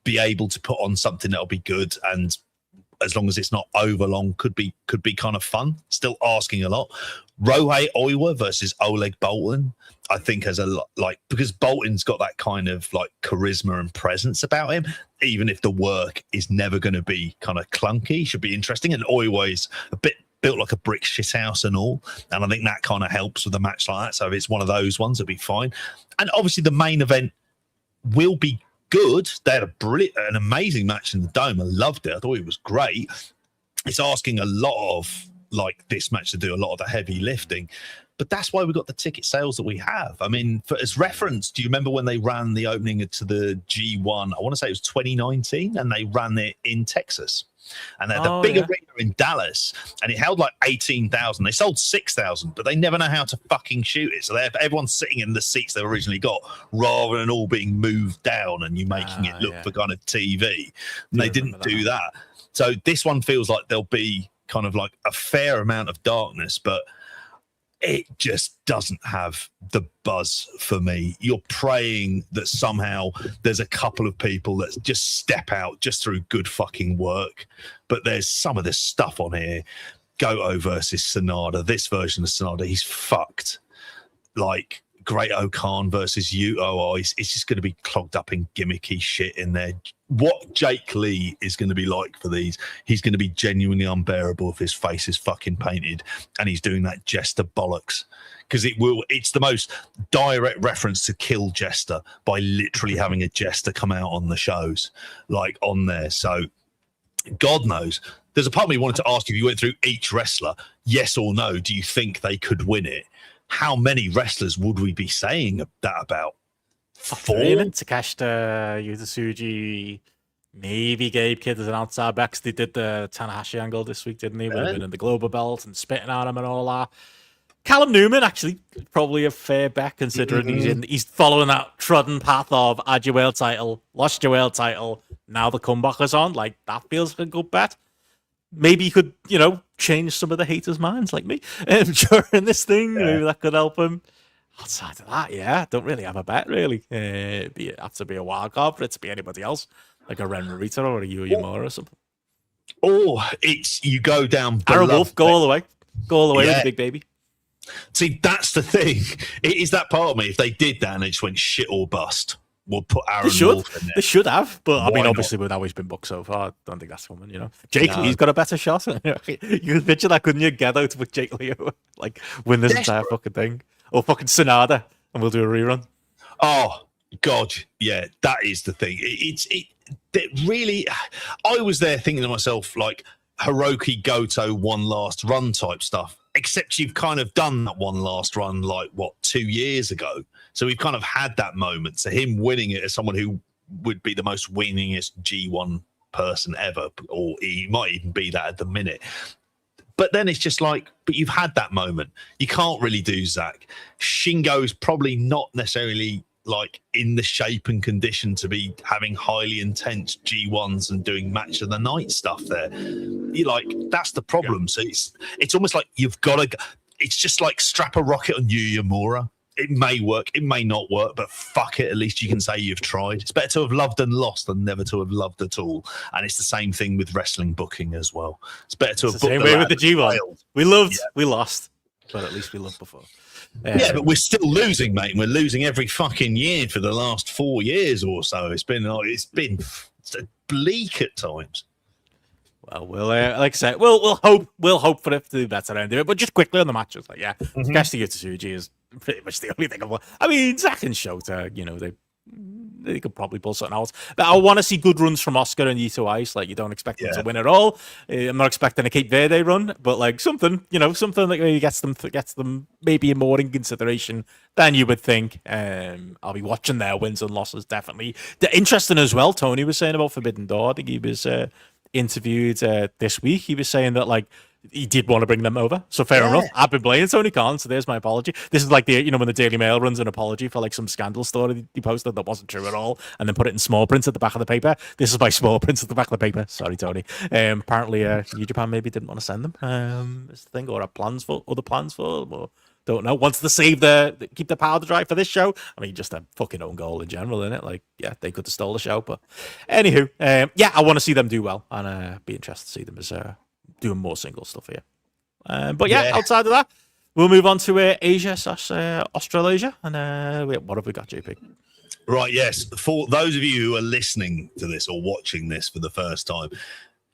Speaker 2: be able to put on something that'll be good, and as long as it's not overlong, could be kind of fun. Still asking a lot. Rohei Oiwa versus Oleg Boltin, I think has a lot, because Bolton's got that kind of charisma and presence about him, even if the work is never going to be kind of clunky, should be interesting. And Oiwa is a bit built like a brick shithouse and all. And I think that kind of helps with a match like that. So if it's one of those ones, it'll be fine. And obviously the main event will be good. They had an amazing match in the Dome. I loved it. I thought it was great. It's asking a lot of this match to do a lot of the heavy lifting. But that's why we got the ticket sales that we have. I mean, as reference, do you remember when they ran the opening to the G1? I want to say it was 2019, and they ran it in Texas. And they had the big arena in Dallas, and it held 18,000. They sold 6,000, but they never know how to fucking shoot it. So everyone's sitting in the seats they originally got, rather than all being moved down and you making it look for kind of TV. And they didn't do that. So this one feels like there'll be kind of a fair amount of darkness, but it just doesn't have the buzz for me. You're praying that somehow there's a couple of people that just step out just through good fucking work. But there's some of this stuff on here. Goto versus Sanada. This version of Sanada, he's fucked. Great-O-Khan versus Yuto Ice. It's just going to be clogged up in gimmicky shit in there. What Jake Lee is going to be like for these, he's going to be genuinely unbearable if his face is fucking painted and he's doing that Jester bollocks. Because it's the most direct reference to kill Jester by literally having a Jester come out on the shows, on there. So God knows. There's a part of me wanted to ask you, if you went through each wrestler, yes or no, do you think they could win it? How many wrestlers would we be saying that about? 4?
Speaker 1: Takeshita, Yuta Tsuji, maybe Gabe Kidd as an outside back, 'cause they did the Tanahashi angle this week, didn't they? Winning the Global Belt and spitting at him and all that. Callum Newman, actually, probably a fair bet, considering he's following that trodden path of had your world title, lost your world title, now the comeback is on. That feels like a good bet. Maybe he could, change some of the haters' minds like me during this thing. Yeah. Maybe that could help him. Outside of that, I don't really have a bet, really. It'd have to be a wild card for it to be anybody else, like a Ren Narita or a Yuya Uemura or something.
Speaker 2: Or it's you go down.
Speaker 1: Aaron Wolf, go all the way. Go all the way with the big baby.
Speaker 2: See, that's the thing. It is that part of me. If they did that and they just went shit or bust, we'll put Aaron Wolf in there.
Speaker 1: They should have, but I mean, obviously, with how he's been booked so far, I don't think that's coming, Jake Lee's got a better shot. You could picture that, couldn't you? Get out with Jake Lee, win this entire fucking thing. Or fucking Sanada, and we'll do a rerun.
Speaker 2: Oh, God. Yeah, that is the thing. It really, I was there thinking to myself, Hiroki Goto one last run type stuff, except you've kind of done that one last run 2 years ago. So we've kind of had that moment. So him winning it as someone who would be the most winningest G1 person ever, or he might even be that at the minute. But then it's just like, but you've had that moment. You can't really do Zach. Shingo's probably not necessarily like in the shape and condition to be having highly intense G1s and doing match of the night stuff there. You like, that's the problem. So it's almost like you've got to, it's just like strap a rocket on Yu Yamura. It may work, it may not work, but fuck it. At least you can say you've tried. It's better to have loved and lost than never to have loved at all. And it's the same thing with wrestling booking as well. It's better to have booked
Speaker 1: the same way with the G1. We loved, we lost, but at least we loved before.
Speaker 2: Yeah, but we're still losing, mate. We're losing every fucking year for the last 4 years or so. It's been bleak at times.
Speaker 1: Well, we'll like I said, we'll hope for it to do better and do it. But just quickly on the matches, like Kazuchika Tsuji is pretty much the only thing. I mean, Zack and Shota, you know, they could probably pull something else. But I want to see good runs from Oscar and Yuto Ice. Like, you don't expect them to win at all. I'm not expecting a Cape Verde run, but like something that maybe gets them maybe more in consideration than you would think. I'll be watching their wins and losses definitely. Interesting as well. Tony was saying about Forbidden Door. I think he was interviewed this week. He was saying that like he did want to bring them over, so fair enough. I've been blaming Tony Khan, so there's my apology. This is like the when the Daily Mail runs an apology for like some scandal story he posted that wasn't true at all, and then put it in small print at the back of the paper. This is my small print at the back of the paper. Sorry, Tony. Apparently, New Japan maybe didn't want to send them. Is the thing, or have other plans for them, or don't know. Wants to keep the powder dry for this show. I mean, just a fucking own goal in general, isn't it? Like, yeah, they could have stole the show, but anywho, I want to see them do well, and be interested to see them as doing more single stuff here. But outside of that, we'll move on to Asia / Australasia, and what have we got, JP?
Speaker 2: Right, yes. For those of you who are listening to this or watching this for the first time,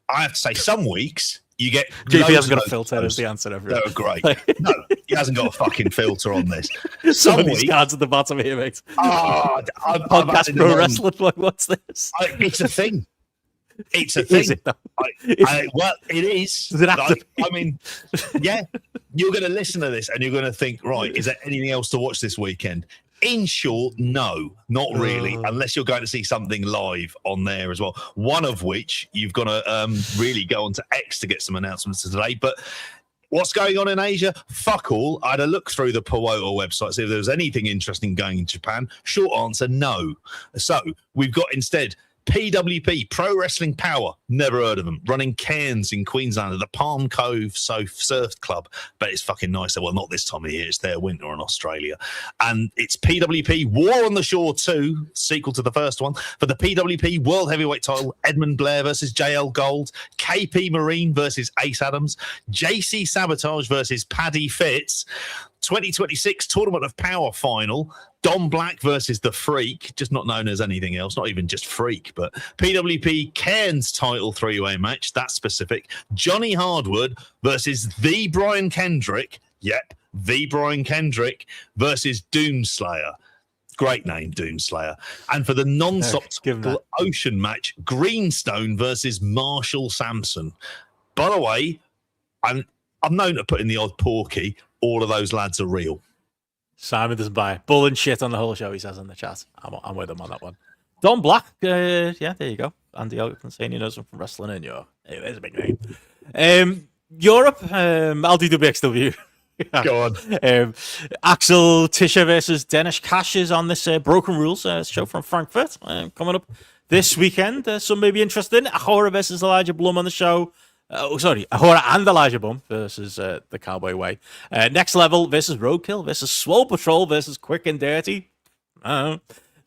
Speaker 2: I have to say, some weeks you get
Speaker 1: JP hasn't got a filter. Is the answer, everyone.
Speaker 2: They're great. No, he hasn't got a fucking filter on this.
Speaker 1: Some of these cards at the bottom here, mate. Podcast pro wrestling. Like, what's this?
Speaker 2: It's a thing. It's a thing.
Speaker 1: Is it, though?
Speaker 2: Well, it is.
Speaker 1: Does it have to be?
Speaker 2: I mean, yeah. You're going to listen to this and you're going to think, right, is there anything else to watch this weekend? In short, no, not really, unless you're going to see something live on there as well. One of which you've got to really go onto X to get some announcements today. But what's going on in Asia? Fuck all. I had a look through the Powota website, see if there was anything interesting going in Japan. Short answer, no. So we've got instead PWP, Pro Wrestling Power, never heard of them, running Cairns in Queensland at the Palm Cove Surf Club, but it's fucking nice. Well, not this time of year, it's their winter in Australia. And it's PWP War on the Shore 2, sequel to the first one, for the PWP World Heavyweight title, Edmund Blair versus JL Gold, KP Marine versus Ace Adams, JC Sabotage versus Paddy Fitz, 2026 Tournament of Power final, Don Black versus The Freak, just not known as anything else, not even just Freak, but PWP Cairns title three-way match, that's specific. Johnny Hardwood versus the Brian Kendrick, the Brian Kendrick versus Doomslayer. Great name, Doomslayer. And for the non-stop ocean match, Greenstone versus Marshall Sampson. By the way, I'm known to put in the odd porky. All of those lads are real.
Speaker 1: Simon doesn't buy bull and shit on the whole show, he says in the chat. I'm with him on that one. Don Black, there you go. Andy Ogden saying he knows him from wrestling in Europe. Hey, there's a big name. Europe, LDWXW.
Speaker 2: Go on.
Speaker 1: Axel Tischer versus Dennis Cash is on this Broken Rules show from Frankfurt coming up this weekend. Some may be interested. Ahura versus Elijah Blum on the show. Ahura and Elijah Blum versus the Cowboy Way. Next Level versus Roadkill versus Swole Patrol versus Quick and Dirty. So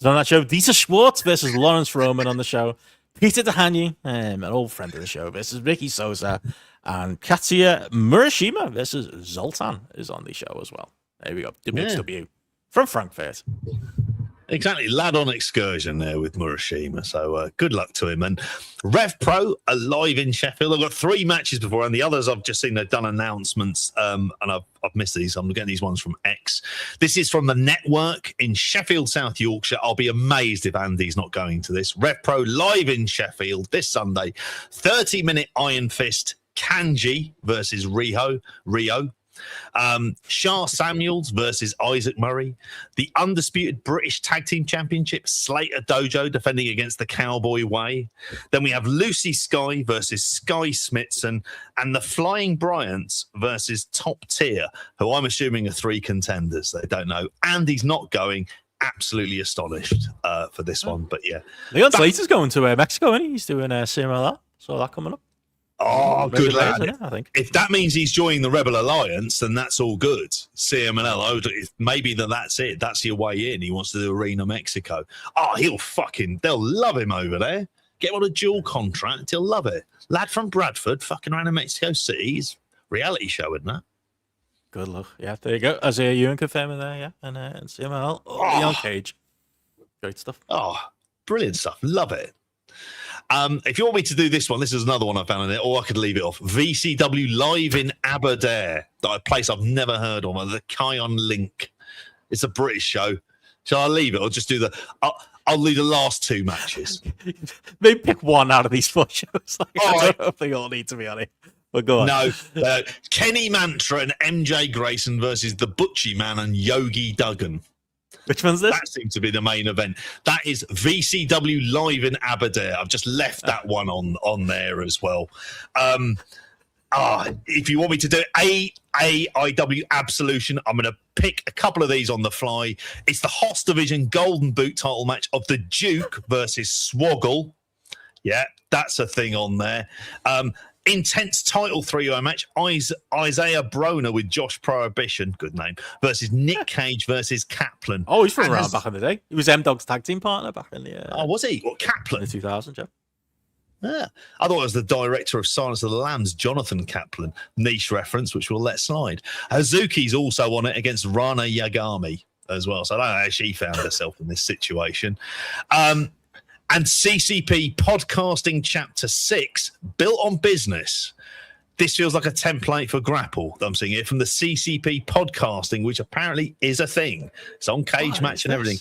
Speaker 1: on that show, Dieter Schwartz versus Lawrence Roman on the show. Peter Tahani, an old friend of the show, versus Ricky Sosa. And Katsuya Murashima versus Zoltan is on the show as well. There we go. WXW from Frankfurt.
Speaker 2: Exactly. Lad on excursion there with Murashima. So good luck to him. And Rev Pro are live in Sheffield. I've got 3 matches before, and the others I've just seen they've done announcements, and I've missed these. I'm getting these ones from X. This is from the network in Sheffield, South Yorkshire. I'll be amazed if Andy's not going to this. Rev Pro live in Sheffield this Sunday. 30-minute Iron Fist Kanji versus Rio. Shah Samuels versus Isaac Murray. The undisputed British Tag Team Championship, Slater Dojo defending against the Cowboy Way. Then we have Lucy Sky versus Sky Smithson, and the Flying Bryants versus Top Tier, who I'm assuming are 3 contenders. They don't know. Andy's not going. Absolutely astonished for this one, but yeah.
Speaker 1: Leon Slater's going to Mexico, isn't he? He's doing CMLR. So that coming up.
Speaker 2: Oh, good lad.
Speaker 1: I think.
Speaker 2: If that means he's joining the Rebel Alliance, then that's all good. CMLL, maybe that's it. That's your way in. He wants to do Arena Mexico. Oh, they'll love him over there. Get him on a dual contract. He'll love it. Lad from Bradford, fucking around in Mexico City. He's reality show, isn't that?
Speaker 1: Good luck. Yeah, there you go. Isaiah Ewan confirming there, yeah. And CMLL. Leon Cage. Great stuff.
Speaker 2: Oh, brilliant stuff. Love it. If you want me to do this one, this is another one I found in it, or I could leave it off. VCW Live in Aberdare, a place I've never heard of, the Kion Link. It's a British show. Shall I leave it or just do I'll leave the last 2 matches?
Speaker 1: Maybe pick one out of these 4 shows. I don't know if they all need to be on it. But go on.
Speaker 2: No, Kenny Mantra and MJ Grayson versus the Butchie Man and Yogi Duggan.
Speaker 1: Which one's this?
Speaker 2: That seems to be the main event. That is VCW Live in Aberdare. I've just left that one on there as well. If you want me to do AEW Absolution, I'm going to pick a couple of these on the fly. It's the Hoss Division Golden Boot title match of the Duke versus Swoggle. Yeah, that's a thing on there. Intense title 3-way match. Isaiah Broner with Josh Prohibition, good name, versus Nick Cage versus Kaplan.
Speaker 1: Oh, he's from around back in the day. He was M-Dog's tag team partner back in the...
Speaker 2: oh, was he? What, Kaplan?
Speaker 1: In the 2000s, yeah.
Speaker 2: Yeah. I thought it was the director of Silence of the Lambs, Jonathan Kaplan. Niche reference, which we'll let slide. Hazuki's also on it against Rana Yagami as well. So I don't know how she found herself in this situation. And CCP Podcasting Chapter 6, Built on Business. This feels like a template for GRAPPL. I'm seeing it from the CCP Podcasting, which apparently is a thing. It's on Cage Match and everything.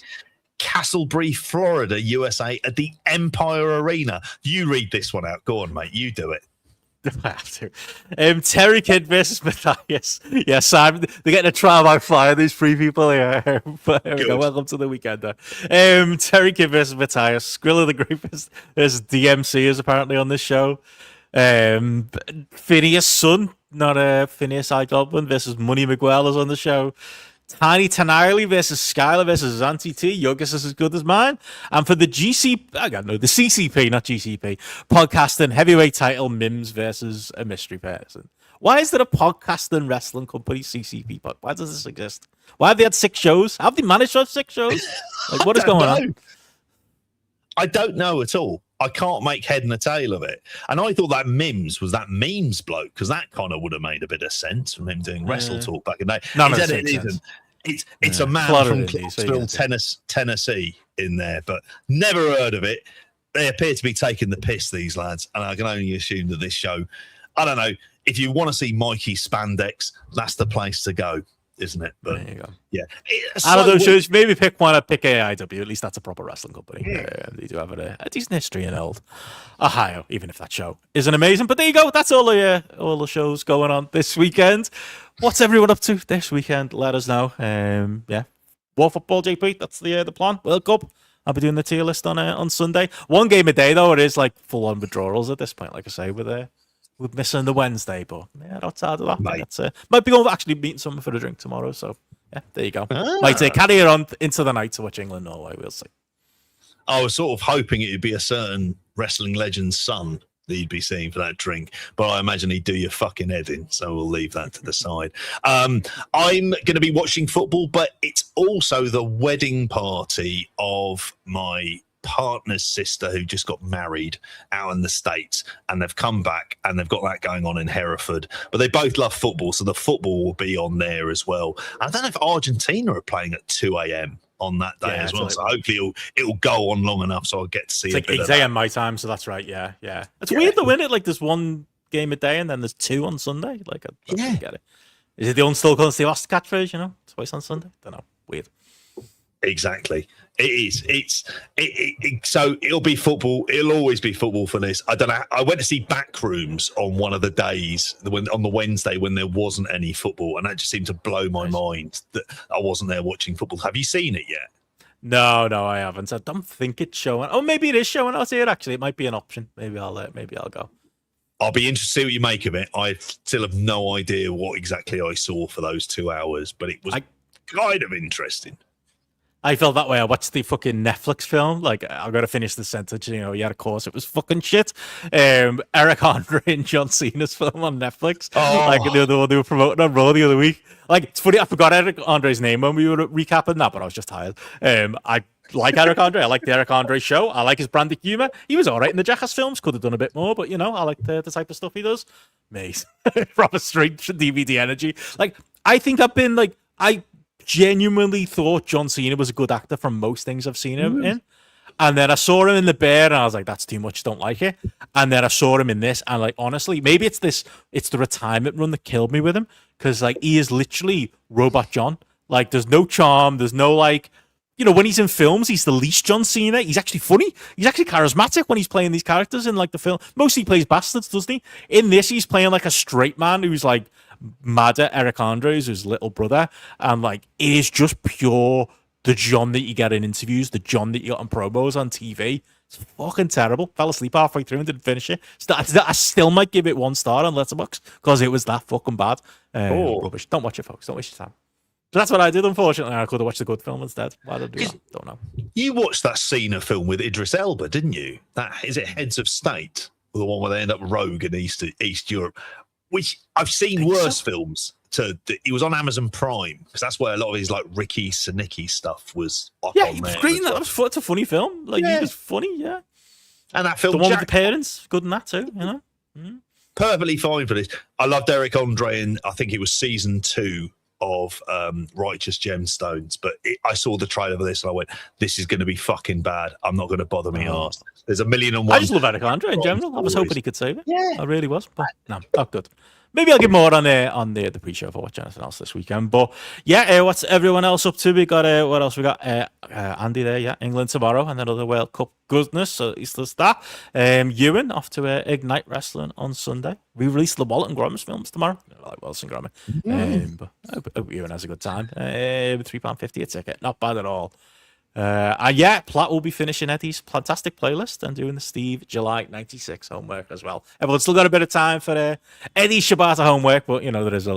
Speaker 2: Castleberry, Florida, USA, at the Empire Arena. You read this one out. Go on, mate. You do it.
Speaker 1: I have to. Terry Kidd versus Matthias. Yeah, Simon, they're getting a trial by fire, these 3 people here. But here we go. Welcome to the Weekender. Terry Kidd versus Matthias. Skrilla the Great versus DMC is apparently on this show. Phineas' son, not Phineas I. Goblin, versus Money Miguel is on the show. Tiny Tanarly versus Skylar versus Zanti T. Yogus is as good as mine. And for the the CCP, not GCP, podcasting heavyweight title, Mims versus a mystery person. Why is there a podcasting wrestling company, CCP? Why does this exist? Why have they had 6 shows? Have they managed to have 6 shows? Like, what is going on?
Speaker 2: I don't know at all. I can't make head and a tail of it. And I thought that Mims was that memes bloke, because that kind of would have made a bit of sense from him doing Wrestle Talk back in the day.
Speaker 1: None of it isn't.
Speaker 2: It's a man from Clarksville, Tennessee in there, but never heard of it. They appear to be taking the piss, these lads, and I can only assume that this show, I don't know, if you want to see Mikey Spandex, that's the place to go, isn't it? But
Speaker 1: there you go.
Speaker 2: Yeah.
Speaker 1: Out of those shows, maybe pick one. Pick AEW. At least that's a proper wrestling company. Yeah. They do have a decent history in old Ohio, even if that show isn't amazing. But there you go. That's all the shows going on this weekend. What's everyone up to this weekend? Let us know. Yeah. War football, JP. That's the plan. World Cup. I'll be doing the tier list on Sunday. 1 game a day, though. It is like full-on withdrawals at this point, like I say, with missing the Wednesday. But yeah, outside of that, might be going to actually meeting someone for a drink tomorrow. So yeah, there you go. Might carry it on into the night to watch England-Norway. We'll see.
Speaker 2: I was sort of hoping it would be a certain wrestling legend's son that you'd be seeing for that drink, but I imagine he'd do your fucking head in, so we'll leave that to the side. I'm going to be watching football, but it's also the wedding party of my partner's sister who just got married out in the States, and they've come back and they've got that going on in Hereford, but they both love football, so the football will be on there as well. I don't know if Argentina are playing at 2 a.m. on that day as well, so hopefully it'll go on long enough so I'll get to see
Speaker 1: it's like 8 a.m. my time, so that's right. Yeah. It's weird though, isn't it? Like there's 1 game a day and then there's 2 on Sunday. Like I don't get it. Is it the old still calling Steve Ostercat catchphrase, twice on Sunday? Don't know. Weird.
Speaker 2: Exactly. It is. So it'll be football. It'll always be football for this. I don't know. I went to see Backrooms on one of the days on the Wednesday when there wasn't any football, and that just seemed to blow my mind that I wasn't there watching football. Have you seen it yet?
Speaker 1: No, I haven't. I don't think it's showing. Oh, maybe it is showing out here. Actually, it might be an option. Maybe I'll go.
Speaker 2: I'll be interested to see what you make of it. I still have no idea what exactly I saw for those 2 hours, but it was kind of interesting.
Speaker 1: I felt that way. I watched the fucking Netflix film. Like, I've got to finish the sentence. You know, yeah, of course, it was fucking shit. Eric Andre and John Cena's film on Netflix. Like, the other one they were promoting on Raw the other week. Like, it's funny, I forgot Eric Andre's name when we were recapping that, but I was just tired. I like Eric Andre. I like the Eric Andre show. I like his brand of humor. He was all right in the Jackass films. Could have done a bit more, but, you know, I like the type of stuff he does. Mate, proper straight DVD energy. Like, I think I've been, like, I genuinely thought John Cena was a good actor from most things I've seen him in. And then I saw him in The Bear, and I was like, that's too much, don't like it. And then I saw him in this, and, like, honestly, maybe it's the retirement run that killed me with him, because, like, he is literally Robot John. Like, there's no charm, there's no, like, you know, when he's in films, he's the least John Cena. He's actually funny. He's actually charismatic when he's playing these characters in, like, the film. Mostly he plays bastards, doesn't he? In this, he's playing, like, a straight man who's, like, mad at Eric Andrews, his little brother. And, like, it is just pure the John that you get in interviews, the John that you got on promos on TV. It's fucking terrible. Fell asleep halfway through and didn't finish it. I still might give it 1 star on Letterboxd because it was that fucking bad. Rubbish. Don't watch it, folks. Don't waste your time. So that's what I did, unfortunately. I could have watched the good film instead. Why did I do that? Don't know.
Speaker 2: You watched that Cena film with Idris Elba, didn't you? Is it Heads of State? The one where they end up rogue in East Europe? Which I've seen worse films. He was on Amazon Prime, because that's where a lot of his, like, Ricky Sinicki stuff was up on there.
Speaker 1: He was great in that. It's a funny film. Like, he was funny, yeah.
Speaker 2: And that film,
Speaker 1: the one with the parents, good in that too, you know?
Speaker 2: Perfectly fine for this. I loved Eric Andre in, I think it was season 2 of Righteous Gemstones, but I saw the trailer for this and I went, this is going to be fucking bad. I'm not going to bother me arse. There's 1,000,001.
Speaker 1: I just love Eric Andre in general. I was hoping he could save it. Yeah, I really was, but no, not good. Maybe I'll give more on the pre-show if I watch anything else this weekend. But yeah, what's everyone else up to? We got what else we got? Andy there, yeah, England tomorrow, and then other World Cup goodness. So at least there's that. Ewan off to Ignite Wrestling on Sunday. We released the Wallet and Grommer's films tomorrow. I like Wilson Grommer. But I hope Ewan has a good time. £3.50 a ticket, not bad at all. Yeah, Platt will be finishing Eddie's fantastic playlist and doing the Steve July 96 homework as well. Everyone's still got a bit of time for Eddie Shibata homework, but, you know, there is a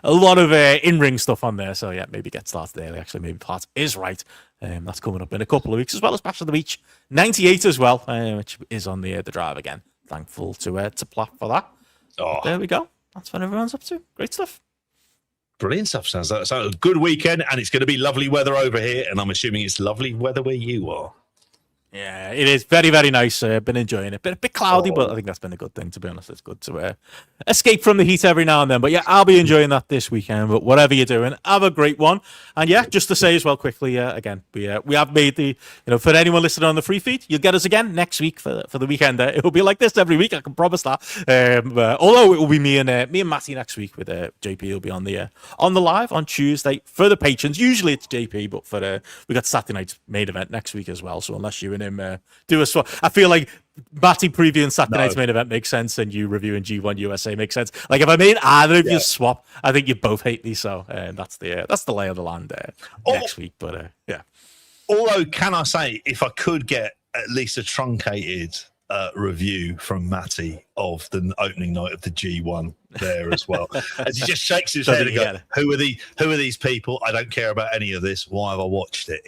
Speaker 1: lot of in-ring stuff on there. So, yeah, maybe get started early. Actually, maybe Platt is right. That's coming up in a couple of weeks, as well as Bash of the Beach 98 as well, which is on the drive again. Thankful to Platt for that. But there we go. That's what everyone's up to. Great stuff.
Speaker 2: Brilliant stuff. Sounds like a good weekend, and it's going to be lovely weather over here, and I'm assuming it's lovely weather where you are.
Speaker 1: Yeah, it is very, very nice. Been enjoying it. Been a bit cloudy, but I think that's been a good thing, to be honest. It's good to escape from the heat every now and then. But yeah, I'll be enjoying that this weekend. But whatever you're doing, have a great one. And yeah, just to say as well quickly, again, we have made the, for anyone listening on the free feed, you'll get us again next week for the weekend. It will be like this every week, I can promise that. Although it will be me and Matty next week with JP. Will be on the live on Tuesday for the patrons. Usually it's JP, but we got Saturday night's main event next week as well. So unless you and him do a swap, I feel like Matty previewing Saturday night's main event makes sense, and you reviewing G1 USA makes sense. Like, if I made either of you swap, I think you both hate me. So that's the lay of the land next week. But yeah.
Speaker 2: Although, can I say, if I could get at least a truncated review from Matty of the opening night of the G1 there as well, as he just shakes his head and goes, "Who are these people? I don't care about any of this. Why have I watched it?"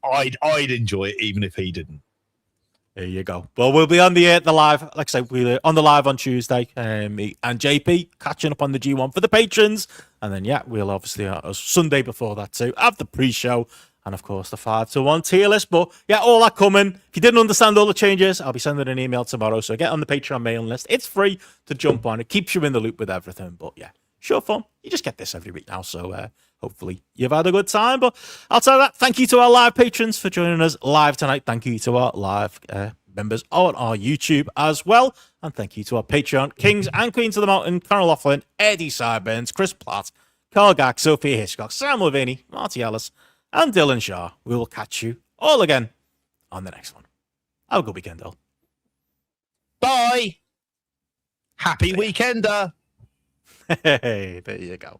Speaker 2: I'd enjoy it even if he didn't.
Speaker 1: There you go. Well, we'll be on the live. Like I said, we're on the live on Tuesday. Me and JP catching up on the G1 for the patrons, and then we'll obviously Sunday before that too have the pre-show. And, of course, the 5-1 tier list. But, yeah, all that coming. If you didn't understand all the changes, I'll be sending an email tomorrow. So get on the Patreon mailing list. It's free to jump on. It keeps you in the loop with everything. But, yeah, sure fun. You just get this every week now. So, hopefully, you've had a good time. But outside of that, thank you to our live patrons for joining us live tonight. Thank you to our live members on our YouTube as well. And thank you to our Patreon kings and queens of the mountain, Conor Laughlin, Eddie Sideburns, Chris Platt, Carl Gack, Sophia Hitchcock, Sam Lavinie, Marty Ellis, and Dylan Shaw. We will catch you all again on the next one. Have a good weekend, all.
Speaker 2: Bye. Happy Weekender.
Speaker 1: Hey, there you go.